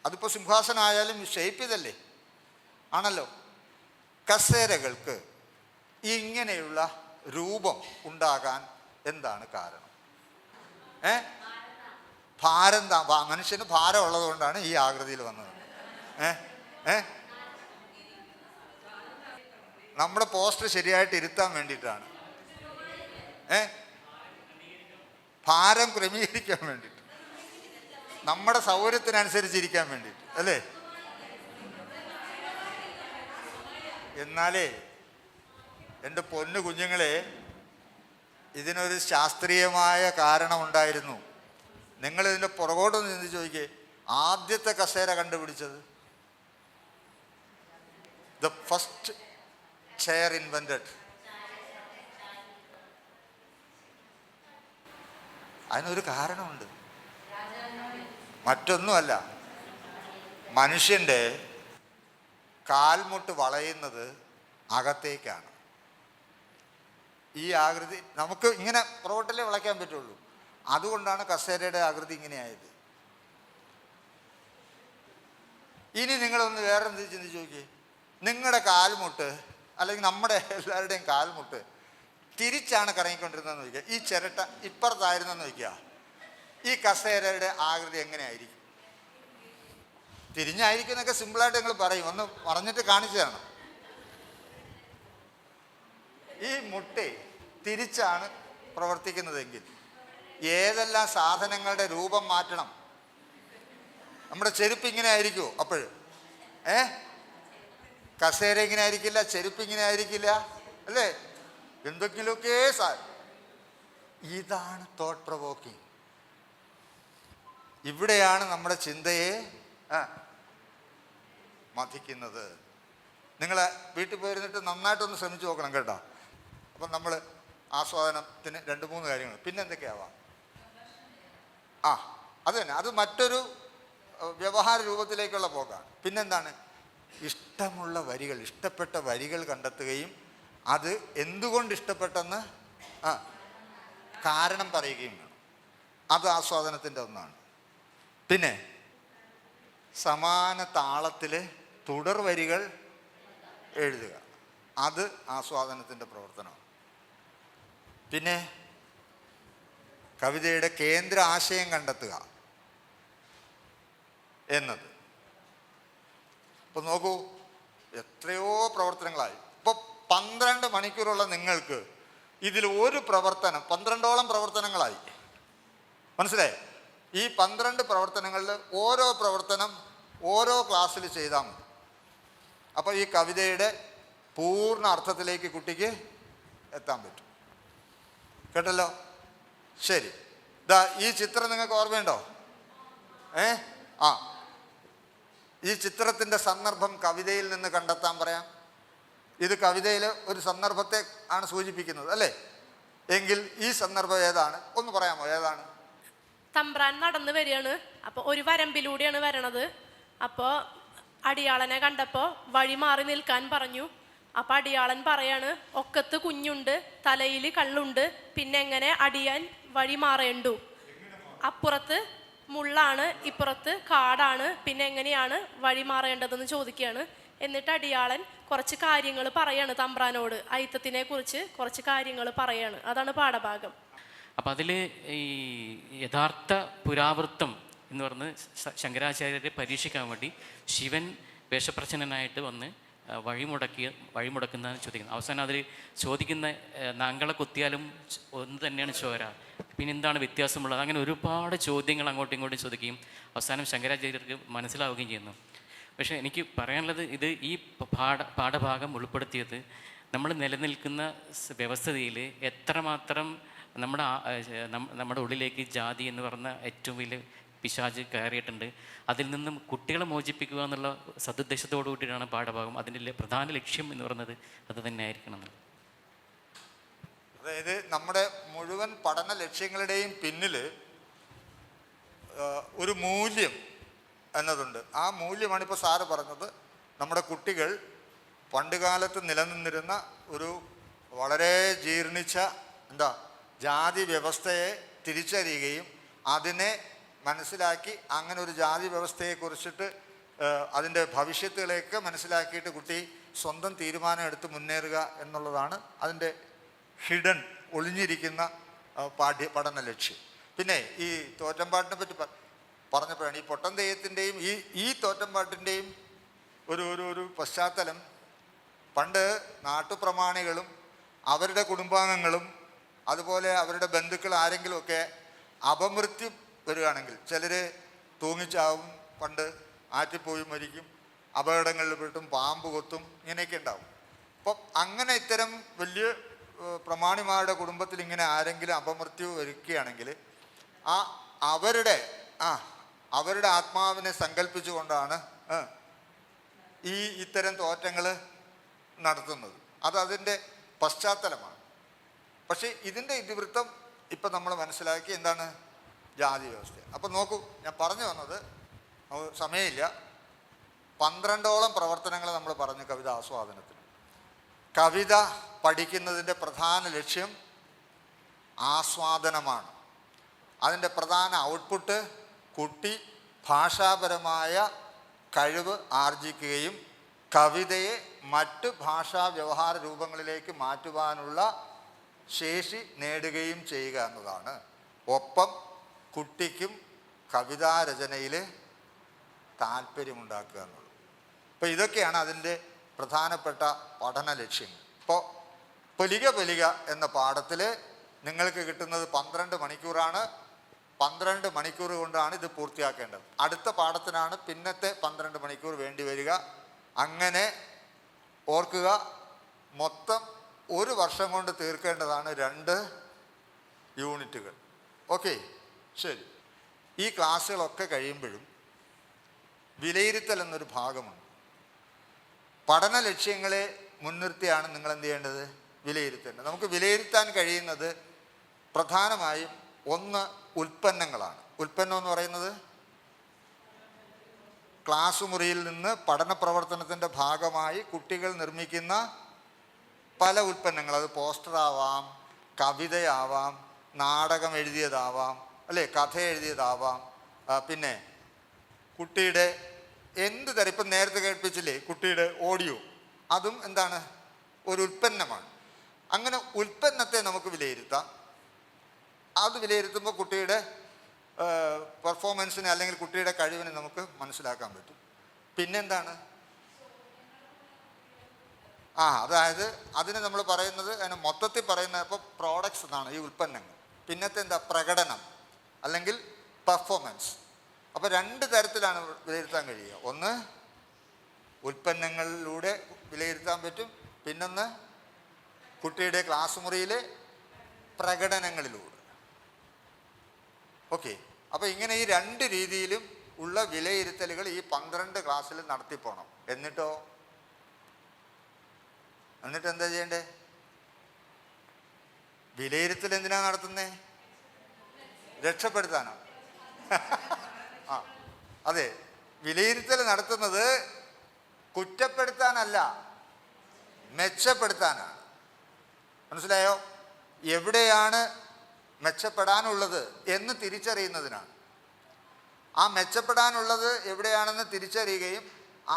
അതിപ്പോൾ സിംഹാസനമായാലും ഷേപ്പ് ഇതല്ലേ ആണല്ലോ. കസേരകൾക്ക് ഇങ്ങനെയുള്ള രൂപം ഉണ്ടാകാൻ എന്താണ് കാരണം? ഭാരം മനുഷ്യന് ഭാരം ഉള്ളത് കൊണ്ടാണ് ഈ ആകൃതിയിൽ വന്നത്. നമ്മുടെ പോസ്റ്റർ ശരിയായിട്ട് ഇരുത്താൻ വേണ്ടിയിട്ടാണ്. ഭാരം ക്രമീകരിക്കാൻ വേണ്ടിയിട്ട്, നമ്മുടെ സൗകര്യത്തിനനുസരിച്ചിരിക്കാൻ വേണ്ടിയിട്ട് അല്ലേ? എന്നാലേ എൻ്റെ പൊന്നു കുഞ്ഞുങ്ങളെ, ഇതിനൊരു ശാസ്ത്രീയമായ കാരണമുണ്ടായിരുന്നു. നിങ്ങളിതിൻ്റെ പുറകോട്ടൊന്ന് ചിന്തിച്ച് ചോദിക്കേ. ആദ്യത്തെ കസേര കണ്ടുപിടിച്ചത്, ദ ഫസ്റ്റ് ചെയർ ഇൻവെന്റഡ്, അതിനൊരു കാരണമുണ്ട്. മറ്റൊന്നുമല്ല, മനുഷ്യൻ്റെ കാൽമുട്ട് വളയുന്നത് അകത്തേക്കാണ്. ഈ ആകൃതി നമുക്ക് ഇങ്ങനെ പുറകോട്ടല്ലേ വളയ്ക്കാൻ പറ്റുള്ളൂ. അതുകൊണ്ടാണ് കസേരയുടെ ആകൃതി ഇങ്ങനെയായത്. ഇനി നിങ്ങളൊന്ന് വേറെ എന്ത് ചിന്തിച്ച് നോക്കിയേ. നിങ്ങളുടെ കാൽമുട്ട് അല്ലെങ്കിൽ നമ്മുടെ എല്ലാവരുടെയും കാൽമുട്ട് തിരിച്ചാണ് കറങ്ങിക്കൊണ്ടിരുന്നതെന്ന് ചോദിക്കുക. ഈ ചിരട്ട ഇപ്പുറത്തായിരുന്നെന്ന് ചോദിക്കുക. ഈ കസേരയുടെ ആകൃതി എങ്ങനെയായിരിക്കും? തിരിഞ്ഞായിരിക്കും എന്നൊക്കെ സിമ്പിളായിട്ട് നിങ്ങൾ പറയും. ഒന്ന് പറഞ്ഞിട്ട് കാണിച്ചു തരണം. ഈ മുട്ട തിരിച്ചാണ് പ്രവർത്തിക്കുന്നതെങ്കിൽ ഏതെല്ലാം സാധനങ്ങളുടെ രൂപം മാറ്റണം? നമ്മുടെ ചെരുപ്പ് ഇങ്ങനെ ആയിരിക്കുമോ അപ്പോഴും? കസേര ഇങ്ങനെ ആയിരിക്കില്ല, ചെരുപ്പ് ഇങ്ങനെ ആയിരിക്കില്ല അല്ലേ? എന്തെങ്കിലുമൊക്കെ ഇതാണ് തോട്ട് പ്രൊവോക്കിങ്. ഇവിടെയാണ് നമ്മുടെ ചിന്തയെ മഥിക്കുന്നത്. നിങ്ങൾ വീട്ടിൽ പോയിരുന്നിട്ട് നന്നായിട്ടൊന്ന് ശ്രമിച്ചു നോക്കണം കേട്ടോ. അപ്പം നമ്മൾ ആസ്വാദനത്തിന് 2-3 കാര്യങ്ങൾ. പിന്നെ എന്തൊക്കെയാവാം? അത് തന്നെ, അത് മറ്റൊരു വ്യവഹാര രൂപത്തിലേക്കുള്ള പോക്കാണ്. പിന്നെന്താണ്? ഇഷ്ടമുള്ള വരികൾ, ഇഷ്ടപ്പെട്ട വരികൾ കണ്ടെത്തുകയും അത് എന്തുകൊണ്ട് ഇഷ്ടപ്പെട്ടെന്ന് കാരണം പറയുകയും വേണം. അത് ആസ്വാദനത്തിൻ്റെ ഒന്നാണ്. പിന്നെ സമാന താളത്തിൽ തുടർ വരികൾ എഴുതുക, അത് ആസ്വാദനത്തിൻ്റെ പ്രവർത്തനമാണ്. പിന്നെ കവിതയുടെ കേന്ദ്ര ആശയം കണ്ടെത്തുക എന്നത്. ഇപ്പം നോക്കൂ, എത്രയോ പ്രവർത്തനങ്ങളായി. ഇപ്പോൾ 12 മണിക്കൂറുള്ള നിങ്ങൾക്ക് ഇതിൽ ഒരു പ്രവർത്തനം, 12ഓളം പ്രവർത്തനങ്ങളായി. മനസ്സിലായി? ഈ 12 പ്രവർത്തനങ്ങളിൽ ഓരോ പ്രവർത്തനം ഓരോ ക്ലാസ്സിൽ ചെയ്താൽ മതി. അപ്പോൾ ഈ കവിതയുടെ പൂർണ്ണ അർത്ഥത്തിലേക്ക് കുട്ടിക്ക് എത്താൻ പറ്റും. കേട്ടല്ലോ? ശരി. ഈ ചിത്രം നിങ്ങൾക്ക് ഓർമ്മയുണ്ടോ? ഈ ചിത്രത്തിൻ്റെ സന്ദർഭം കവിതയിൽ നിന്ന് കണ്ടെത്താൻ പറയാം. ഇത് കവിതയിൽ ഒരു സന്ദർഭത്തെ ആണ് സൂചിപ്പിക്കുന്നത് അല്ലേ? എങ്കിൽ ഈ സന്ദർഭം ഏതാണ്? ഒന്ന് പറയാമോ? ഏതാണ്? തമ്പ്രാൻ നടന്നു വരികയാണ്. അപ്പോൾ ഒരു വരമ്പിലൂടെയാണ് വരണത്. അപ്പോൾ അടിയാളനെ കണ്ടപ്പോൾ വഴി മാറി നിൽക്കാൻ പറഞ്ഞു. അപ്പം അടിയാളൻ പറയാണ്, ഒക്കത്ത് കുഞ്ഞുണ്ട്, തലയിൽ കള്ളുണ്ട്, പിന്നെ എങ്ങനെ അടിയാൻ വഴി മാറേണ്ടു? അപ്പുറത്ത് മുള്ളാണ്, ഇപ്പുറത്ത് കാടാണ്, പിന്നെ എങ്ങനെയാണ് വഴി മാറേണ്ടതെന്ന് ചോദിക്കുകയാണ്. എന്നിട്ട് അടിയാളൻ കുറച്ച് കാര്യങ്ങൾ പറയാണ് തമ്പ്രാനോട്, അയിത്തത്തിനെ കുറിച്ച് കുറച്ച് കാര്യങ്ങൾ പറയാണ്. അതാണ് പാഠഭാഗം. അപ്പം അതിൽ ഈ യഥാർത്ഥ പുരാവൃത്തം എന്ന് പറഞ്ഞ് ശങ്കരാചാര്യരെ പരീക്ഷിക്കാൻ വേണ്ടി ശിവൻ വേഷപ്രച്ഛന്നനായിട്ട് വന്ന് വഴിമുടക്കുന്നതാണ് ചോദിക്കുന്നത്. അവസാനം അതിൽ ചോദിക്കുന്ന നാങ്കളെ കുത്തിയാലും ഒന്ന് തന്നെയാണ് ചോര, പിന്നെ എന്താണ് വ്യത്യാസമുള്ളത്, അങ്ങനെ ഒരുപാട് ചോദ്യങ്ങൾ അങ്ങോട്ടും ഇങ്ങോട്ടും ചോദിക്കുകയും അവസാനം ശങ്കരാചാര്യർക്ക് മനസ്സിലാവുകയും ചെയ്യുന്നു. പക്ഷേ എനിക്ക് പറയാനുള്ളത്, ഇത് ഈ പാഠഭാഗം ഉൾപ്പെടുത്തിയത് നമ്മൾ നിലനിൽക്കുന്ന വ്യവസ്ഥിതിയിൽ എത്രമാത്രം നമ്മുടെ ഉള്ളിലേക്ക് ജാതി എന്ന് പറഞ്ഞ ഏറ്റവും വലിയ പിശാച് കയറിയിട്ടുണ്ട്. അതിൽ നിന്നും കുട്ടികളെ മോചിപ്പിക്കുക എന്നുള്ള സതുദ്ദേശത്തോടു കൂടിയിട്ടാണ് പാഠഭാഗം. അതിൻ്റെ പ്രധാന ലക്ഷ്യം എന്ന് പറയുന്നത് അത് തന്നെ ആയിരിക്കണം. അതായത് നമ്മുടെ മുഴുവൻ പഠന ലക്ഷ്യങ്ങളുടെയും പിന്നിൽ ഒരു മൂല്യം എന്നതുണ്ട്. ആ മൂല്യമാണ് ഇപ്പോൾ സാറ് പറഞ്ഞത്. നമ്മുടെ കുട്ടികൾ പണ്ടുകാലത്ത് നിലനിന്നിരുന്ന ഒരു വളരെ ജീർണിച്ച ജാതി വ്യവസ്ഥയെ തിരിച്ചറിയുകയും അതിനെ മനസ്സിലാക്കി അങ്ങനെ ഒരു ജാതി വ്യവസ്ഥയെക്കുറിച്ചിട്ട് അതിൻ്റെ ഭവിഷ്യത്തുകളെയൊക്കെ മനസ്സിലാക്കിയിട്ട് കുട്ടി സ്വന്തം തീരുമാനം എടുത്ത് മുന്നേറുക എന്നുള്ളതാണ് അതിൻ്റെ ഹിഡൻ ഒളിഞ്ഞിരിക്കുന്ന പഠന ലക്ഷ്യം. പിന്നെ ഈ തോറ്റമ്പാട്ടിനെ പറ്റി പറഞ്ഞപ്പോഴാണ് ഈ പൊട്ടൻ തെയ്യത്തിൻ്റെയും ഈ തോറ്റമ്പാട്ടിൻ്റെയും ഒരു പശ്ചാത്തലം. പണ്ട് നാട്ടുപ്രമാണികളും അവരുടെ കുടുംബാംഗങ്ങളും അതുപോലെ അവരുടെ ബന്ധുക്കൾ ആരെങ്കിലുമൊക്കെ അപമൃത്യു വരികയാണെങ്കിൽ, ചിലർ തൂങ്ങിച്ചാവും, പണ്ട് ആറ്റിപ്പോയി മരിക്കും, അപകടങ്ങളിൽ പെട്ടും പാമ്പ് കൊത്തും, ഇങ്ങനെയൊക്കെ ഉണ്ടാവും. അപ്പം അങ്ങനെ ഇത്തരം വലിയ പ്രമാണിമാരുടെ കുടുംബത്തിൽ ഇങ്ങനെ ആരെങ്കിലും അപമൃത്യു വരികയാണെങ്കിൽ അവരുടെ ആത്മാവിനെ സങ്കല്പിച്ചുകൊണ്ടാണ് ഇത്തരം തോറ്റങ്ങൾ നടത്തുന്നത്. അതിൻ്റെ പശ്ചാത്തലമാണ്. പക്ഷേ ഇതിൻ്റെ ഇതിവൃത്തം ഇപ്പം നമ്മൾ മനസ്സിലാക്കി എന്താണ്? ജാതി വ്യവസ്ഥ. അപ്പം നോക്കൂ, ഞാൻ പറഞ്ഞു വന്നത്, സമയമില്ല, 12ഓളം പ്രവർത്തനങ്ങൾ നമ്മൾ പറഞ്ഞു കവിത ആസ്വാദനത്തിന്. കവിത പഠിക്കുന്നതിൻ്റെ പ്രധാന ലക്ഷ്യം ആസ്വാദനമാണ്. അതിൻ്റെ പ്രധാന ഔട്ട്പുട്ട് കുട്ടി ഭാഷാപരമായ കഴിവ് ആർജിക്കുകയും കവിതയെ മറ്റ് ഭാഷാ വ്യവഹാര രൂപങ്ങളിലേക്ക് മാറ്റുവാനുള്ള ശേഷി നേടുകയും ചെയ്യുക എന്നതാണ്. ഒപ്പം കുട്ടിക്കും കവിതാരചനയിൽ താല്പര്യമുണ്ടാക്കുക എന്നുള്ളത്. അപ്പോൾ ഇതൊക്കെയാണ് അതിൻ്റെ പ്രധാനപ്പെട്ട പഠന ലക്ഷ്യങ്ങൾ. ഇപ്പോൾ പൊലിക എന്ന പാഠത്തിൽ നിങ്ങൾക്ക് കിട്ടുന്നത് 12 മണിക്കൂറാണ്. 12 മണിക്കൂർ കൊണ്ടാണ് ഇത് പൂർത്തിയാക്കേണ്ടത്. അടുത്ത പാഠത്തിനാണ് പിന്നത്തെ 12 മണിക്കൂർ വേണ്ടി വരിക. അങ്ങനെ ഓർക്കുക, മൊത്തം 1 വർഷം കൊണ്ട് തീർക്കേണ്ടതാണ് 2 യൂണിറ്റുകൾ. ഓക്കെ, ശരി. ഈ ക്ലാസ്സുകളൊക്കെ കഴിയുമ്പോഴും വിലയിരുത്തൽ എന്നൊരു ഭാഗമുണ്ട്. പഠന ലക്ഷ്യങ്ങളെ മുൻനിർത്തിയാണ് നിങ്ങൾ എന്ത് ചെയ്യേണ്ടത്? വിലയിരുത്തേണ്ടത്. നമുക്ക് വിലയിരുത്താൻ കഴിയുന്നത് പ്രധാനമായും 1 ഉൽപ്പന്നങ്ങളാണ്. ഉൽപ്പന്നം എന്ന് പറയുന്നത് ക്ലാസ് മുറിയിൽ നിന്ന് പഠന പ്രവർത്തനത്തിൻ്റെ ഭാഗമായി കുട്ടികൾ നിർമ്മിക്കുന്ന പല ഉൽപ്പന്നങ്ങൾ. അത് പോസ്റ്ററാവാം, കവിതയാവാം, നാടകം എഴുതിയതാവാം, അല്ലേ, കഥ എഴുതിയതാവാം, പിന്നെ കുട്ടിയുടെ എന്ത് തരം, ഇപ്പം നേരത്തെ കേൾപ്പിച്ചില്ലേ കുട്ടിയുടെ ഓഡിയോ, അതും എന്താണ്? ഒരു ഉൽപ്പന്നമാണ്. അങ്ങനെ ഉൽപ്പന്നത്തെ നമുക്ക് വിലയിരുത്താം. അത് വിലയിരുത്തുമ്പോൾ കുട്ടിയുടെ പെർഫോമൻസിനെ അല്ലെങ്കിൽ കുട്ടിയുടെ കഴിവിനെ നമുക്ക് മനസ്സിലാക്കാൻ പറ്റും. പിന്നെന്താണ്? അതായത് അതിന് നമ്മൾ പറയുന്നത്, അതിന് മൊത്തത്തിൽ പറയുന്നത് ഇപ്പോൾ പ്രോഡക്ട്സ് എന്നാണ് ഈ ഉൽപ്പന്നങ്ങൾ. പിന്നത്തെ എന്താ? പ്രകടനം അല്ലെങ്കിൽ പെർഫോമൻസ്. അപ്പോൾ 2 തരത്തിലാണ് വിലയിരുത്താൻ കഴിയുക. ഒന്ന് ഉൽപ്പന്നങ്ങളിലൂടെ വിലയിരുത്താൻ പറ്റും, പിന്നൊന്ന് കുട്ടിയുടെ ക്ലാസ് മുറിയിലെ പ്രകടനങ്ങളിലൂടെ. ഓക്കെ, അപ്പോൾ ഇങ്ങനെ ഈ 2 രീതിയിലും ഉള്ള വിലയിരുത്തലുകൾ ഈ 12 ക്ലാസ്സിൽ നടത്തിപ്പോണം. എന്നിട്ട് എന്താ ചെയ്യണ്ടേ? വിലയിരുത്തൽ എന്തിനാ നടത്തുന്നേ? രക്ഷപ്പെടുത്താനോ? അതെ, വിലയിരുത്തൽ നടത്തുന്നത് കുറ്റപ്പെടുത്താനല്ല, മെച്ചപ്പെടുത്താനാണ്. മനസ്സിലായോ? എവിടെയാണ് മെച്ചപ്പെടാനുള്ളത് എന്ന് തിരിച്ചറിയുന്നതിനാണ്. ആ മെച്ചപ്പെടാനുള്ളത് എവിടെയാണെന്ന് തിരിച്ചറിയുകയും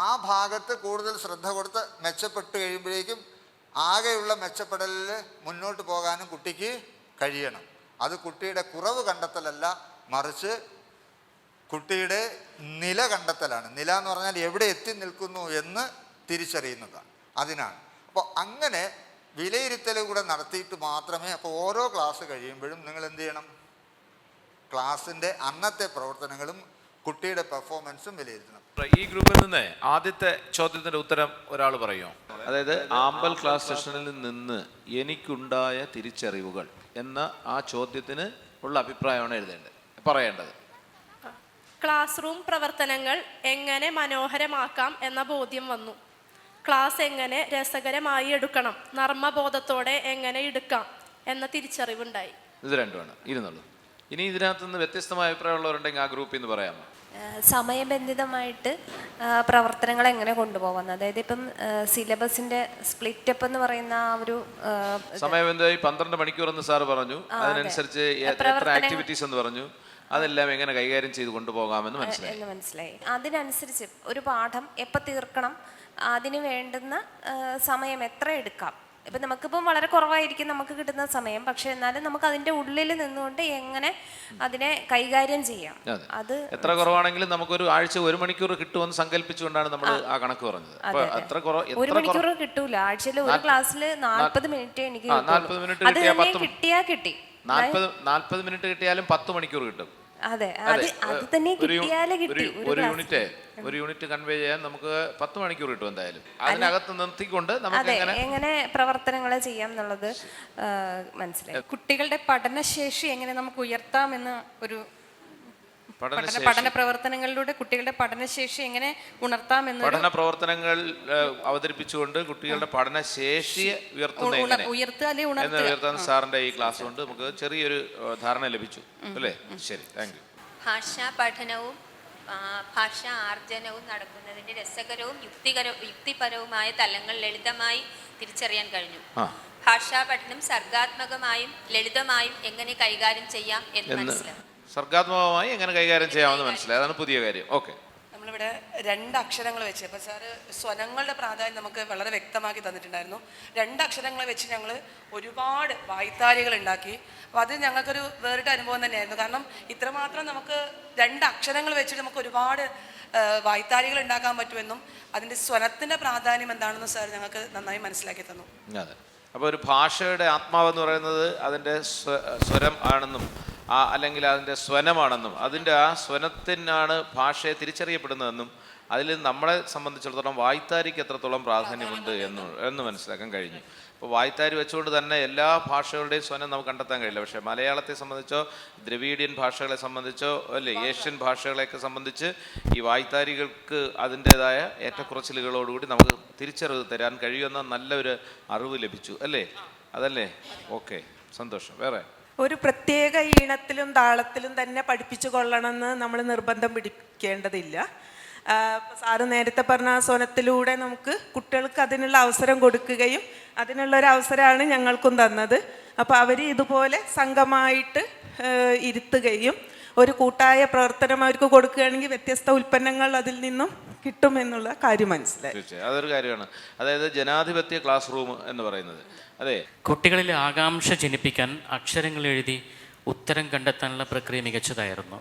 ആ ഭാഗത്ത് കൂടുതൽ ശ്രദ്ധ കൊടുത്ത് മെച്ചപ്പെട്ട് കഴിയുമ്പോഴേക്കും ആകെയുള്ള മെച്ചപ്പെടലിൽ മുന്നോട്ട് പോകാനും കുട്ടിക്ക് കഴിയണം. അത് കുട്ടിയുടെ കുറവ് കണ്ടെത്തലല്ല, മറിച്ച് കുട്ടിയുടെ നില കണ്ടെത്തലാണ്. നില എന്ന് പറഞ്ഞാൽ എവിടെ എത്തി നിൽക്കുന്നു എന്ന് തിരിച്ചറിയുന്നതാണ്. അതിനാണ്. അപ്പോൾ അങ്ങനെ വിലയിരുത്തൽ കൂടെ നടത്തിയിട്ട് മാത്രമേ, അപ്പോൾ ഓരോ ക്ലാസ് കഴിയുമ്പോഴും നിങ്ങൾ എന്ത് ചെയ്യണം? ക്ലാസ്സിൻ്റെ അന്നത്തെ പ്രവർത്തനങ്ങളും കുട്ടിയുടെ പെർഫോമൻസും വിലയിരുത്തണം. ഈ ഗ്രൂപ്പിൽ നിന്ന് ആദ്യത്തെ ചോദ്യത്തിൻ്റെ ഉത്തരം ഒരാൾ പറയുമോ? അതായത് ആമ്പൽ ക്ലാസ് സെഷനിൽ നിന്ന് എനിക്കുണ്ടായ തിരിച്ചറിവുകൾ എന്ന ആ ചോദ്യത്തിന് ഉള്ള അഭിപ്രായമാണ് പറയേണ്ടത്. ക്ലാസ് റൂം പ്രവർത്തനങ്ങൾ എങ്ങനെ മനോഹരമാക്കാം എന്ന ബോധ്യം വന്നു. ക്ലാസ് എങ്ങനെ രസകരമായി എടുക്കണം, നർമ്മബോധത്തോടെ എങ്ങനെ എടുക്കാം എന്ന തിരിച്ചറിവുണ്ടായി. ഇത് രണ്ടുമാണ് ഇരുന്നുള്ളൂ. ഇനി ഇതിനകത്ത് നിന്ന് വ്യത്യസ്തമായ അഭിപ്രായമുള്ളവരുണ്ടെങ്കിൽ ആ ഗ്രൂപ്പിൽ നിന്ന് പറയാമോ? സമയബന്ധിതമായിട്ട് പ്രവർത്തനങ്ങൾ എങ്ങനെ കൊണ്ടുപോകുന്നത്, അതായത് ഇപ്പം സിലബസിന്റെ സ്പ്ലിറ്റ് അപ്പ് എന്ന് പറയുന്ന ആ ഒരു സമയബന്ധിതമായി 12 മണിക്കൂർ എന്ന് സാറ് പറഞ്ഞു. അതിനനുസരിച്ച് എത്ര ആക്ടിവിറ്റീസ് എന്ന് പറഞ്ഞു. അതെല്ലാം എങ്ങനെ കൈകാര്യം ചെയ്ത് കൊണ്ടുപോകാമെന്ന് മനസ്സിലായി. അതിനനുസരിച്ച് ഒരു പാഠം എപ്പോൾ തീർക്കണം, അതിന് വേണ്ടുന്ന സമയം എത്ര എടുക്കാം. ഇപ്പം നമുക്കിപ്പം വളരെ കുറവായിരിക്കും നമുക്ക് കിട്ടുന്ന സമയം, പക്ഷെ എന്നാലും നമുക്ക് അതിൻ്റെ ഉള്ളിൽ നിന്നുകൊണ്ട് എങ്ങനെ അതിനെ കൈകാര്യം ചെയ്യാം. അത് എത്ര കുറവാണെങ്കിലും നമുക്കൊരു ആഴ്ച 1 മണിക്കൂർ കിട്ടുമെന്ന് സങ്കല്പിച്ചുകൊണ്ടാണ് നമ്മൾ ആ കണക്ക് പറഞ്ഞത്. 1 മണിക്കൂർ കിട്ടൂല. ആഴ്ചയിൽ ഒരു ക്ലാസ്സിൽ 40 മിനിറ്റ് എനിക്ക് 40 മിനിറ്റ് കിട്ടിയാ കിട്ടി. 40 മിനിറ്റ് കിട്ടിയാലും 10 മണിക്കൂർ കിട്ടും. അതെ, അത് തന്നെ കിട്ടിയാലേ കിട്ടി. ഒരു യൂണിറ്റ് കൺവേ ചെയ്യാൻ നമുക്ക് 10 മണിക്കൂർ കിട്ടും എന്തായാലും. അതിനകത്ത് നിർത്തിക്കൊണ്ട് നമുക്ക് എങ്ങനെ പ്രവർത്തനങ്ങൾ ചെയ്യാം എന്നുള്ളത് മനസ്സിലായി. കുട്ടികളുടെ പഠനശേഷി എങ്ങനെ നമുക്ക് ഉയർത്താമെന്ന് ഒരു പഠന പ്രവർത്തനങ്ങളിലൂടെ കുട്ടികളുടെ പഠനശേഷി എങ്ങനെ ഉണർത്താമെന്ന് പഠന പ്രവർത്തനങ്ങൾ അവതരിപ്പിച്ചുകൊണ്ട് കുട്ടികളുടെ പഠനശേഷിയെ ഉയർത്താൻ സാറിന്റെ ഈ ക്ലാസ് കൊണ്ട് നമുക്ക് ചെറിയൊരു ധാരണ ലഭിച്ചു അല്ലേ? ശരി, താങ്ക് യു. ഭാഷാ പഠനവും ഭാഷാ ആർജനവും നടക്കുന്നതിന്റെ രസകരവും യുക്തിപരവുമായ തലങ്ങൾ ലളിതമായി തിരിച്ചറിയാൻ കഴിഞ്ഞു. ഭാഷാ പഠനം സർഗാത്മകമായും ലളിതമായും എങ്ങനെ കൈകാര്യം ചെയ്യാം എന്ന് മനസ്സിലാവും. സർഗാത്മകമായി എങ്ങനെ കൈകാര്യം ചെയ്യാമെന്ന് മനസ്സിലായി. അതാണ് പുതിയ കാര്യം. ഓക്കെ, നമ്മളിവിടെ 2 അക്ഷരങ്ങൾ വെച്ച്, അപ്പോൾ സാറ് സ്വനങ്ങളുടെ പ്രാധാന്യം നമുക്ക് വളരെ വ്യക്തമാക്കി തന്നിട്ടുണ്ടായിരുന്നു. 2 അക്ഷരങ്ങൾ വെച്ച് ഞങ്ങൾ ഒരുപാട് വായ്ത്താരികൾ ഉണ്ടാക്കി. അപ്പോൾ അത് ഞങ്ങൾക്കൊരു വേറിട്ട അനുഭവം തന്നെയായിരുന്നു. കാരണം ഇത്രമാത്രം നമുക്ക് 2 അക്ഷരങ്ങൾ വെച്ചിട്ട് നമുക്ക് ഒരുപാട് വായ്ത്താരികൾ ഉണ്ടാക്കാൻ പറ്റുമെന്നും അതിൻ്റെ സ്വനത്തിൻ്റെ പ്രാധാന്യം എന്താണെന്ന് സാർ ഞങ്ങൾക്ക് നന്നായി മനസ്സിലാക്കി തന്നു. അതെ, അപ്പോൾ ഒരു ഭാഷയുടെ ആത്മാവെന്ന് പറയുന്നത് അതിൻ്റെ സ്വരം ആണെന്നും അല്ലെങ്കിൽ അതിൻ്റെ സ്വനമാണെന്നും അതിൻ്റെ ആ സ്വനത്തിനാണ് ഭാഷയെ തിരിച്ചറിയപ്പെടുന്നതെന്നും അതിൽ നമ്മളെ സംബന്ധിച്ചിടത്തോളം വായ്ത്താരിക്ക് എത്രത്തോളം പ്രാധാന്യമുണ്ട് എന്ന് മനസ്സിലാക്കാൻ കഴിഞ്ഞു. അപ്പോൾ വായ്ത്താരി വെച്ചുകൊണ്ട് തന്നെ എല്ലാ ഭാഷകളുടെയും സ്വനം നമുക്ക് കണ്ടെത്താൻ കഴിയില്ല. പക്ഷേ മലയാളത്തെ സംബന്ധിച്ചോ ദ്രവീഡിയൻ ഭാഷകളെ സംബന്ധിച്ചോ അല്ലേ ഏഷ്യൻ ഭാഷകളെയൊക്കെ സംബന്ധിച്ച് ഈ വായ്ത്താരികൾക്ക് അതിൻ്റേതായ ഏറ്റക്കുറച്ചിലുകളോടുകൂടി നമുക്ക് തിരിച്ചറിവ് തരാൻ കഴിയുമെന്ന നല്ലൊരു അറിവ് ലഭിച്ചു അല്ലേ? അതല്ലേ? ഓക്കെ, സന്തോഷം. വേറെ ഒരു പ്രത്യേക ഈണത്തിലും താളത്തിലും തന്നെ പഠിപ്പിച്ചു കൊള്ളണമെന്ന് നമ്മൾ നിർബന്ധം പിടിക്കേണ്ടതില്ല. സാറ് നേരത്തെ പറഞ്ഞ സ്വനത്തിലൂടെ നമുക്ക് കുട്ടികൾക്ക് അതിനുള്ള അവസരം കൊടുക്കുകയും അതിനുള്ളൊരു അവസരമാണ് ഞങ്ങൾക്കും തന്നത്. അപ്പോൾ അവർ ഇതുപോലെ സംഘമായിട്ട് ഇരുത്തുകയും ഒരു കൂട്ടായ പ്രവർത്തനം അവർക്ക് കൊടുക്കുകയാണെങ്കിൽ വ്യത്യസ്ത ഉൽപ്പന്നങ്ങൾ അതിൽ നിന്നും കിട്ടുമെന്നുള്ള കാര്യം മനസ്സിലായി. തീർച്ചയായും അതൊരു കാര്യമാണ്. അതായത് ജനാധിപത്യ ക്ലാസ് റൂം എന്ന് പറയുന്നത്. അതെ, കുട്ടികളിൽ ആകാംക്ഷ ജനിപ്പിക്കാൻ അക്ഷരങ്ങൾ എഴുതി ഉത്തരം കണ്ടെത്താനുള്ള പ്രക്രിയ മികച്ചതായിരുന്നു.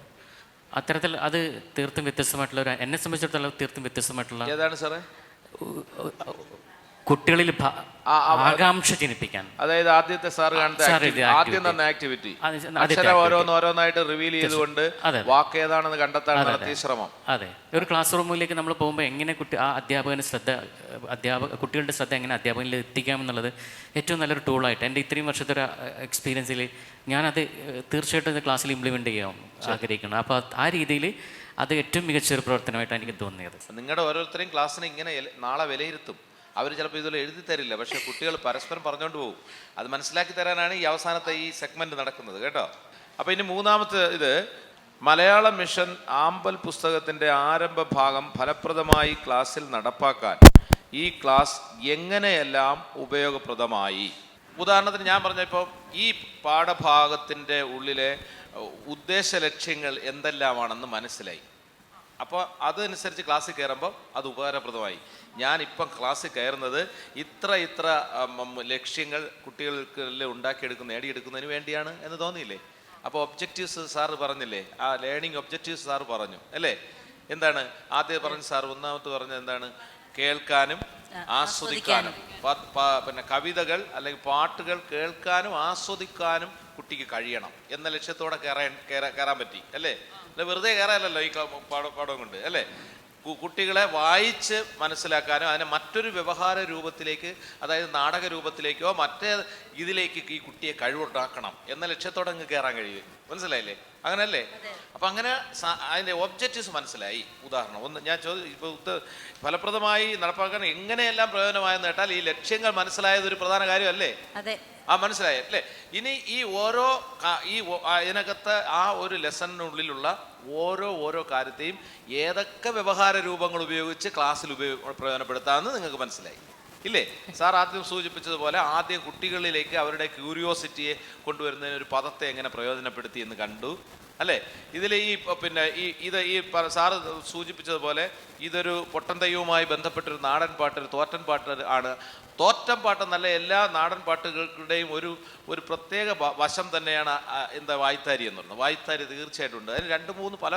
അത്തരത്തിൽ അത് തീർത്തും വ്യത്യസ്തമായിട്ടുള്ള എന്നെ സംബന്ധിച്ചിടത്തോളം തീർത്തും വ്യത്യസ്തമായിട്ടുള്ള ഏതാണ് സാറേ? കുട്ടികളിൽ ആകാംക്ഷ ജനിപ്പിക്കാൻ. അതായത് ആദ്യത്തെ സാറ് ആദ്യം തന്ന ആക്ടിവിറ്റി അക്ഷരം ഓരോന്നായിട്ട് റിവീൽ ചെയ്തുകൊണ്ട് വാക്ക് ഏതാണെന്ന് കണ്ടെത്താൻ നടത്തിയ ശ്രമം. അതെ, ഒരു ക്ലാസ് റൂമിലേക്ക് നമ്മൾ പോകുമ്പോൾ എങ്ങനെ കുട്ടികളുടെ ശ്രദ്ധ എങ്ങനെ അധ്യാപകനിൽ എത്തിക്കാമെന്നുള്ളത് ഏറ്റവും നല്ലൊരു ടൂളായിട്ട് എൻ്റെ ഇത്രയും വർഷത്തെ ഒരു എക്സ്പീരിയൻസിൽ ഞാനത് തീർച്ചയായിട്ടും ക്ലാസ്സിൽ ഇംപ്ലിമെൻ്റ് ചെയ്യാൻ ആഗ്രഹിക്കണം. അപ്പോൾ ആ രീതിയിൽ അത് ഏറ്റവും മികച്ചൊരു പ്രവർത്തനമായിട്ടാണ് എനിക്ക് തോന്നിയത്. നിങ്ങളുടെ ഓരോരുത്തരെയും ക്ലാസ്സിന് ഇങ്ങനെ നാളെ വിലയിരുത്തും. അവർ ചിലപ്പോൾ ഇതുപോലെ എഴുതി തരില്ല, പക്ഷേ കുട്ടികൾ പരസ്പരം പറഞ്ഞുകൊണ്ട് പോകും. അത് മനസ്സിലാക്കി തരാനാണ് ഈ അവസാനത്തെ ഈ സെഗ്മെൻറ്റ് നടക്കുന്നത് കേട്ടോ. അപ്പോൾ ഇനി മൂന്നാമത്തെ ഇത് മലയാള മിഷൻ ആമ്പൽ പുസ്തകത്തിൻ്റെ ആരംഭ ഭാഗം ഫലപ്രദമായി ക്ലാസ്സിൽ നടപ്പാക്കാൻ ഈ ക്ലാസ് എങ്ങനെയെല്ലാം ഉപയോഗപ്രദമായി. ഉദാഹരണത്തിന് ഞാൻ പറഞ്ഞപ്പോൾ ഈ പാഠഭാഗത്തിൻ്റെ ഉള്ളിലെ ഉദ്ദേശ ലക്ഷ്യങ്ങൾ എന്തെല്ലാമാണെന്ന് മനസ്സിലായി. അപ്പോൾ അതനുസരിച്ച് ക്ലാസ്സിൽ കയറുമ്പോൾ അത് ഉപകാരപ്രദമായി. ഞാനിപ്പം ക്ലാസ്സിൽ കയറുന്നത് ഇത്ര ലക്ഷ്യങ്ങൾ കുട്ടികൾക്ക് നേടിയെടുക്കുന്നതിന് വേണ്ടിയാണ് എന്ന് തോന്നിയില്ലേ? അപ്പോൾ ഒബ്ജക്റ്റീവ്സ് സാറ് പറഞ്ഞില്ലേ? ആ ലേണിംഗ് ഒബ്ജക്റ്റീവ്സ് സാറ് പറഞ്ഞു അല്ലേ? എന്താണ് ആദ്യം പറഞ്ഞ സാർ? ഒന്നാമത്തെ പറഞ്ഞത് എന്താണ്? കേൾക്കാനും ആസ്വദിക്കാനും. പിന്നെ കവിതകൾ അല്ലെങ്കിൽ പാട്ടുകൾ കേൾക്കാനും ആസ്വദിക്കാനും കുട്ടിക്ക് കഴിയണം എന്ന ലക്ഷ്യത്തോടെ കയറാൻ പറ്റി അല്ലേ? അല്ല വെറുതെ കയറാനല്ലോ ഈ പാഠം കൊണ്ട് അല്ലേ? കുട്ടികളെ വായിച്ച് മനസ്സിലാക്കാനും അതിനെ മറ്റൊരു വ്യവഹാര രൂപത്തിലേക്ക്, അതായത് നാടക രൂപത്തിലേക്കോ മറ്റേ ഇതിലേക്ക് ഈ കുട്ടിയെ കഴിവുണ്ടാക്കണം എന്ന ലക്ഷ്യത്തോടെ അങ്ങ് കയറാൻ കഴിയും. മനസ്സിലായില്ലേ? അങ്ങനെയല്ലേ? അപ്പം അങ്ങനെ അതിൻ്റെ ഒബ്ജക്റ്റീവ്സ് മനസ്സിലായി. ഉദാഹരണം ഒന്ന് ഞാൻ ഇപ്പോൾ ഫലപ്രദമായി നടപ്പാക്കാൻ എങ്ങനെയെല്ലാം പ്രയോജനമായെന്ന് കേട്ടാൽ ഈ ലക്ഷ്യങ്ങൾ മനസ്സിലായത് ഒരു പ്രധാന കാര്യമല്ലേ? മനസ്സിലായി അല്ലേ? ഇനി ഈ ഓരോ ഇതിനകത്ത് ആ ഒരു ലെസണിനുള്ളിലുള്ള ഓരോ കാര്യത്തെയും ഏതൊക്കെ വ്യവഹാര രൂപങ്ങൾ ഉപയോഗിച്ച് ക്ലാസ്സിൽ പ്രയോജനപ്പെടുത്താമെന്ന് നിങ്ങൾക്ക് മനസ്സിലായി ഇല്ലേ? സാർ ആദ്യം സൂചിപ്പിച്ചതുപോലെ ആദ്യം കുട്ടികളിലേക്ക് അവരുടെ ക്യൂരിയോസിറ്റിയെ കൊണ്ടുവരുന്നതിന് ഒരു പദത്തെ എങ്ങനെ പ്രയോജനപ്പെടുത്തി എന്ന് കണ്ടു അല്ലേ? ഇതിൽ സാറ് സൂചിപ്പിച്ചതുപോലെ ഇതൊരു പൊട്ടൻ തെയ്യവുമായി ബന്ധപ്പെട്ടൊരു നാടൻ പാട്ട്, ഒരു തോറ്റൻ പാട്ട് ആണ്. തോറ്റൻ പാട്ടെന്നല്ല, എല്ലാ നാടൻ പാട്ടുകളുടെയും ഒരു പ്രത്യേക വശം തന്നെയാണ് വായ്ത്താരി എന്ന് പറയുന്നത്. വായ്ത്താരി തീർച്ചയായിട്ടും ഉണ്ട്. അതിന് 2-3 പല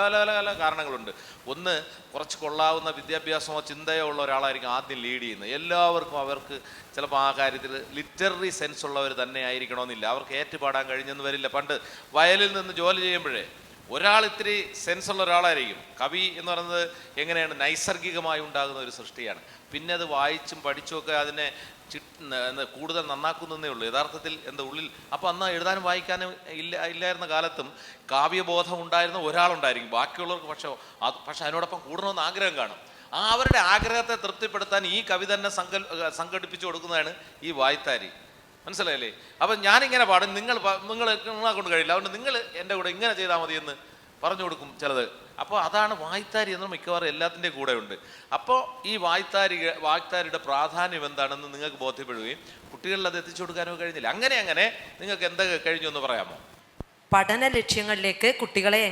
കാരണങ്ങളുണ്ട്. ഒന്ന്, കുറച്ച് കൊള്ളാവുന്ന വിദ്യാഭ്യാസമോ ചിന്തയോ ഉള്ള ഒരാളായിരിക്കും ആദ്യം ലീഡ് ചെയ്യുന്നത്. എല്ലാവർക്കും അവർക്ക് ചിലപ്പോൾ ആ കാര്യത്തിൽ ലിറ്റററി സെൻസ് ഉള്ളവർ തന്നെ ആയിരിക്കണമെന്നില്ല. അവർക്ക് ഏറ്റുപാടാൻ കഴിഞ്ഞെന്ന് വരില്ല. പണ്ട് വയലിൽ നിന്ന് ജോലി ചെയ്യുമ്പോഴേ ഒരാൾ ഇത്തിരി സെൻസുള്ള ഒരാളായിരിക്കും. കവി എന്ന് പറയുന്നത് എങ്ങനെയാണ്? നൈസർഗികമായി ഉണ്ടാകുന്ന ഒരു സൃഷ്ടിയാണ്. പിന്നെ അത് വായിച്ചും പഠിച്ചുമൊക്കെ അതിനെ കൂടുതൽ നന്നാക്കുന്നതേ ഉള്ളൂ യഥാർത്ഥത്തിൽ ഉള്ളിൽ. അപ്പോൾ അന്ന് എഴുതാനും വായിക്കാനും ഇല്ലായിരുന്ന കാലത്തും കാവ്യബോധം ഉണ്ടായിരുന്ന ഒരാളുണ്ടായിരിക്കും. ബാക്കിയുള്ളവർക്ക് പക്ഷെ അതിനോടൊപ്പം കൂടണമെന്ന് ആഗ്രഹം കാണും. അവരുടെ ആഗ്രഹത്തെ തൃപ്തിപ്പെടുത്താൻ ഈ കവി തന്നെ സംഘടിപ്പിച്ചു കൊടുക്കുന്നതാണ് ഈ വായ്ത്താരി. മനസ്സിലായില്ലേ? അപ്പം ഞാനിങ്ങനെ പാടും, നിങ്ങളെ കൊണ്ട് കഴിയില്ല, അതുകൊണ്ട് നിങ്ങൾ എൻ്റെ കൂടെ ഇങ്ങനെ ചെയ്താൽ മതി എന്ന് പറഞ്ഞു കൊടുക്കും ചിലത്. അപ്പോൾ അതാണ് വായ്ത്താരി എന്ന് മിക്കവാറും എല്ലാത്തിൻ്റെയും കൂടെ ഉണ്ട്. അപ്പോൾ ഈ വായ്ത്താരിയുടെ പ്രാധാന്യം എന്താണെന്ന് നിങ്ങൾക്ക് ബോധ്യപ്പെടുകയും കുട്ടികളിൽ അത് എത്തിച്ചു കൊടുക്കാനോ കഴിഞ്ഞില്ല. അങ്ങനെ നിങ്ങൾക്ക് എന്തൊക്കെ കഴിഞ്ഞു എന്ന് പറയാമോ? പഠന ലക്ഷ്യങ്ങളിലേക്ക് കുട്ടികളെ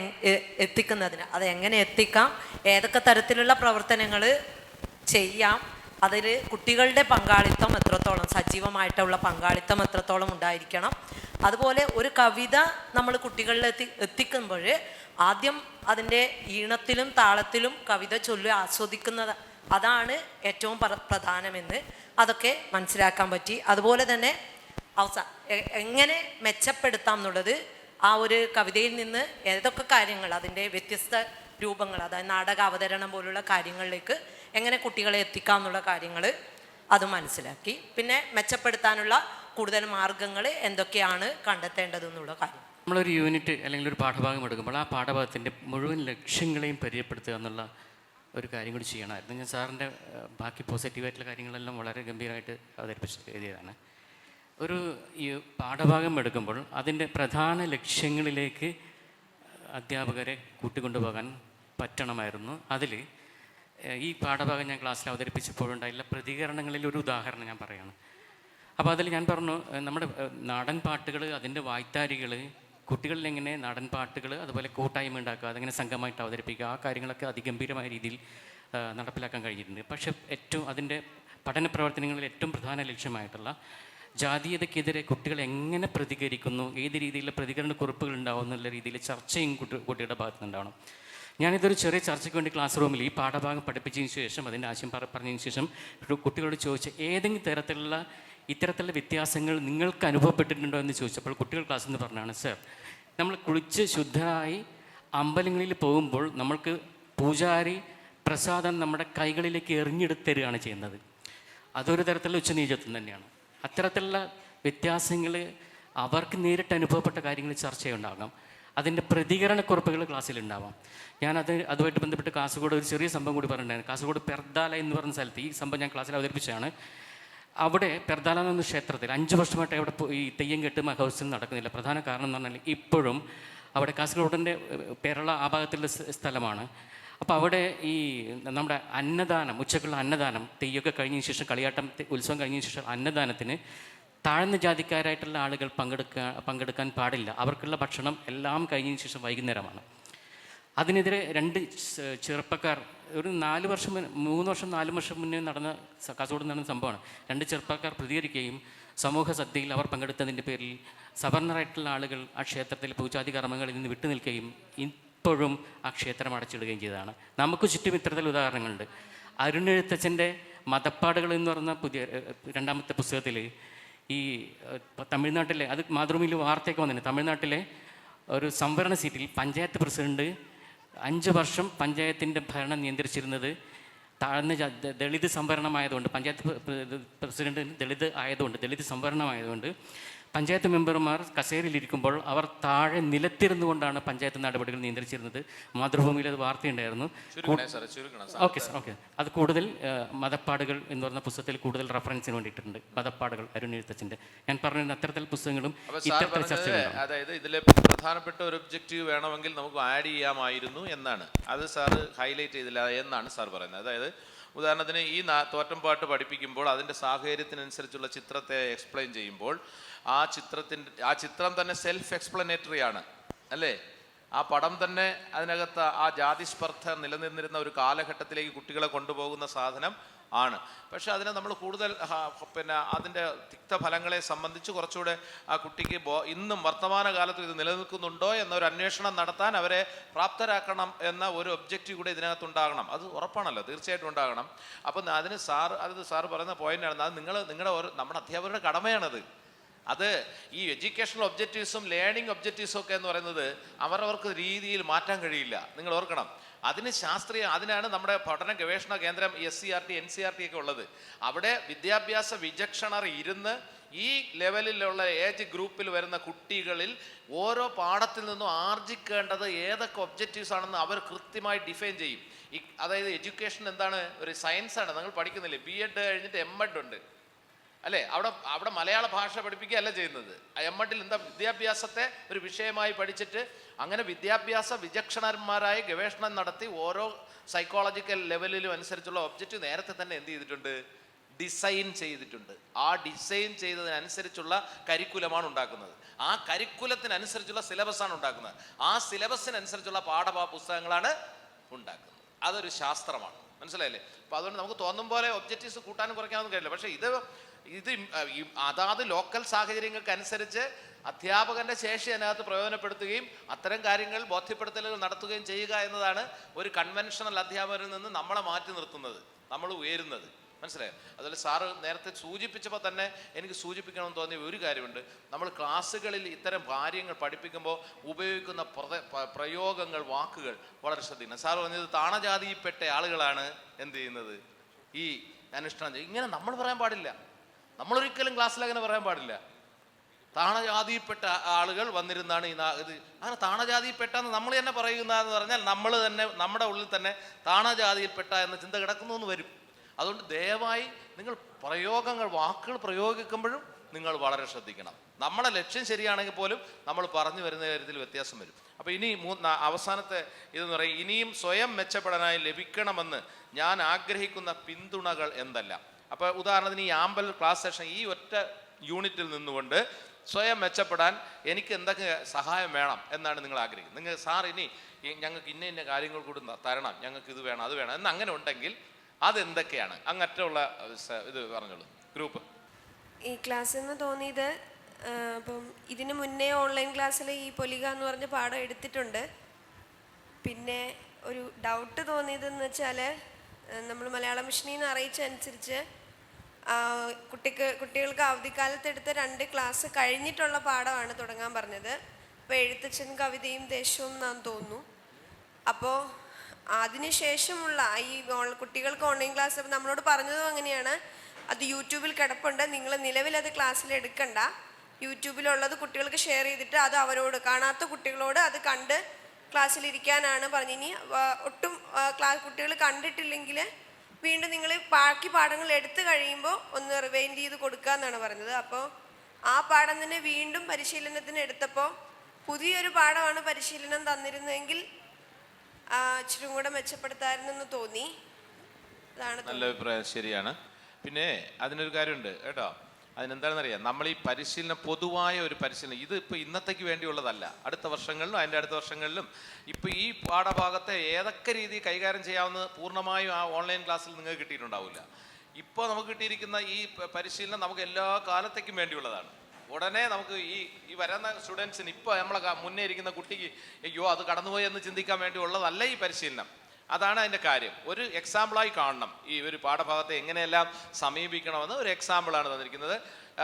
എത്തിക്കുന്നതിന് അത് എങ്ങനെ എത്തിക്കാം, ഏതൊക്കെ തരത്തിലുള്ള പ്രവർത്തനങ്ങൾ ചെയ്യാം, അതിൽ കുട്ടികളുടെ പങ്കാളിത്തം എത്രത്തോളം, സജീവമായിട്ടുള്ള പങ്കാളിത്തം എത്രത്തോളം ഉണ്ടായിരിക്കണം. അതുപോലെ ഒരു കവിത നമ്മൾ കുട്ടികളിൽ എത്തിക്കുമ്പോൾ ആദ്യം അതിൻ്റെ ഈണത്തിലും താളത്തിലും കവിത ചൊല്ലി ആസ്വദിക്കുന്നത്, അതാണ് ഏറ്റവും പ്രധാനമെന്ന് അതൊക്കെ മനസ്സിലാക്കാൻ പറ്റി. അതുപോലെ തന്നെ എങ്ങനെ മെച്ചപ്പെടുത്താം എന്നുള്ളത്, ആ ഒരു കവിതയിൽ നിന്ന് ഏതൊക്കെ കാര്യങ്ങൾ, അതിൻ്റെ വ്യത്യസ്ത രൂപങ്ങൾ, അതായത് നാടക അവതരണം പോലുള്ള കാര്യങ്ങളിലേക്ക് എങ്ങനെ കുട്ടികളെ എത്തിക്കാം എന്നുള്ള കാര്യങ്ങൾ അത് മനസ്സിലാക്കി. പിന്നെ മെച്ചപ്പെടുത്താനുള്ള കൂടുതൽ മാർഗങ്ങൾ എന്തൊക്കെയാണ് കണ്ടെത്തേണ്ടതെന്നുള്ള കാര്യം. നമ്മളൊരു യൂണിറ്റ് അല്ലെങ്കിൽ ഒരു പാഠഭാഗം എടുക്കുമ്പോൾ ആ പാഠഭാഗത്തിൻ്റെ മുഴുവൻ ലക്ഷ്യങ്ങളെയും പരിചയപ്പെടുത്തുക എന്നുള്ള ഒരു കാര്യം കൂടി ചെയ്യണമായിരുന്നു. ഞാൻ സാറിൻ്റെ ബാക്കി പോസിറ്റീവായിട്ടുള്ള കാര്യങ്ങളെല്ലാം വളരെ ഗംഭീരമായിട്ട് അവതരിപ്പിച്ച് എഴുതിയതാണ്. ഈ പാഠഭാഗം എടുക്കുമ്പോൾ അതിൻ്റെ പ്രധാന ലക്ഷ്യങ്ങളിലേക്ക് അധ്യാപകരെ കൂട്ടിക്കൊണ്ടുപോകാൻ പറ്റണമായിരുന്നു. അതിൽ ഈ പാഠഭാഗം ഞാൻ ക്ലാസ്സിൽ അവതരിപ്പിച്ചപ്പോഴുണ്ടായുള്ള പ്രതികരണങ്ങളിൽ ഒരു ഉദാഹരണം ഞാൻ പറയുകയാണ്. അപ്പോൾ അതിൽ ഞാൻ പറഞ്ഞു, നമ്മുടെ നാടൻ പാട്ടുകൾ, അതിൻ്റെ വായ്ത്താരികൾ, കുട്ടികളിൽ എങ്ങനെ നാടൻ പാട്ടുകൾ അതുപോലെ കൂട്ടായ്മ ഉണ്ടാക്കുക, അതെങ്ങനെ സംഘമായിട്ട് അവതരിപ്പിക്കുക, ആ കാര്യങ്ങളൊക്കെ അതിഗംഭീരമായ രീതിയിൽ നടപ്പിലാക്കാൻ കഴിഞ്ഞിട്ടുണ്ട്. പക്ഷേ അതിൻ്റെ പഠന പ്രവർത്തനങ്ങളിൽ ഏറ്റവും പ്രധാന ലക്ഷ്യമായിട്ടുള്ള ജാതീയതയ്ക്കെതിരെ കുട്ടികൾ എങ്ങനെ പ്രതികരിക്കുന്നു, ഏത് രീതിയിലുള്ള പ്രതികരണ കുറിപ്പുകൾ ഉണ്ടാവും എന്നുള്ള രീതിയിൽ ചർച്ചയും കുട്ടികളുടെ ഭാഗത്ത് നിന്നുണ്ടാവണം. ഞാനിതൊരു ചെറിയ ചർച്ചയ്ക്ക് വേണ്ടി ക്ലാസ് റൂമിൽ ഈ പാഠഭാഗം പഠിപ്പിച്ചതിന് ശേഷം, അതിൻ്റെ ആശയം പറഞ്ഞതിന് ശേഷം കുട്ടികളോട് ചോദിച്ച ഏതെങ്കിലും ഇത്തരത്തിലുള്ള വ്യത്യാസങ്ങൾ നിങ്ങൾക്ക് അനുഭവപ്പെട്ടിട്ടുണ്ടോ എന്ന് ചോദിച്ചപ്പോൾ കുട്ടികൾ ക്ലാസ്സിൽ നിന്ന് പറഞ്ഞാണ്, സർ, നമ്മൾ കുളിച്ച് ശുദ്ധരായി അമ്പലങ്ങളിൽ പോകുമ്പോൾ നമ്മൾക്ക് പൂജാരി പ്രസാദം നമ്മുടെ കൈകളിലേക്ക് എറിഞ്ഞെടുത്തരികയാണ് ചെയ്യുന്നത്. അതൊരു തരത്തിലുള്ള ഉച്ചനീചത്വം തന്നെയാണ്. അത്തരത്തിലുള്ള വ്യത്യാസങ്ങൾ അവർക്ക് നേരിട്ട് അനുഭവപ്പെട്ട കാര്യങ്ങൾ ചർച്ചയുണ്ടാകാം. അതിൻ്റെ പ്രതികരണക്കുറിപ്പുകൾ ക്ലാസ്സിലുണ്ടാവാം. അതുമായിട്ട് ബന്ധപ്പെട്ട് കാസർഗോഡ് ഒരു ചെറിയ സംഭവം കൂടി പറഞ്ഞിട്ടുണ്ടായിരുന്നു. കാസർഗോഡ് പെർദാല എന്ന് പറഞ്ഞ സ്ഥലത്ത് ഈ സംഭവം ഞാൻ ക്ലാസ്സിൽ അവതരിപ്പിച്ചതാണ്. അവിടെ പെർദാല എന്ന ക്ഷേത്രത്തിൽ 5 വർഷമായിട്ട് അവിടെ ഈ തെയ്യം കെട്ട് മഹോത്സവം നടക്കുന്നില്ല. പ്രധാന കാരണം എന്ന് പറഞ്ഞാൽ ഇപ്പോഴും അവിടെ കാസർഗോഡിൻ്റെ കേരള ആ ഭാഗത്തുള്ള സ്ഥലമാണ്. അപ്പോൾ അവിടെ ഈ നമ്മുടെ അന്നദാനം, ഉച്ചക്കുള്ള അന്നദാനം, തെയ്യമൊക്കെ കഴിഞ്ഞതിന് ശേഷം, കളിയാട്ടം ഉത്സവം കഴിഞ്ഞതിന് ശേഷം അന്നദാനത്തിന് താഴ്ന്ന ജാതിക്കാരായിട്ടുള്ള ആളുകൾ പങ്കെടുക്കാൻ പാടില്ല. അവർക്കുള്ള ഭക്ഷണം എല്ലാം കഴിഞ്ഞതിന് ശേഷം വൈകുന്നേരമാണ്. അതിനെതിരെ 2 ചെറുപ്പക്കാർ ഒരു 4 വർഷം 3 വർഷം 4 വർഷം മുന്നേ കാസർഗോഡ് നടന്ന സംഭവമാണ്. 2 ചെറുപ്പക്കാർ പ്രതികരിക്കുകയും സമൂഹ സദ്യയിൽ അവർ പങ്കെടുത്തതിൻ്റെ പേരിൽ സവർണറായിട്ടുള്ള ആളുകൾ ആ ക്ഷേത്രത്തിൽ പൂജാതി കർമ്മങ്ങളിൽ നിന്ന് വിട്ടുനിൽക്കുകയും ഇപ്പോഴും ആ ക്ഷേത്രം അടച്ചിടുകയും ചെയ്തതാണ്. നമുക്ക് ചുറ്റും ഇത്തരത്തിൽ ഉദാഹരണങ്ങളുണ്ട്. അരുണെഴുത്തച്ഛൻ്റെ മതപ്പാടുകൾ എന്ന് പറഞ്ഞ 2ാമത്തെ പുസ്തകത്തിൽ ഈ തമിഴ്നാട്ടിലെ, അത് മാതൃഭൂമിയിൽ വാർത്തയൊക്കെ വന്നിട്ടുണ്ട്, തമിഴ്നാട്ടിലെ ഒരു സംവരണ സീറ്റിൽ പഞ്ചായത്ത് പ്രസിഡന്റ് 5 വർഷം പഞ്ചായത്തിൻ്റെ ഭരണം നിയന്ത്രിച്ചിരുന്നത് താഴ്ന്ന ദളിത് സംവരണമായതുകൊണ്ട്, പഞ്ചായത്ത് പ്രസിഡന്റ് ദളിത് സംവരണമായതുകൊണ്ട് പഞ്ചായത്ത് മെമ്പർമാർ കസേരയിലിരിക്കുമ്പോൾ അവർ താഴെ നിലത്തിരുന്നുകൊണ്ടാണ് പഞ്ചായത്ത് നടപടികൾ നിയന്ത്രിച്ചിരുന്നത്. മാതൃഭൂമിയിൽ അത് വാർത്തയുണ്ടായിരുന്നു. Okay sir, okay. അത് കൂടുതൽ മതപ്പാടുകൾ എന്ന് പറഞ്ഞ പുസ്തകത്തിൽ കൂടുതൽ റെഫറൻസിന് വേണ്ടിയിട്ടുണ്ട്. മതപ്പാടുകൾ അരുൺ എഴുത്തച്ഛൻ്റെ. ഞാൻ പറഞ്ഞിരുന്ന അത്തരത്തിൽ പുസ്തകങ്ങളും ഇത്തരത്തിൽ ചർച്ചകളുണ്ട്. അതായത് ഇതിലെ പ്രധാനപ്പെട്ട ഒരു ഒബ്ജക്റ്റീവ് വേണമെങ്കിൽ നമുക്ക് ആഡ് ചെയ്യാമായിരുന്നു എന്നാണ്. അത് സാറ് ഹൈലൈറ്റ് ചെയ്തില്ല എന്നാണ് സാർ പറയുന്നത്. അതായത് ഉദാഹരണത്തിന് ഈ തോറ്റംപാട്ട് പഠിപ്പിക്കുമ്പോൾ അതിൻ്റെ സാഹചര്യത്തിനനുസരിച്ചുള്ള ചിത്രത്തെ എക്സ്പ്ലെയിൻ ചെയ്യുമ്പോൾ ആ ചിത്രം തന്നെ സെൽഫ് എക്സ്പ്ലനേറ്ററി ആണ് അല്ലേ? ആ പടം തന്നെ അതിനകത്ത് ആ ജാതിസ്പർദ്ധ നിലനിന്നിരുന്ന ഒരു കാലഘട്ടത്തിലേക്ക് കുട്ടികളെ കൊണ്ടുപോകുന്ന സാധനം ആണ്. പക്ഷെ അതിനെ നമ്മൾ കൂടുതൽ അതിൻ്റെ തിക്തഫലങ്ങളെ സംബന്ധിച്ച് കുറച്ചുകൂടെ ആ കുട്ടിക്ക് ഇന്നും വർത്തമാനകാലത്ത് ഇത് നിലനിൽക്കുന്നുണ്ടോ എന്നൊരു അന്വേഷണം നടത്താൻ അവരെ പ്രാപ്തരാക്കണം എന്ന ഒരു ഒബ്ജക്റ്റീവ് കൂടെ ഇതിനകത്തുണ്ടാകണം. അത് ഉറപ്പാണല്ലോ, തീർച്ചയായിട്ടും ഉണ്ടാകണം. അപ്പം അതിന് സാറ് പറയുന്ന പോയിന്റാണ്, അത് നമ്മുടെ അധ്യാപകരുടെ കടമയാണത്. അത് ഈ എഡ്യൂക്കേഷണൽ ഒബ്ജക്റ്റീവ്സും ലേണിംഗ് ഒബ്ജക്റ്റീവ്സും ഒക്കെ എന്ന് പറയുന്നത് അവരവർക്ക് രീതിയിൽ മാറ്റാൻ കഴിയില്ല. നിങ്ങൾ ഓർക്കണം, അതിനാണ് നമ്മുടെ പഠന ഗവേഷണ കേന്ദ്രം SCRT NCRT ഒക്കെ ഉള്ളത്. അവിടെ വിദ്യാഭ്യാസ വിചക്ഷണർ ഇരുന്ന് ഈ ലെവലിലുള്ള ഏജ് ഗ്രൂപ്പിൽ വരുന്ന കുട്ടികളിൽ ഓരോ പാഠത്തിൽ നിന്നും ആർജിക്കേണ്ടത് ഏതൊക്കെ ഒബ്ജക്റ്റീവ്സ് ആണെന്ന് അവർ കൃത്യമായി ഡിഫൈൻ ചെയ്യും. അതായത് എഡ്യൂക്കേഷൻ എന്താണ്? ഒരു സയൻസാണ്. നിങ്ങൾ പഠിക്കുന്നില്ലേ, B.Ed കഴിഞ്ഞിട്ട് M.Ed ഉണ്ട് അല്ലേ? അവിടെ മലയാള ഭാഷ പഠിപ്പിക്കുകയല്ല ചെയ്യുന്നത്. M.Edൽ എന്താ? വിദ്യാഭ്യാസത്തെ ഒരു വിഷയമായി പഠിച്ചിട്ട് അങ്ങനെ വിദ്യാഭ്യാസ വിചക്ഷണന്മാരായി ഗവേഷണം നടത്തി ഓരോ സൈക്കോളജിക്കൽ ലെവലിലും അനുസരിച്ചുള്ള ഒബ്ജക്റ്റീവ് നേരത്തെ തന്നെ എന്ത് ചെയ്തിട്ടുണ്ട്? ഡിസൈൻ ചെയ്തിട്ടുണ്ട്. ആ ഡിസൈൻ ചെയ്തതിനനുസരിച്ചുള്ള കരിക്കുലമാണ് ഉണ്ടാക്കുന്നത്. ആ കരിക്കുലത്തിനനുസരിച്ചുള്ള സിലബസാണ് ഉണ്ടാക്കുന്നത്. ആ സിലബസിനനുസരിച്ചുള്ള പുസ്തകങ്ങളാണ് ഉണ്ടാക്കുന്നത്. അതൊരു ശാസ്ത്രമാണ്. മനസ്സിലായില്ലേ? അപ്പോൾ അതുകൊണ്ട് നമുക്ക് തോന്നും പോലെ ഒബ്ജക്റ്റീവ്സ് കൂട്ടാനും കുറയ്ക്കാനൊന്നും കഴിയില്ല. പക്ഷേ ഇത് അതാത് ലോക്കൽ സാഹചര്യങ്ങൾക്ക് അനുസരിച്ച് അധ്യാപകൻ്റെ ശേഷി അതിനകത്ത് പ്രയോജനപ്പെടുത്തുകയും അത്തരം കാര്യങ്ങൾ ബോധ്യപ്പെടുത്തലുകൾ നടത്തുകയും ചെയ്യുക എന്നതാണ് ഒരു കൺവെൻഷണൽ അധ്യാപകരിൽ നിന്ന് നമ്മളെ മാറ്റി നിർത്തുന്നത്, നമ്മൾ ഉയരുന്നത്. മനസ്സിലായോ? അതുപോലെ സാറ് നേരത്തെ സൂചിപ്പിച്ചപ്പോൾ തന്നെ എനിക്ക് സൂചിപ്പിക്കണമെന്ന് തോന്നിയ ഒരു കാര്യമുണ്ട്. നമ്മൾ ക്ലാസ്സുകളിൽ ഇത്തരം കാര്യങ്ങൾ പഠിപ്പിക്കുമ്പോൾ ഉപയോഗിക്കുന്ന പ്രയോഗങ്ങൾ, വാക്കുകൾ വളരെ ശ്രദ്ധിക്കണം. സാറ് പറഞ്ഞത് താണജാതിയിൽപ്പെട്ട ആളുകളാണ് എന്ത് ചെയ്യുന്നത്, ഈ അനുഷ്ഠാനം ചെയ്യും. ഇങ്ങനെ നമ്മൾ പറയാൻ പാടില്ല. നമ്മളൊരിക്കലും ക്ലാസ്സിൽ അങ്ങനെ പറയാൻ പാടില്ല. താണജാതിയിൽപ്പെട്ട ആളുകൾ വന്നിരുന്നാണ് ഇത് അങ്ങനെ താണജാതിയിൽപ്പെട്ടെന്ന് നമ്മൾ തന്നെ പറയുന്നതെന്ന് പറഞ്ഞാൽ നമ്മൾ തന്നെ നമ്മുടെ ഉള്ളിൽ തന്നെ താണജാതിയിൽപ്പെട്ട എന്ന ചിന്ത കിടക്കുന്നു എന്ന് വരും. അതുകൊണ്ട് ദയവായി നിങ്ങൾ വാക്കുകൾ പ്രയോഗിക്കുമ്പോഴും നിങ്ങൾ വളരെ ശ്രദ്ധിക്കണം. നമ്മളെ ലക്ഷ്യം ശരിയാണെങ്കിൽ പോലും നമ്മൾ പറഞ്ഞു വരുന്ന കാര്യത്തിൽ വ്യത്യാസം വരും. അപ്പോൾ ഇനി അവസാനത്തെ ഇതെന്ന് പറയും, ഇനിയും സ്വയം മെച്ചപ്പെടാനായി ലഭിക്കണമെന്ന് ഞാൻ ആഗ്രഹിക്കുന്ന പിന്തുണകൾ എന്തെല്ലാം. അപ്പോൾ ഉദാഹരണത്തിന് ഈ ആമ്പൽ ക്ലാസ് സെഷൻ ഈ ഒറ്റ യൂണിറ്റിൽ നിന്നുകൊണ്ട് സ്വയം മെച്ചപ്പെടാൻ എനിക്ക് എന്തൊക്കെ സഹായം വേണം എന്നാണ് നിങ്ങൾ ആഗ്രഹിക്കുന്നത്. നിങ്ങൾ സാർ ഇനി ഞങ്ങൾക്ക് ഇന്ന കാര്യങ്ങൾ കൂടി തരണം, ഞങ്ങൾക്ക് ഇത് വേണം അത് വേണം എന്ന് അങ്ങനെ ഉണ്ടെങ്കിൽ അതെന്തൊക്കെയാണ്? അങ്ങറ്റുള്ള ഇത് പറഞ്ഞോളൂ. ഗ്രൂപ്പ് ഈ ക്ലാസ്സിൽ നിന്ന് തോന്നിയത്, അപ്പം ഇതിന് മുന്നേ ഓൺലൈൻ ക്ലാസ്സിൽ ഈ പൊലിക എന്ന് പറഞ്ഞ പാഠം എടുത്തിട്ടുണ്ട്. പിന്നെ ഒരു ഡൗട്ട് തോന്നിയതെന്ന് വെച്ചാൽ നമ്മൾ മലയാള മിഷനിൽ നിന്ന് അറിയിച്ചനുസരിച്ച് കുട്ടികൾക്ക് അവധിക്കാലത്ത് എടുത്ത 2 ക്ലാസ് കഴിഞ്ഞിട്ടുള്ള പാഠമാണ് തുടങ്ങാൻ പറഞ്ഞത്. അപ്പോൾ എഴുത്തച്ഛൻ കവിതയും ദേശവും എന്നാന്ന് തോന്നുന്നു. അപ്പോൾ അതിനുശേഷമുള്ള ഈ കുട്ടികൾക്ക് ഓൺലൈൻ ക്ലാസ് നമ്മളോട് പറഞ്ഞതും അങ്ങനെയാണ്, അത് യൂട്യൂബിൽ കിടപ്പുണ്ട്, നിങ്ങൾ നിലവിലത് ക്ലാസ്സിൽ എടുക്കണ്ട, യൂട്യൂബിലുള്ളത് കുട്ടികൾക്ക് ഷെയർ ചെയ്തിട്ട് അത് അവരോട്, കാണാത്ത കുട്ടികളോട് അത് കണ്ട് ക്ലാസ്സിലിരിക്കാനാണ് പറഞ്ഞു. ഇനി ഒട്ടും കുട്ടികൾ കണ്ടിട്ടില്ലെങ്കിൽ വീണ്ടും നിങ്ങൾ ബാക്കി പാഠങ്ങൾ എടുത്തു കഴിയുമ്പോൾ ഒന്ന് റിവൈൻഡ് ചെയ്ത് കൊടുക്കുക എന്നാണ് പറഞ്ഞത്. അപ്പോൾ ആ പാഠം തന്നെ വീണ്ടും പരിശീലനത്തിന് എടുത്തപ്പോൾ പുതിയൊരു പാഠമാണ് പരിശീലനം തന്നിരുന്നെങ്കിൽ ഇച്ചിരി കൂടെ മെച്ചപ്പെടുത്താമായിരുന്നെന്ന് തോന്നി. അതാണ് നല്ല അഭിപ്രായം. ശരിയാണ്. പിന്നെ അതിനൊരു കാര്യമുണ്ട് കേട്ടോ, അതിനെന്താണെന്നറിയാം, നമ്മൾ ഈ പരിശീലനം പൊതുവായ ഒരു പരിശീലനം ഇത് ഇപ്പോൾ ഇന്നത്തേക്ക് വേണ്ടിയുള്ളതല്ല. അടുത്ത വർഷങ്ങളിലും അതിൻ്റെ അടുത്ത വർഷങ്ങളിലും ഇപ്പോൾ ഈ പാഠഭാഗത്തെ ഏതൊക്കെ രീതി കൈകാര്യം ചെയ്യാവുന്നത് പൂർണ്ണമായും ആ ഓൺലൈൻ ക്ലാസ്സിൽ നിങ്ങൾക്ക് കിട്ടിയിട്ടുണ്ടാവില്ല. ഇപ്പോൾ നമുക്ക് കിട്ടിയിരിക്കുന്ന ഈ പരിശീലനം നമുക്ക് എല്ലാ കാലത്തേക്കും വേണ്ടിയുള്ളതാണ്. ഉടനെ നമുക്ക് ഈ വരുന്ന സ്റ്റുഡൻസിന് ഇപ്പോൾ നമ്മളെ മുന്നേ ഇരിക്കുന്ന കുട്ടിക്ക് അയ്യോ അത് കടന്നുപോയി എന്ന് ചിന്തിക്കാൻ വേണ്ടി ഉള്ളതല്ല ഈ പരിശീലനം. അതാണ് അതിൻ്റെ കാര്യം. ഒരു എക്സാമ്പിളായി കാണണം ഈ ഒരു പാഠഭാഗത്തെ എങ്ങനെയെല്ലാം സമീപിക്കണമെന്ന് ഒരു എക്സാമ്പിളാണ് തന്നിരിക്കുന്നത്.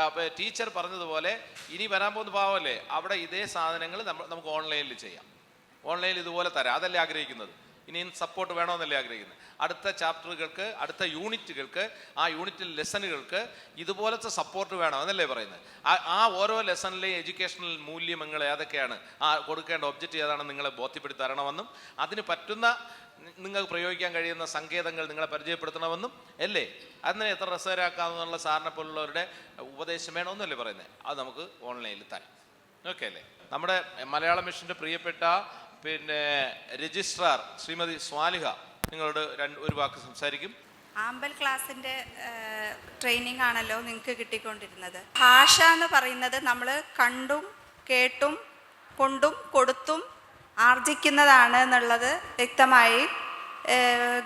അപ്പോൾ ടീച്ചർ പറഞ്ഞതുപോലെ ഇനി വരാൻ പോകുന്ന ഭാഗമല്ലേ, അവിടെ ഇതേ സാധനങ്ങൾ നമുക്ക് ഓൺലൈനിൽ ചെയ്യാം, ഓൺലൈനിൽ ഇതുപോലെ തരാം, അതല്ലേ ആഗ്രഹിക്കുന്നത്. ഇനിയും സപ്പോർട്ട് വേണമെന്നല്ലേ ആഗ്രഹിക്കുന്നത്. അടുത്ത ചാപ്റ്ററുകൾക്ക്, അടുത്ത യൂണിറ്റുകൾക്ക്, ആ യൂണിറ്റിൽ ലെസണുകൾക്ക് ഇതുപോലത്തെ സപ്പോർട്ട് വേണമെന്നല്ലേ പറയുന്നത്. ആ ഓരോ ലെസണിലെയും എഡ്യൂക്കേഷണൽ മൂല്യങ്ങൾ ഏതൊക്കെയാണ്, ആ കൊടുക്കേണ്ട ഒബ്ജക്റ്റ് ഏതാണെന്ന് നിങ്ങളെ ബോധ്യപ്പെടുത്തി തരണമെന്നും അതിന് പറ്റുന്ന നിങ്ങൾക്ക് പ്രയോഗിക്കാൻ കഴിയുന്ന സങ്കേതങ്ങൾ നിങ്ങളെ പരിചയപ്പെടുത്തണമെന്നും അല്ലേ. അതിനെ എത്ര രസകരമാക്കാമെന്നുള്ള സാറിനെ പോലുള്ളവരുടെ ഉപദേശം വേണമെന്നല്ലേ പറയുന്നത്. അത് നമുക്ക് ഓൺലൈനിൽ തരാം. ഓക്കെ അല്ലേ. നമ്മുടെ മലയാളം മിഷൻ്റെ പ്രിയപ്പെട്ട രജിസ്ട്രാർ ശ്രീമതി സ്വാലിഹ നിങ്ങളോട് ഒരു വാക്ക് സംസാരിക്കും. ആമ്പൽ ക്ലാസ്സിൻ്റെ ട്രെയിനിങ് ആണല്ലോ നിങ്ങൾക്ക് കിട്ടിക്കൊണ്ടിരുന്നത്. ഭാഷ എന്ന് പറയുന്നത് നമ്മൾ കണ്ടും കേട്ടും കൊണ്ടും കൊടുത്തും ആർജിക്കുന്നതാണ് എന്നുള്ളത് വ്യക്തമായി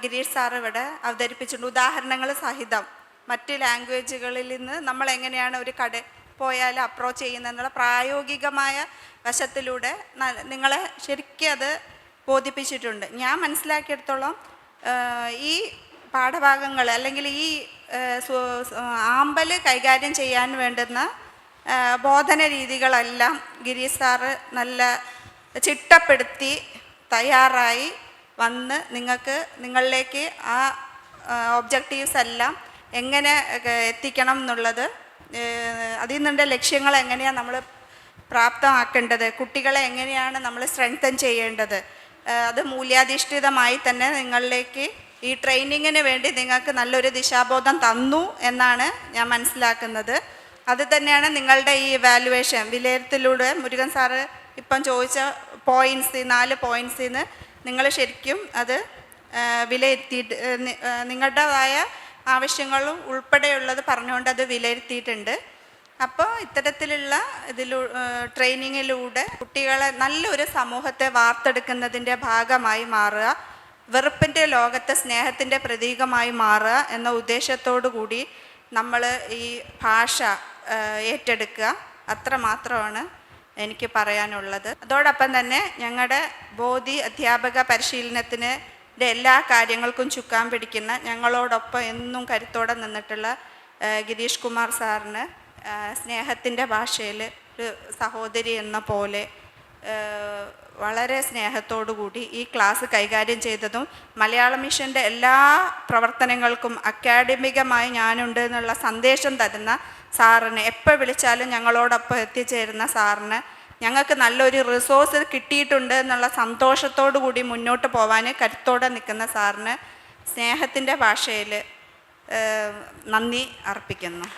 ഗിരീഷ് സാർ ഇവിടെ അവതരിപ്പിച്ചിട്ടുണ്ട്. ഉദാഹരണങ്ങൾ സഹിതം മറ്റ് ലാംഗ്വേജുകളിൽ നിന്ന് നമ്മൾ എങ്ങനെയാണ് ഒരു കട പോയാൽ അപ്രോച്ച് ചെയ്യുന്നതെന്നുള്ള പ്രായോഗികമായ വശത്തിലൂടെ നിങ്ങളെ ശരിക്കും അത് ബോധിപ്പിച്ചിട്ടുണ്ട്. ഞാൻ മനസ്സിലാക്കിയെടുത്തോളം ഈ പാഠഭാഗങ്ങൾ അല്ലെങ്കിൽ ഈ ആമ്പൽ കൈകാര്യം ചെയ്യാൻ വേണ്ടുന്ന ബോധന രീതികളെല്ലാം ഗിരീഷ് സാറ് നല്ല ചിട്ടപ്പെടുത്തി തയ്യാറായി വന്ന് നിങ്ങളിലേക്ക് ആ ഒബ്ജക്റ്റീവ്സ് എല്ലാം എങ്ങനെ എത്തിക്കണം എന്നുള്ളത്, അതിൽ നിന്നുള്ള ലക്ഷ്യങ്ങൾ എങ്ങനെയാണ് നമ്മൾ പ്രാപ്തമാക്കേണ്ടത്, കുട്ടികളെ എങ്ങനെയാണ് നമ്മൾ സ്ട്രെങ്തൻ ചെയ്യേണ്ടത്, അത് മൂല്യാധിഷ്ഠിതമായി തന്നെ നിങ്ങളിലേക്ക് ഈ ട്രെയിനിങ്ങിന് വേണ്ടി നിങ്ങൾക്ക് നല്ലൊരു ദിശാബോധം തന്നു എന്നാണ് ഞാൻ മനസ്സിലാക്കുന്നത്. അത് തന്നെയാണ് നിങ്ങളുടെ ഈ ഇവാലുവേഷൻ വിലയിരുത്തലിലൂടെ മുരുകൻ സാറ് ഇപ്പം ചോദിച്ച പോയിൻറ്റ്സ് 4 പോയിൻറ്റ്സിൽ നിന്ന് നിങ്ങൾ ശരിക്കും അത് വിലയിരുത്തിയിട്ട് നിങ്ങളുടേതായ ആവശ്യങ്ങളും ഉൾപ്പെടെയുള്ളത് പറഞ്ഞുകൊണ്ട് അത് വിലയിരുത്തിയിട്ടുണ്ട്. അപ്പോൾ ഇത്തരത്തിലുള്ള ട്രെയിനിങ്ങിലൂടെ കുട്ടികളെ നല്ലൊരു സമൂഹത്തെ വാർത്തെടുക്കുന്നതിൻ്റെ ഭാഗമായി മാറുക, വെറുപ്പിൻ്റെ ലോകത്തെ സ്നേഹത്തിൻ്റെ പ്രതീകമായി മാറുക എന്ന ഉദ്ദേശത്തോടു കൂടി നമ്മൾ ഈ ഭാഷ ഏറ്റെടുക്കുക. അത്രമാത്രമാണ് എനിക്ക് പറയാനുള്ളത്. അതോടൊപ്പം തന്നെ ഞങ്ങളുടെ ബോധി അധ്യാപക പരിശീലനത്തിന് എല്ലാ കാര്യങ്ങൾക്കും ചുക്കാൻ പിടിക്കുന്ന ഞങ്ങളോടൊപ്പം എന്നും കരുത്തോടെ നിന്നിട്ടുള്ള ഗിരീഷ് കുമാർ സാറിന് സ്നേഹത്തിൻ്റെ ഭാഷയിൽ ഒരു സഹോദരി എന്ന പോലെ വളരെ സ്നേഹത്തോടു കൂടി ഈ ക്ലാസ് കൈകാര്യം ചെയ്തതും മലയാളം മിഷൻ്റെ എല്ലാ പ്രവർത്തനങ്ങൾക്കും അക്കാഡമികമായി ഞാനുണ്ട് എന്നുള്ള സന്ദേശം തരുന്ന സാറിന്, എപ്പോൾ വിളിച്ചാലും ഞങ്ങളോടൊപ്പം എത്തിച്ചേരുന്ന സാറിന്, ഞങ്ങൾക്ക് നല്ലൊരു റിസോഴ്സ് കിട്ടിയിട്ടുണ്ട് എന്നുള്ള സന്തോഷത്തോടു കൂടി മുന്നോട്ട് പോകാൻ കരുത്തോടെ നിൽക്കുന്ന സാറിന് സ്നേഹത്തിൻ്റെ ഭാഷയിൽ നന്ദി അർപ്പിക്കുന്നു.